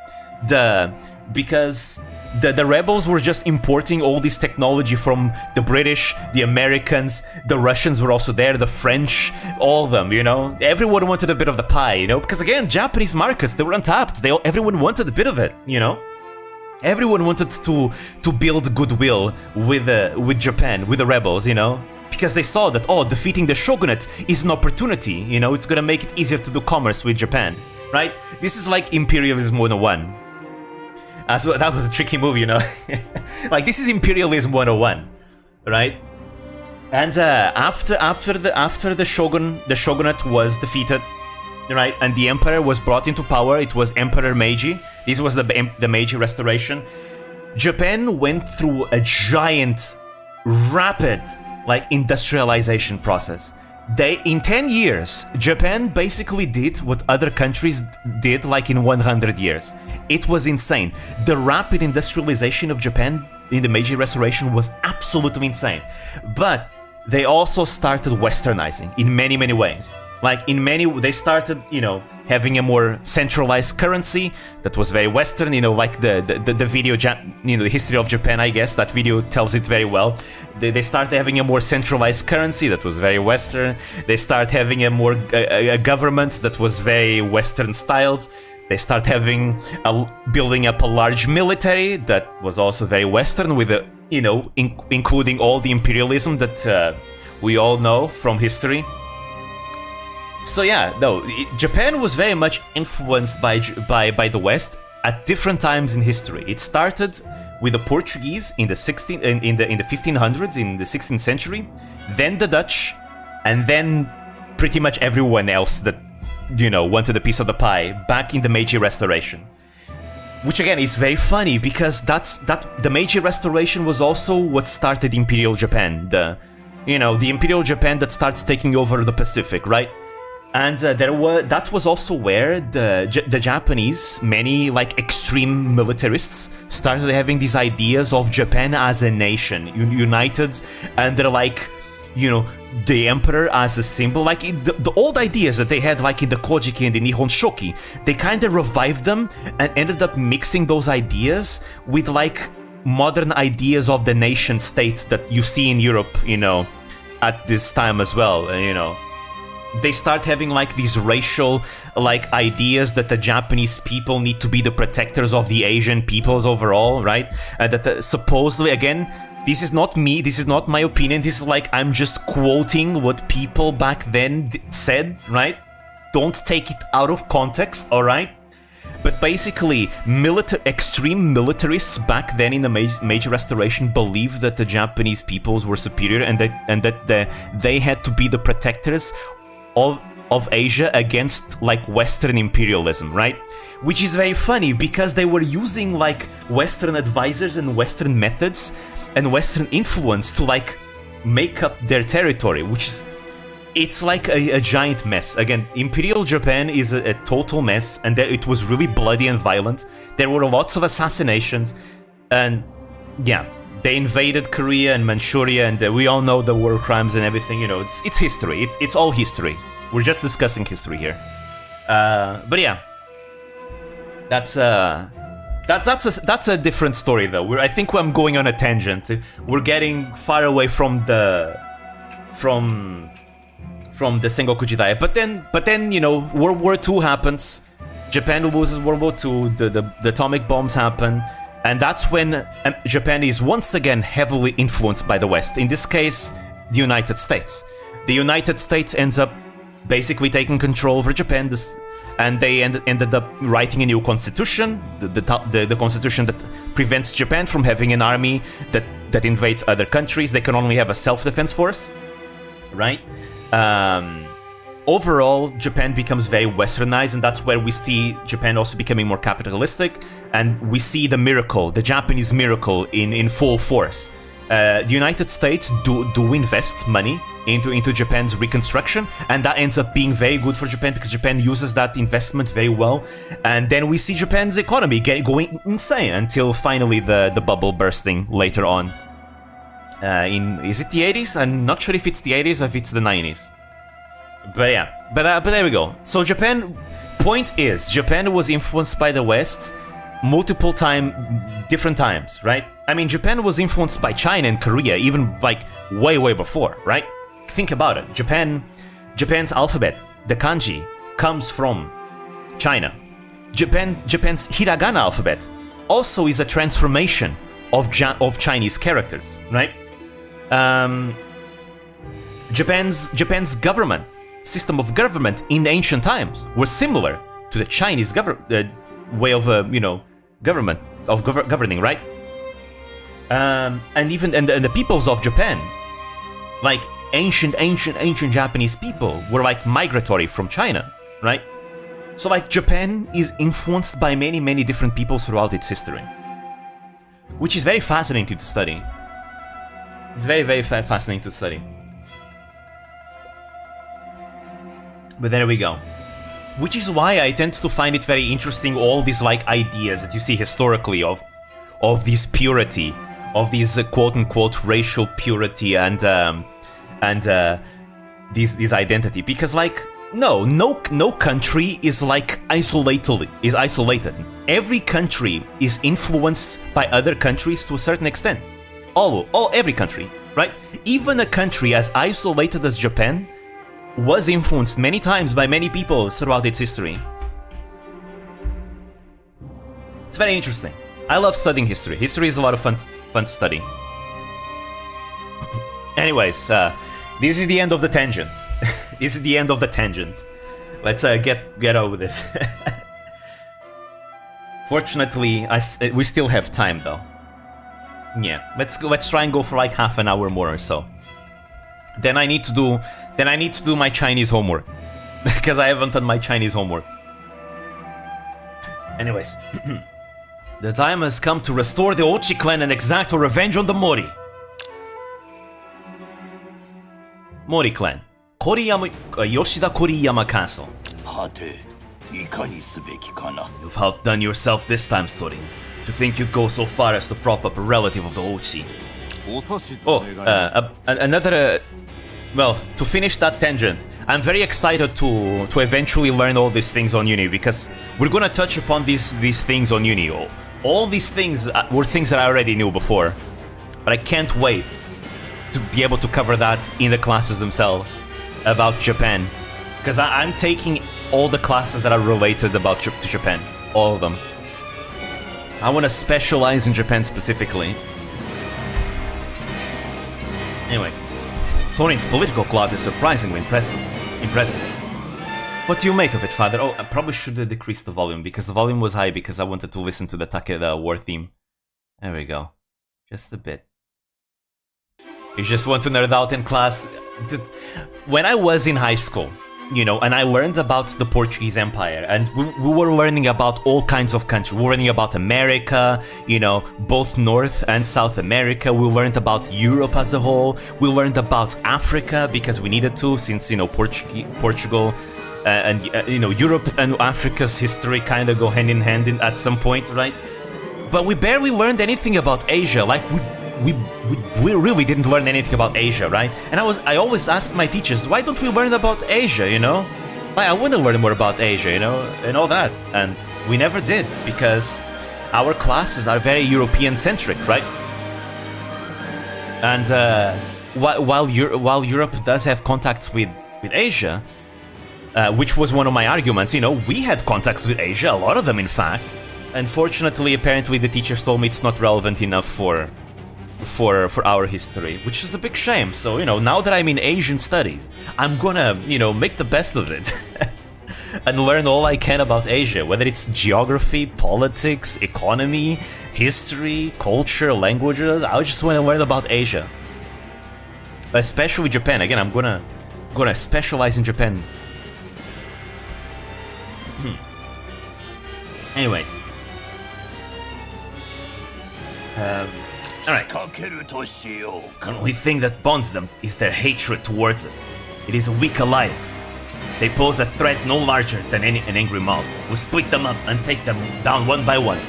Because the rebels were just importing all this technology from the British, the Americans, the Russians were also there, the French, all of them, Everyone wanted a bit of the pie, because again, Japanese markets, they were untapped. Everyone wanted a bit of it, Everyone wanted to build goodwill with Japan, with the rebels, because they saw that, defeating the shogunate is an opportunity, it's gonna make it easier to do commerce with Japan, right? This is like Imperialism 101. That was a tricky move, this is Imperialism 101, right? And after the shogunate was defeated, right, and the emperor was brought into power, it was Emperor Meiji. This was the Meiji Restoration. Japan went through a giant, rapid, industrialization process. In 10 years, Japan basically did what other countries did in 100 years. It was insane. The rapid industrialization of Japan in the Meiji Restoration was absolutely insane. But they also started westernizing in many, many ways. They started, having a more centralized currency that was very Western, the video, the history of Japan, I guess, that video tells it very well. They started having a more centralized currency that was very Western. They started having a government that was very Western styled. They start building up a large military that was also very Western, with including all the imperialism that we all know from history. So yeah, no, Japan was very much influenced by the West at different times in history. It started with the Portuguese in the 1500s, in the 16th century, then the Dutch, and then pretty much everyone else that wanted a piece of the pie back in the Meiji Restoration. Which again is very funny because the Meiji Restoration was also what started Imperial Japan. The Imperial Japan that starts taking over the Pacific, right? And that was also where the Japanese, many like extreme militarists, started having these ideas of Japan as a nation, united, and they're like, the emperor as a symbol, like the old ideas that they had, like in the Kojiki and the Nihon Shoki, they kind of revived them and ended up mixing those ideas with like modern ideas of the nation state that you see in Europe, at this time as well, They start having like these racial like ideas that the Japanese people need to be the protectors of the Asian peoples overall, right? That supposedly, again, this is not me, this is not my opinion, this is like I'm just quoting what people back then said, right? Don't take it out of context, alright? But basically, extreme militarists back then in the Meiji Restoration believed that the Japanese peoples were superior and that they had to be the protectors of Asia against like Western imperialism, right? Which is very funny because they were using like Western advisors and Western methods and Western influence to like make up their territory, it's like a giant mess. Again, Imperial Japan is a total mess, and it was really bloody and violent. There were lots of assassinations, and yeah, they invaded Korea and Manchuria, and we all know the war crimes and everything. It's history. It's all history. We're just discussing history here. But yeah, that's a different story though. I think I'm going on a tangent. We're getting far away from the Sengoku Jidai. But then World War II happens. Japan loses World War II. The atomic bombs happen. And that's when Japan is once again heavily influenced by the West. In this case, the United States. The United States ends up basically taking control over Japan, and they ended up writing a new constitution, the constitution that prevents Japan from having an army that invades other countries. They can only have a self-defense force, right? Overall, Japan becomes very westernized, and that's where we see Japan also becoming more capitalistic, and we see the miracle, the Japanese miracle in full force. The United States do invest money into Japan's reconstruction, and that ends up being very good for Japan because Japan uses that investment very well. And then we see Japan's economy going insane until finally the bubble bursting later on. Is it the 80s? I'm not sure if it's the 80s or if it's the 90s. But yeah, but there we go. So point is, Japan was influenced by the West different times, right? I mean, Japan was influenced by China and Korea even like way before, right? Think about it. Japan's alphabet, the kanji, comes from China. Japan's hiragana alphabet also is a transformation of Chinese characters, right? Japan's government system of government in ancient times was similar to the Chinese way of government of governing, right? And even the peoples of Japan, like ancient Japanese people, were like migratory from China, right? So like Japan is influenced by many different peoples throughout its history, which is very fascinating to study. It's very fascinating to study. But there we go. Which is why I tend to find it very interesting, all these like ideas that you see historically of this purity, of these quote-unquote racial purity and this identity. Because like no country is like isolated. Every country is influenced by other countries to a certain extent. Every country, right? Even a country as isolated as Japan was influenced many times by many people throughout its history. It's very interesting. I love studying history. History is a lot of fun to study. Anyways, this is the end of the tangent. This is the end of the tangent. Let's get over this. Fortunately, we still have time though. Yeah, let's try and go for like half an hour more or so. Then I need to do my Chinese homework because I haven't done my Chinese homework. Anyways, The time has come to restore the Ochi clan and exact our revenge on the Mori. Mori clan. Yoshida Koriyama Castle. You've outdone yourself this time, Sorin. To think you'd go so far as to prop up a relative of the Ochi. Well, to finish that tangent, I'm very excited to eventually learn all these things on Uni, because we're gonna touch upon these things on Uni. All these things were things that I already knew before, but I can't wait to be able to cover that in the classes themselves about Japan, because I'm taking all the classes that are related to Japan, all of them. I want to specialize in Japan specifically. Anyways, Sorin's political clout is surprisingly impressive. What do you make of it, father? Oh, I probably should have decreased the volume, because the volume was high because I wanted to listen to the Takeda war theme. There we go. Just a bit. You just want to nerd out in class. When I was in high school, you know, and I learned about the Portuguese Empire, and we were learning about all kinds of countries. We were learning about America, you know, both North and South America. We learned about Europe as a whole. We learned about Africa because we needed to, since, you know, Portugal and you know, Europe and Africa's history kind of go hand in hand at some point, right? But we barely learned anything about Asia. Like we really didn't learn anything about Asia, right? And I always asked my teachers, why don't we learn about Asia, you know? Like, I want to learn more about Asia, you know, and all that. And we never did, because our classes are very European-centric, right? And while Europe does have contacts with Asia, which was one of my arguments, you know, we had contacts with Asia, a lot of them, in fact. Unfortunately, apparently, the teachers told me it's not relevant enough for our history, which is a big shame. So, you know, now that I'm in Asian studies, I'm gonna, you know, make the best of it and learn all I can about Asia, whether it's geography, politics, economy, history, culture, languages. I just want to learn about Asia, especially Japan. Again, I'm gonna specialize in Japan. Anyways, alright. The only thing that bonds them is their hatred towards us. It is a weak alliance. They pose a threat no larger than an angry mob. We'll split them up and take them down one by one.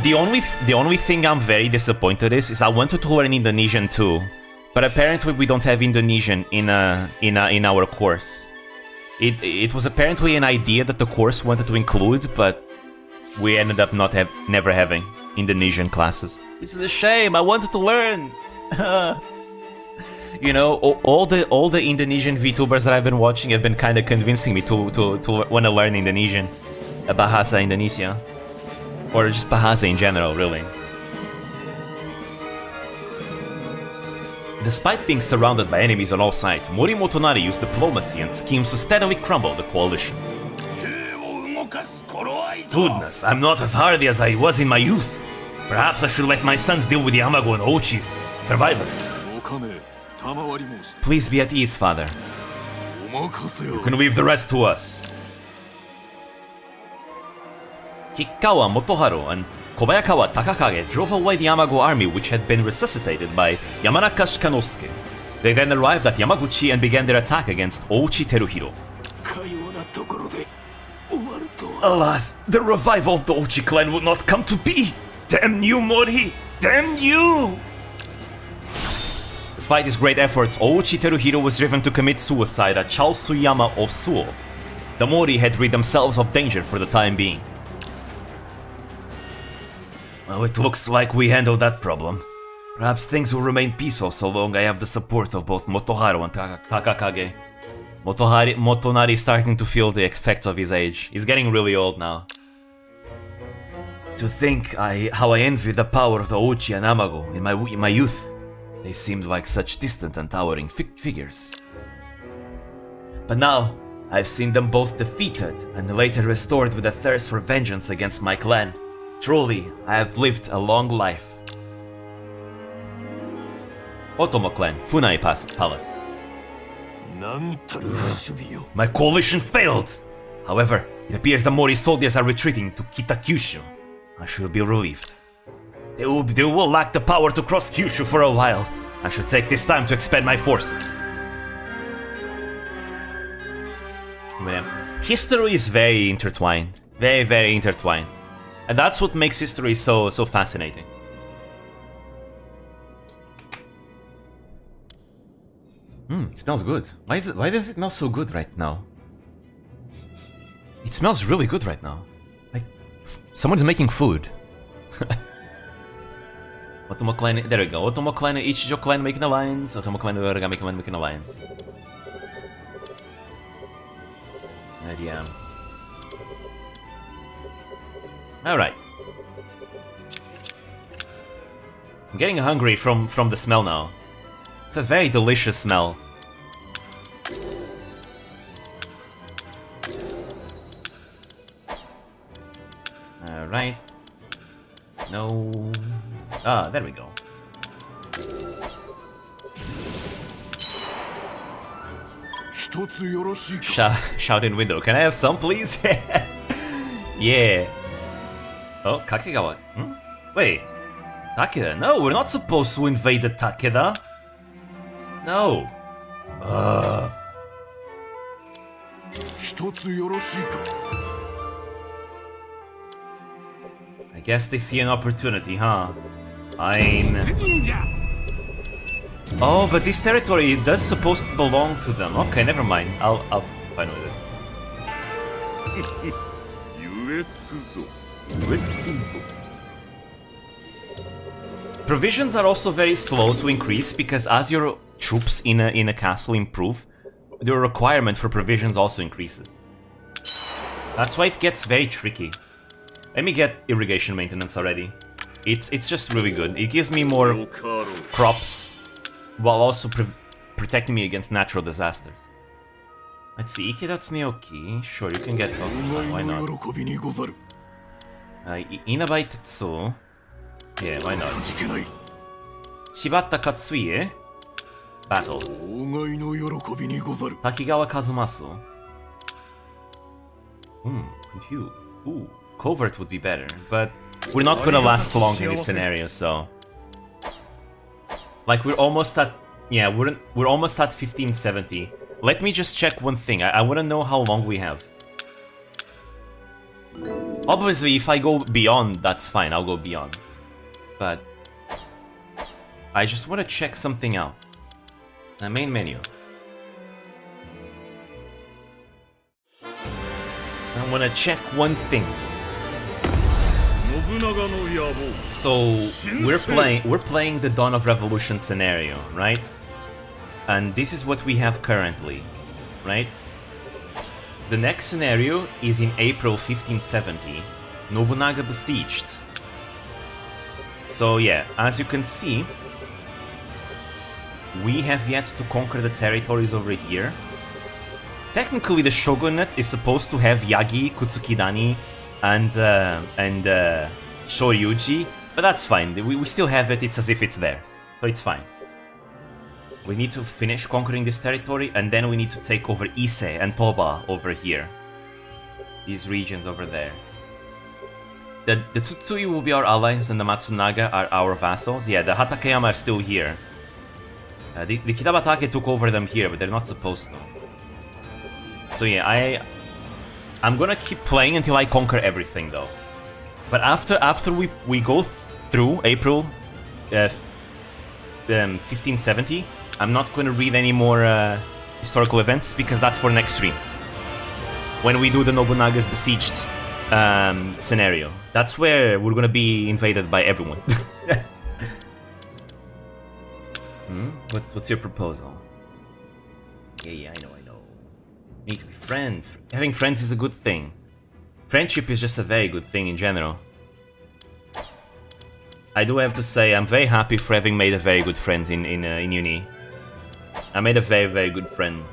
The only thing I'm very disappointed is I wanted to learn Indonesian too, but apparently we don't have Indonesian in our course. It was apparently an idea that the course wanted to include, but we ended up never having Indonesian classes, which is a shame. I wanted to learn. You know, all the Indonesian VTubers that I've been watching have been kind of convincing me to want to learn Indonesian, Bahasa Indonesia, or just Bahasa in general, really. Despite being surrounded by enemies on all sides, Mori Motonari used diplomacy and schemes to steadily crumble the coalition. Goodness, I'm not as hardy as I was in my youth. Perhaps I should let my sons deal with the Yamago and Ochis, survivors. Please be at ease, father. You can leave the rest to us. Kikawa Motoharu and Kobayakawa Takakage drove away the Yamago army, which had been resuscitated by Yamanaka Shikanosuke. They then arrived at Yamaguchi and began their attack against Ochi Teruhiro. Alas, the revival of the Ochi clan would not come to be! Damn you, Mori! Damn you! Despite his great efforts, Ochi Teruhiro was driven to commit suicide at Chaosuyama of Suo. The Mori had rid themselves of danger for the time being. Well, it looks like we handled that problem. Perhaps things will remain peaceful so long I have the support of both Motoharu and Takakage. Motonari is starting to feel the effects of his age. He's getting really old now. To think how I envy the power of the Ochi and Yamago in my youth. They seemed like such distant and towering figures. But now, I've seen them both defeated and later restored with a thirst for vengeance against my clan. Truly, I have lived a long life. Otomo clan, Funai Palace. My coalition failed! However, it appears the Mori soldiers are retreating to Kitakyushu. I should be relieved. They will lack the power to cross Kyushu for a while. I should take this time to expand my forces. History is very intertwined. Very, very intertwined. And that's what makes history so fascinating. It smells good. Why does it smell so good right now? It smells really good right now. Like someone's making food. Otomo kleine, there we go. Otomo kleine, Ichijo kleine making alliance. Otomo kleine, Origami kleine making alliance. And yeah. Alright. I'm getting hungry from the smell now. It's a very delicious smell. Alright. No. Ah, there we go. Shout in window. Can I have some, please? Yeah. Oh, Kakegawa. Wait. Takeda? No, we're not supposed to invade the Takeda. No. I guess they see an opportunity, huh? Oh, but this territory does supposed to belong to them. Okay, never mind. I'll find with it. Provisions are also very slow to increase because as your troops in a castle improve, the requirement for provisions also increases. That's why it gets very tricky. Let me get irrigation maintenance already. It's just really good. It gives me more crops while also protecting me against natural disasters. Let's see, Ikeda Tsuneoki. Sure, you can get why not? Inabai Tetsu. Yeah, why not? Shibata Katsuie. Battle. Takigawa Kazumasu. Confused. Ooh, covert would be better, but we're not gonna last long in this scenario, so... Like, we're almost at... Yeah, we're almost at 1570. Let me just check one thing. I wanna know how long we have. Obviously, if I go beyond, that's fine. I'll go beyond. But... I just wanna check something out. The main menu. I wanna check one thing. So we're playing the Dawn of Revolution scenario, right? And this is what we have currently, right? The next scenario is in April 1570. Nobunaga besieged. So yeah, as you can see, we have yet to conquer the territories over here. Technically, the shogunate is supposed to have Yagi, Kutsukidani, and Shoryuji, but that's fine. We still have it. It's as if it's theirs, so it's fine. We need to finish conquering this territory, and then we need to take over Ise and Toba over here. These regions over there. The Tsutsui will be our allies, and the Matsunaga are our vassals. Yeah, the Hatakeyama are still here. The Kidabatake took over them here, but they're not supposed to. So yeah, I'm gonna keep playing until I conquer everything, though. But after we go through April 1570, I'm not gonna read any more historical events because that's for next stream. When we do the Nobunaga's besieged scenario, that's where we're gonna be invaded by everyone. What's your proposal? Yeah, I know. We need to be friends. Having friends is a good thing. Friendship is just a very good thing in general. I do have to say, I'm very happy for having made a very good friend in uni. I made a very, very good friend.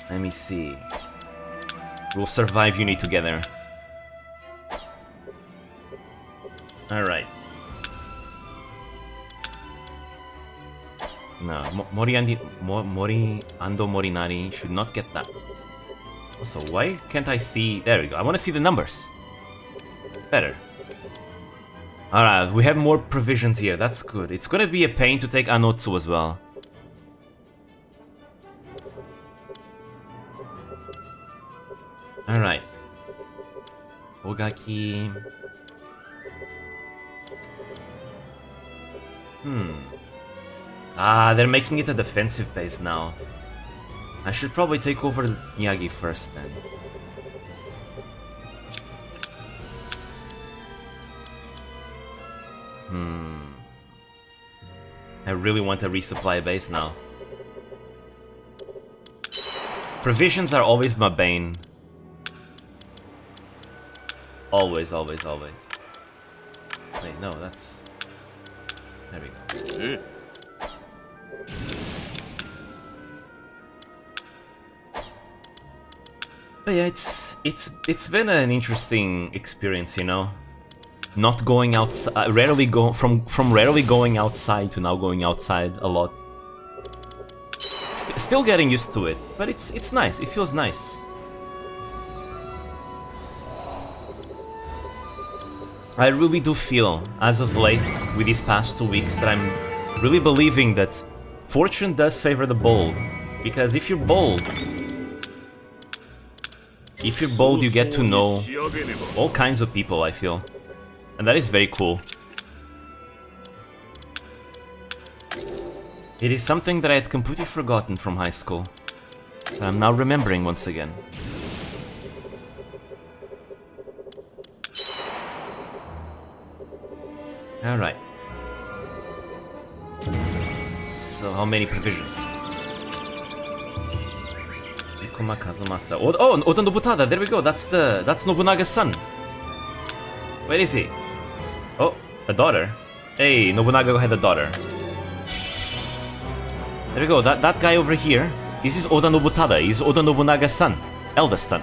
Let me see. We'll survive uni together. Alright. No, Mori Ando Morinari should not get that. Also, why can't I see... There we go. I want to see the numbers. Better. Alright, we have more provisions here. That's good. It's gonna be a pain to take Anotsu as well. Alright. Ogaki... Ah, they're making it a defensive base now. I should probably take over Miyagi first then. I really want a resupply base now. Provisions are always my bane. Always, always, always. Wait, no, that's... There we go. But yeah, it's been an interesting experience, you know. Not going outside, rarely go from rarely going outside to now going outside a lot. Still getting used to it, but it's nice. It feels nice. I really do feel, as of late, with these past 2 weeks, that I'm really believing that fortune does favor the bold. Because if you're bold, you get to know all kinds of people, I feel. And that is very cool. It is something that I had completely forgotten from high school. That I'm now remembering once again. Alright. So, how many provisions? Ikoma Kazumasa. Oh, Oda Nobutada, there we go. That's Nobunaga's son. Where is he? Oh, a daughter. Hey, Nobunaga had a daughter. There we go, that guy over here. This is Oda Nobutada, he's Oda Nobunaga's son. Eldest son.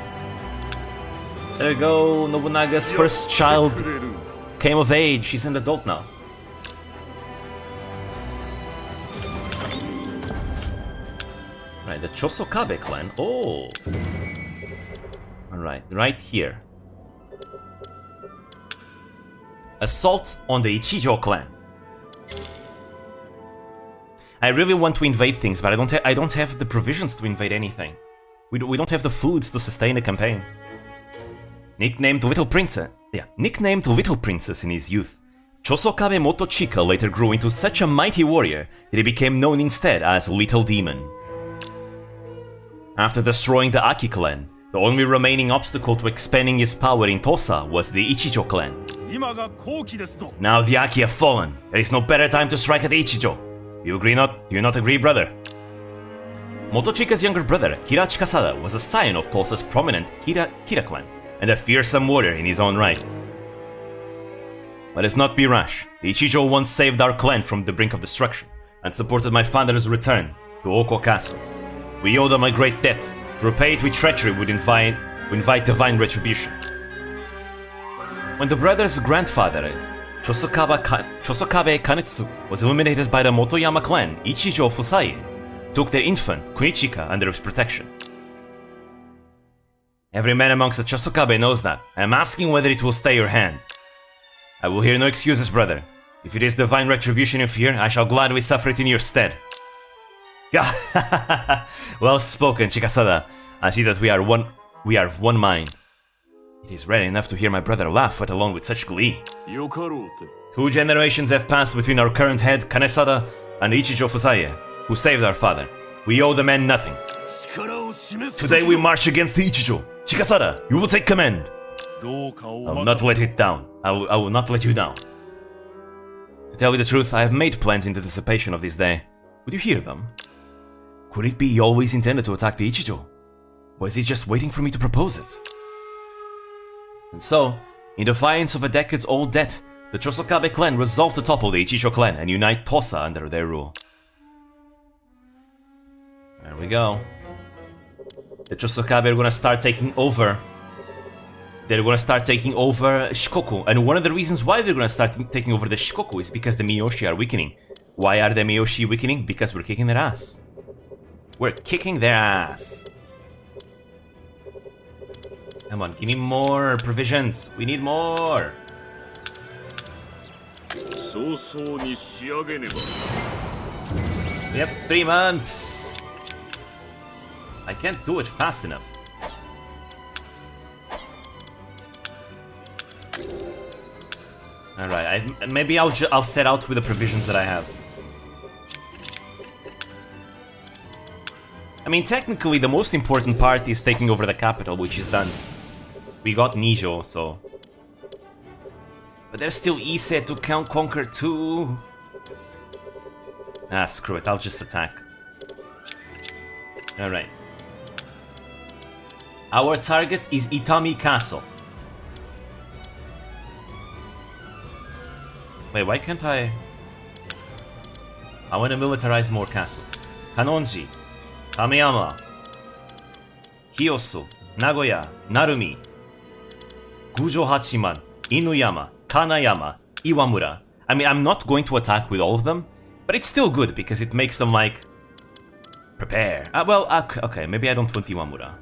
There we go, Nobunaga's first child came of age, she's an adult now. Right, the Chosokabe clan. Oh! Alright, right here. Assault on the Ichijo clan. I really want to invade things, but I don't have the provisions to invade anything. We don't have the foods to sustain a campaign. Nicknamed Little Princess in his youth, Chosokabe Motochika later grew into such a mighty warrior that he became known instead as Little Demon. After destroying the Aki clan, the only remaining obstacle to expanding his power in Tosa was the Ichijo clan. Now the Aki have fallen, there is no better time to strike at Ichijo. You agree not? Do you not agree, brother? Motochika's younger brother, Kira Chikasada, was a scion of Tosa's prominent Kira clan, and a fearsome warrior in his own right. Let us not be rash. The Ichijo once saved our clan from the brink of destruction, and supported my father's return to Oko Castle. We owe them a great debt. To repay it with treachery would invite divine retribution. When the brothers' grandfather, Chosokabe Kanetsu, was eliminated by the Motoyama clan, Ichijo Fusaie took their infant, Kunichika, under his protection. Every man amongst the Chosokabe knows that. I am asking whether it will stay your hand. I will hear no excuses, brother. If it is divine retribution you fear, I shall gladly suffer it in your stead. Well spoken, Chikasada. I see that we are of one mind. It is rare enough to hear my brother laugh, let alone with such glee. 2 generations have passed between our current head, Kanesada, and Ichijo Fusaie, who saved our father. We owe the man nothing. Today we march against the Ichijo. Chikasada, you will take command. I will not let it down. I will not let you down. To tell you the truth, I have made plans in anticipation of this day. Would you hear them? Could it be he always intended to attack the Ichijo? Or is he just waiting for me to propose it? And so, in defiance of a decades-old debt, the Chosokabe clan resolved to topple the Ichijo clan and unite Tosa under their rule. There we go. The Chosokabe are gonna start taking over. They're gonna start taking over Shikoku, and one of the reasons why they're gonna start taking over the Shikoku is because the Miyoshi are weakening. Why are the Miyoshi weakening? Because we're kicking their ass. We're kicking their ass. Come on, give me more provisions. We need more. We have 3 months. I can't do it fast enough. All right, maybe I'll set out with the provisions that I have. I mean, technically, the most important part is taking over the capital, which is done. We got Nijo, so... But there's still Ise to conquer too. Ah, screw it, I'll just attack. Alright. Our target is Itami Castle. Wait, why can't I want to militarize more castles. Kanonji, Kameyama, Kyōto, Nagoya, Narumi, Gujo Hachiman, Inuyama, Kanayama, Iwamura. I mean, I'm not going to attack with all of them, but it's still good because it makes them like... Prepare. Okay, maybe I don't want Iwamura.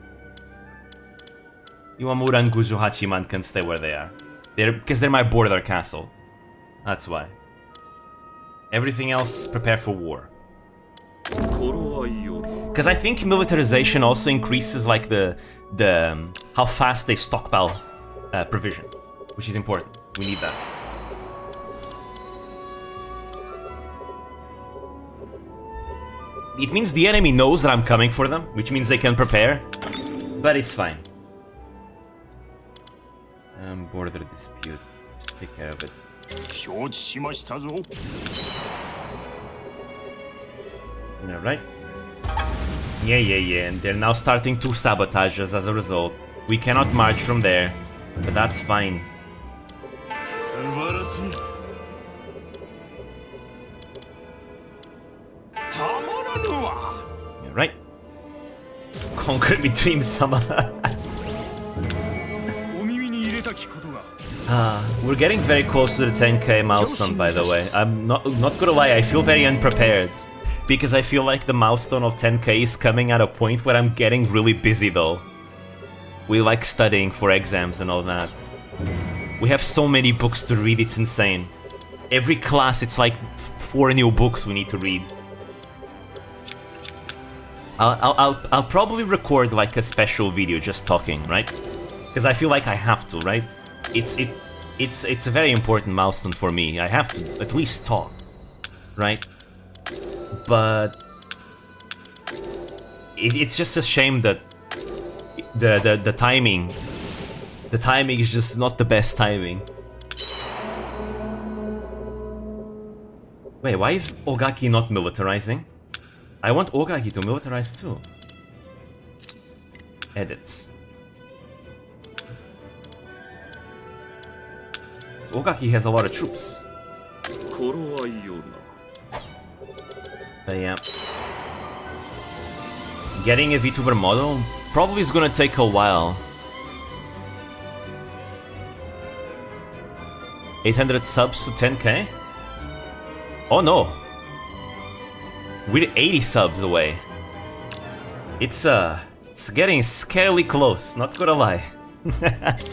Iwamura and Gujo Hachiman can stay where they are. Because they're my border castle. That's why. Everything else, prepare for war. Because I think militarization also increases like the how fast they stockpile provisions, which is important. We need that. It means the enemy knows that I'm coming for them, which means they can prepare, but it's fine. Border dispute. Just take care of it. Alright. Yeah, and they're now starting to sabotage us as a result. We cannot march from there, but that's fine. Alright. Conquer me, Dream-sama. We're getting very close to the 10k milestone, by the way. I'm not gonna lie, I feel very unprepared. Because I feel like the milestone of 10k is coming at a point where I'm getting really busy though. We like studying for exams and all that. We have so many books to read, it's insane. Every class it's like 4 new books we need to read. I'll probably record like a special video just talking, right? Because I feel like I have to, right? It's a very important milestone for me. I have to at least talk, right? But it's just a shame that the timing is just not the best timing. Wait, why is Ogaki not militarizing? I want Ogaki to militarize too. Edits. So Ogaki has a lot of troops. But yeah. Getting a VTuber model probably is gonna take a while. 800 subs to 10k? Oh no! We're 80 subs away. It's getting scarily close, not gonna lie. It's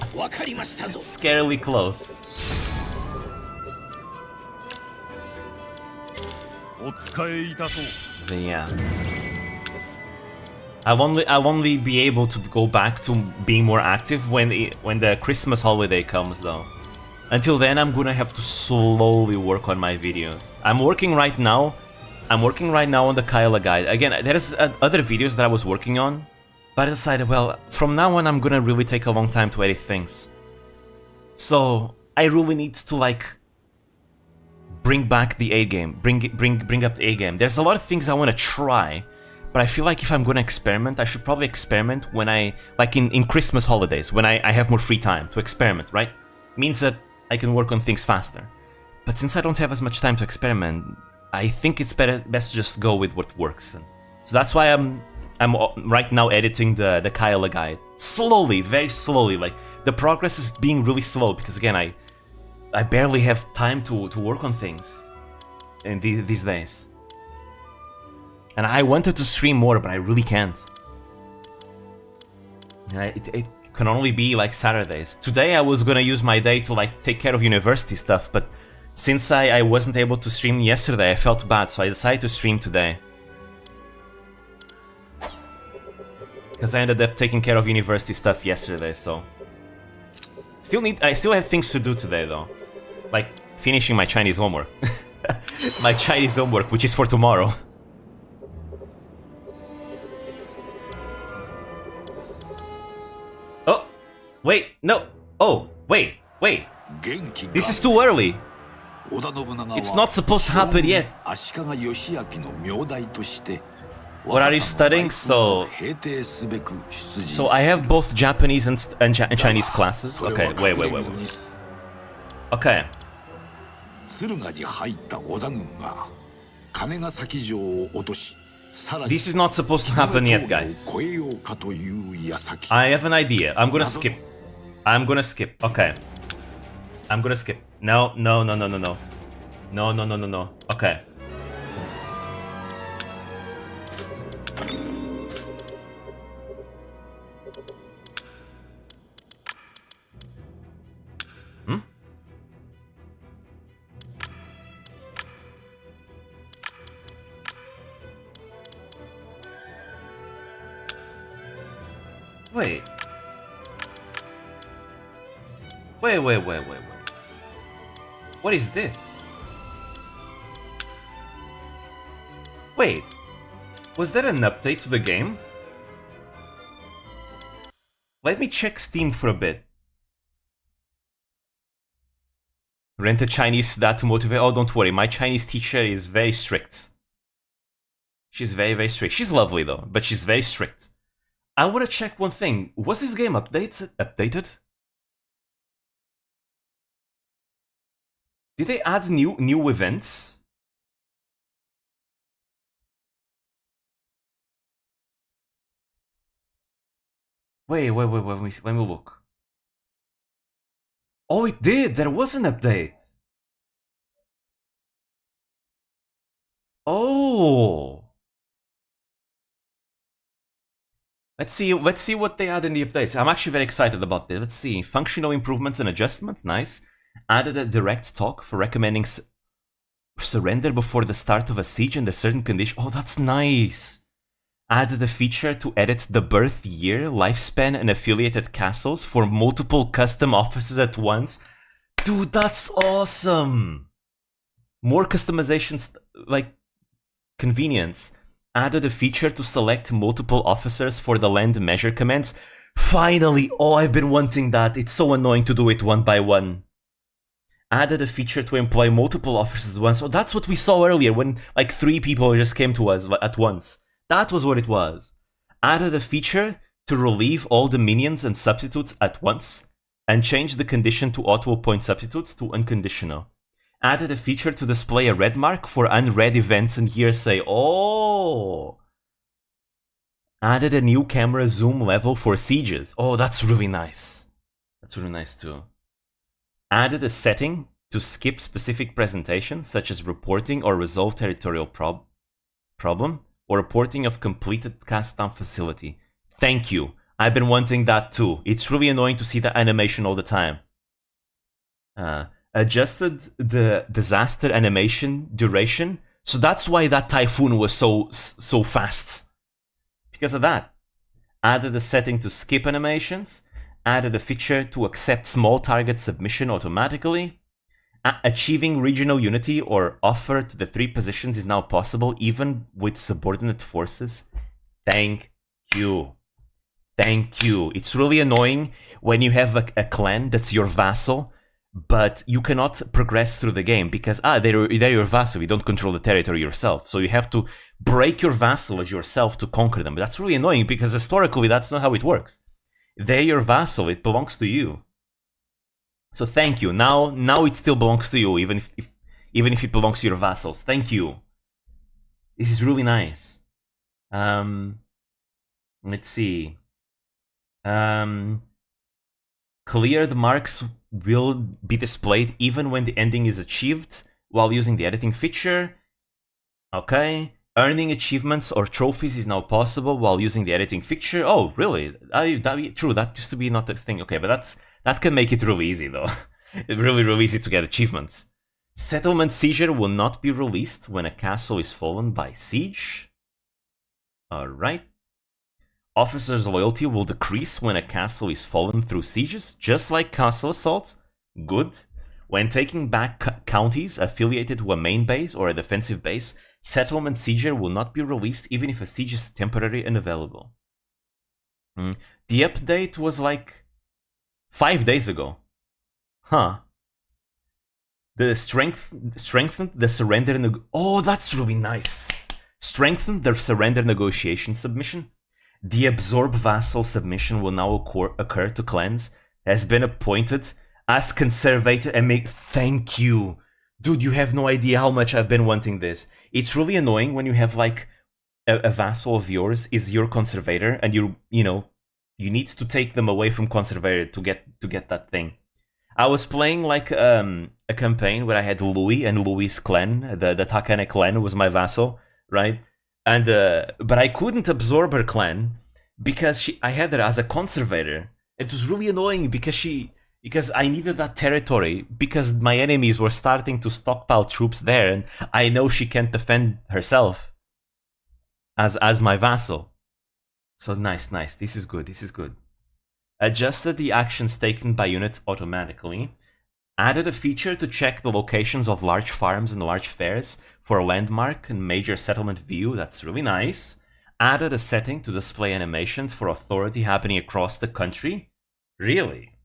scarily close. But yeah. I'll only be able to go back to being more active when the Christmas holiday comes though. Until then I'm gonna have to slowly work on my videos. I'm working right now on the Kyla guide. Again, there's other videos that I was working on, but I decided, well, from now on I'm gonna really take a long time to edit things. So I really need to like bring back the A game, bring up the A game. There's a lot of things I want to try, but I feel like if I'm gonna experiment, I should probably experiment when like in Christmas holidays, when I have more free time to experiment, right? Means that I can work on things faster. But since I don't have as much time to experiment, I think it's best to just go with what works. And so that's why I'm right now editing the Kyla guide. Slowly, very slowly, like the progress is being really slow because again, I barely have time to work on things in these days. And I wanted to stream more, but I really can't. can only be like Saturdays. Today I was gonna use my day to like take care of university stuff, but since I wasn't able to stream yesterday, I felt bad, so I decided to stream today. Because I ended up taking care of university stuff yesterday, so... I still have things to do today, though. Like, finishing my Chinese homework. My Chinese homework, which is for tomorrow. Oh! Wait, no! Oh, wait. This is too early! It's not supposed to happen yet. What are you studying? So I have both Japanese and Chinese classes. Okay, wait. Okay. This is not supposed to happen yet, guys. I have an idea. I'm gonna skip. Okay. I'm gonna skip. No. Okay. Wait. What is this? Wait. Was there an update to the game? Let me check Steam for a bit. Rent a Chinese that to motivate. Oh, don't worry. My Chinese teacher is very strict. She's very strict. She's lovely though, but she's very strict. I want to check one thing. Was this game updated? Did they add new events? Wait, let me look. Oh, it did! There was an update! Oh! Let's see what they add in the updates. I'm actually very excited about this. Let's see. Functional improvements and adjustments, nice. Added a direct talk for recommending surrender before the start of a siege under certain conditions. Oh, that's nice! Added a feature to edit the birth year, lifespan, and affiliated castles for multiple custom offices at once. Dude, that's awesome! More customizations, like convenience. Added a feature to select multiple officers for the land measure commands. Finally! Oh, I've been wanting that. It's so annoying to do it one by one. Added a feature to employ multiple officers at once. Oh, that's what we saw earlier when like 3 people just came to us at once. That was what it was. Added a feature to relieve all the minions and substitutes at once and change the condition to auto-appoint substitutes to unconditional. Added a feature to display a red mark for unread events and hearsay. Oh! Added a new camera zoom level for sieges. Oh, that's really nice. That's really nice too. Added a setting to skip specific presentations such as reporting or resolve territorial problem or reporting of completed cast-down facility. Thank you. I've been wanting that too. It's really annoying to see the animation all the time. Adjusted the disaster animation duration, so that's why that typhoon was so fast. Because of that. Added a setting to skip animations. Added a feature to accept small target submission automatically. Achieving regional unity or offer to the 3 positions is now possible even with subordinate forces. Thank you. Thank you. It's really annoying when you have a clan that's your vassal, but you cannot progress through the game because they're your vassal. You don't control the territory yourself, so you have to break your vassalage yourself to conquer them. But that's really annoying because historically that's not how it works. They're your vassal. It belongs to you. So thank you. Now it still belongs to you, even if it belongs to your vassals. Thank you. This is really nice. Let's see. Cleared marks will be displayed even when the ending is achieved while using the editing feature. Okay. Earning achievements or trophies is now possible while using the editing feature. Oh, really? True, that used to be not a thing. Okay, but that can make it really easy, though. Really easy to get achievements. Settlement seizure will not be released when a castle is fallen by siege. Alright. Officers' loyalty will decrease when a castle is fallen through sieges, just like castle assaults. Good. When taking back counties affiliated to a main base or a defensive base, settlement seizure will not be released even if a siege is temporary and available. The update was like 5 days ago. Huh. The strengthened the surrender. Oh, that's really nice. Strengthened the surrender negotiation submission. The absorb vassal submission will now occur to clans. Has been appointed as conservator and make. Thank you, dude. You have no idea how much I've been wanting this. It's really annoying when you have like a vassal of yours is your conservator, and you need to take them away from conservator to get that thing. I was playing like a campaign where I had Louis and Louis' clan, the Takane clan was my vassal, right? And but I couldn't absorb her clan because I had her as a conservator. It was really annoying because I needed that territory because my enemies were starting to stockpile troops there, and I know she can't defend herself as my vassal. So nice. This is good. Adjusted the actions taken by units automatically. Added a feature to check the locations of large farms and large fairs for a landmark and major settlement view. That's really nice. Added a setting to display animations for authority happening across the country. Really?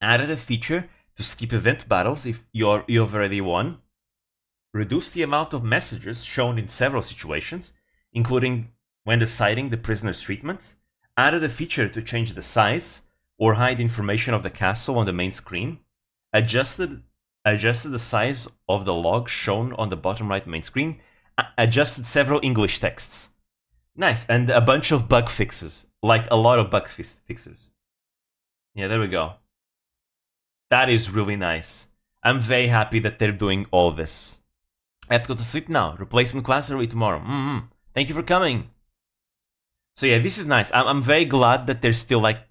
Added a feature to skip event battles if you've already won. Reduced the amount of messages shown in several situations, including when deciding the prisoner's treatment. Added a feature to change the size or hide information of the castle on the main screen. Adjusted the size of the log shown on the bottom right main screen. Adjusted several English texts. Nice, and a bunch of bug fixes. Like a lot of bug fixes. Yeah, there we go. That is really nice. I'm very happy that they're doing all this. I have to go to sleep now. Replacement class early tomorrow. Thank you for coming. So yeah, this is nice. I'm very glad that they're still like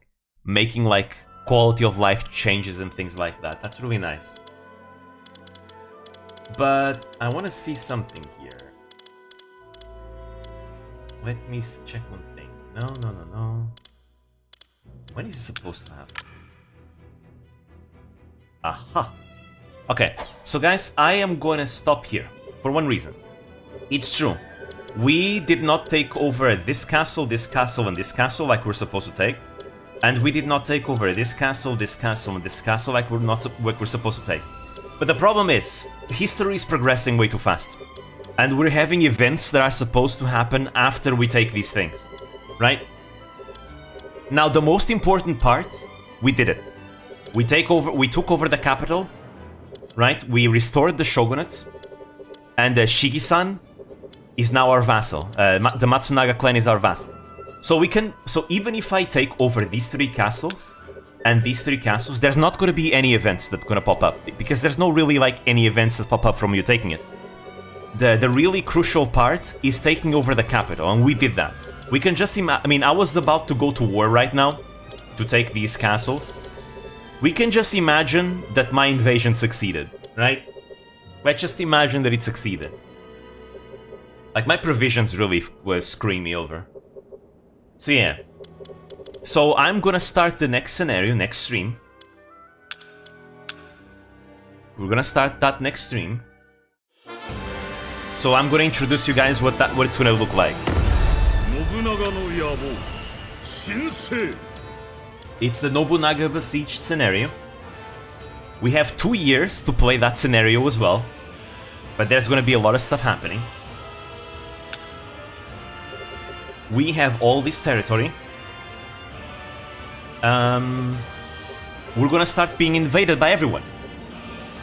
making like quality of life changes and things like that. That's really nice. But I want to see something here. Let me check one thing. No. When is this supposed to happen? Aha. Okay, so guys, I am going to stop here for one reason. It's true. We did not take over this castle, and this castle like we're supposed to take. And we did not take over this castle, and this castle like we're supposed to take. But the problem is, history is progressing way too fast. And we're having events that are supposed to happen after we take these things. Right? Now, the most important part, we did it. We took over the capital. Right? We restored the shogunate. And Shigi-san is now our vassal. The Matsunaga clan is our vassal. So even if I take over these 3 castles and these 3 castles, there's not going to be any events that are going to pop up because there's no really like any events that pop up from you taking it. The really crucial part is taking over the capital, and we did that. We can just I was about to go to war right now to take these castles. We can just imagine that my invasion succeeded, right? Let's just imagine that it succeeded. Like, my provisions really were screwing me over. So yeah. So I'm gonna start the next scenario, next stream. We're gonna start that next stream. So I'm gonna introduce you guys what it's gonna look like. It's the Nobunaga besieged scenario. We have 2 years to play that scenario as well. But there's gonna be a lot of stuff happening. We have all this territory. We're gonna start being invaded by everyone.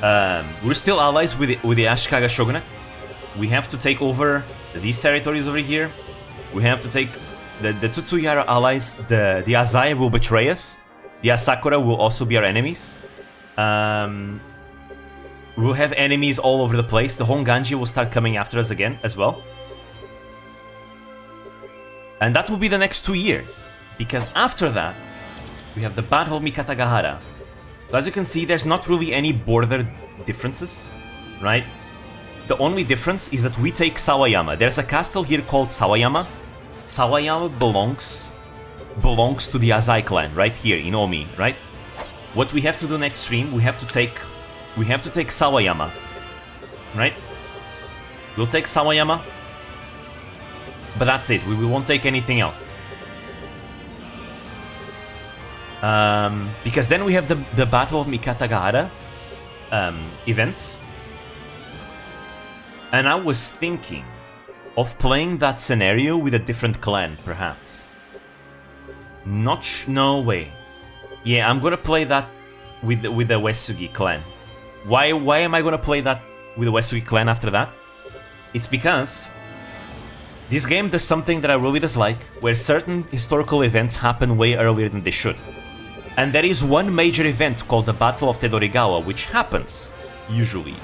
We're still allies with the Ashikaga shogunate. We have to take over these territories over here. We have to take the Tsutsuyara allies. The Azai will betray us. The Asakura will also be our enemies. We'll have enemies all over the place. The Honganji will start coming after us again as well. And that will be the next 2 years. Because after that, we have the Battle of Mikatagahara. So as you can see, there's not really any border differences, right? The only difference is that we take Sawayama. There's a castle here called Sawayama. Sawayama belongs to the Azai clan, right here in Omi, right? What we have to do next stream, we have to take Sawayama, right? We'll take Sawayama, but that's it. We won't take anything else. Because then we have the Battle of Mikatagahara event. And I was thinking of playing that scenario with a different clan, perhaps. No way. Yeah, I'm gonna play that with the Uesugi clan. Why am I gonna play that with the Uesugi clan after that? It's because this game does something that I really dislike, where certain historical events happen way earlier than they should. And there is one major event called the Battle of Tedorigawa, which happens, usually,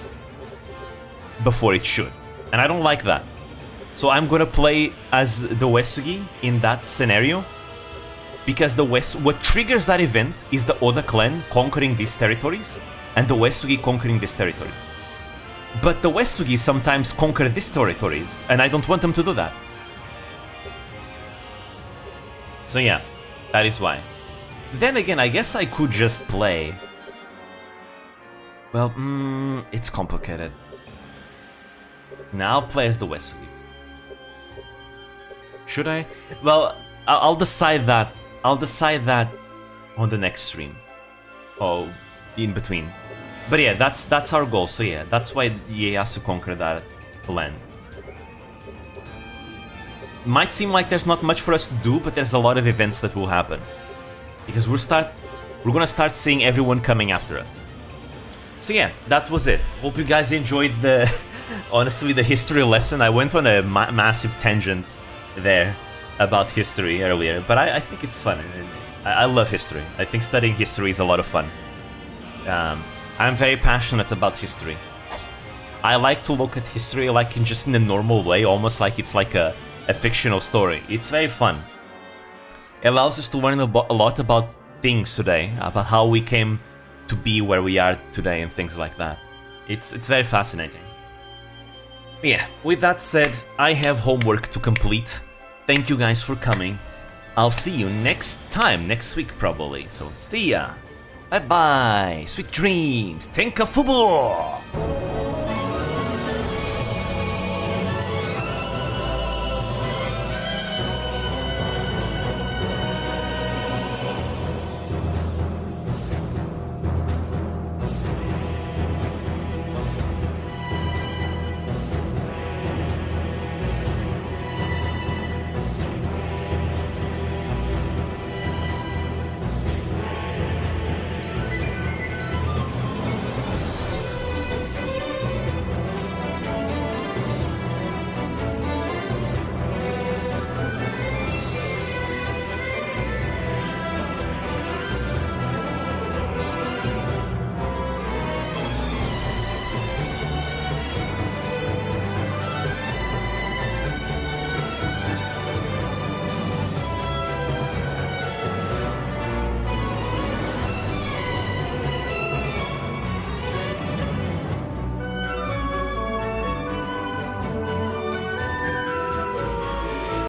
before it should. And I don't like that. So I'm gonna play as the Uesugi in that scenario, because what triggers that event is the Oda clan conquering these territories, and the Uesugi conquering these territories. But the Uesugi sometimes conquer these territories, and I don't want them to do that. So yeah, that is why. Then again, I guess I could just play... Well, it's complicated. Now I'll play as the Uesugi. Should I? Well, I'll decide that. I'll decide that on the next stream. Oh, in between. But yeah, that's our goal. So yeah, that's why Ieyasu conquered that land. Might seem like there's not much for us to do, but there's a lot of events that will happen. Because we're gonna start seeing everyone coming after us. So yeah, that was it. Hope you guys enjoyed the, honestly, the history lesson. I went on a massive tangent there about history earlier, but I think it's fun. I love history. I think studying history is a lot of fun. I'm very passionate about history. I like to look at history like in a normal way, almost like it's like a fictional story. It's very fun. It allows us to learn a lot about things today, about how we came to be where we are today and things like that. It's very fascinating. Yeah, with that said, I have homework to complete. Thank you guys for coming. I'll see you next week probably. So see ya. Bye bye. Sweet dreams. Tenka Fubo.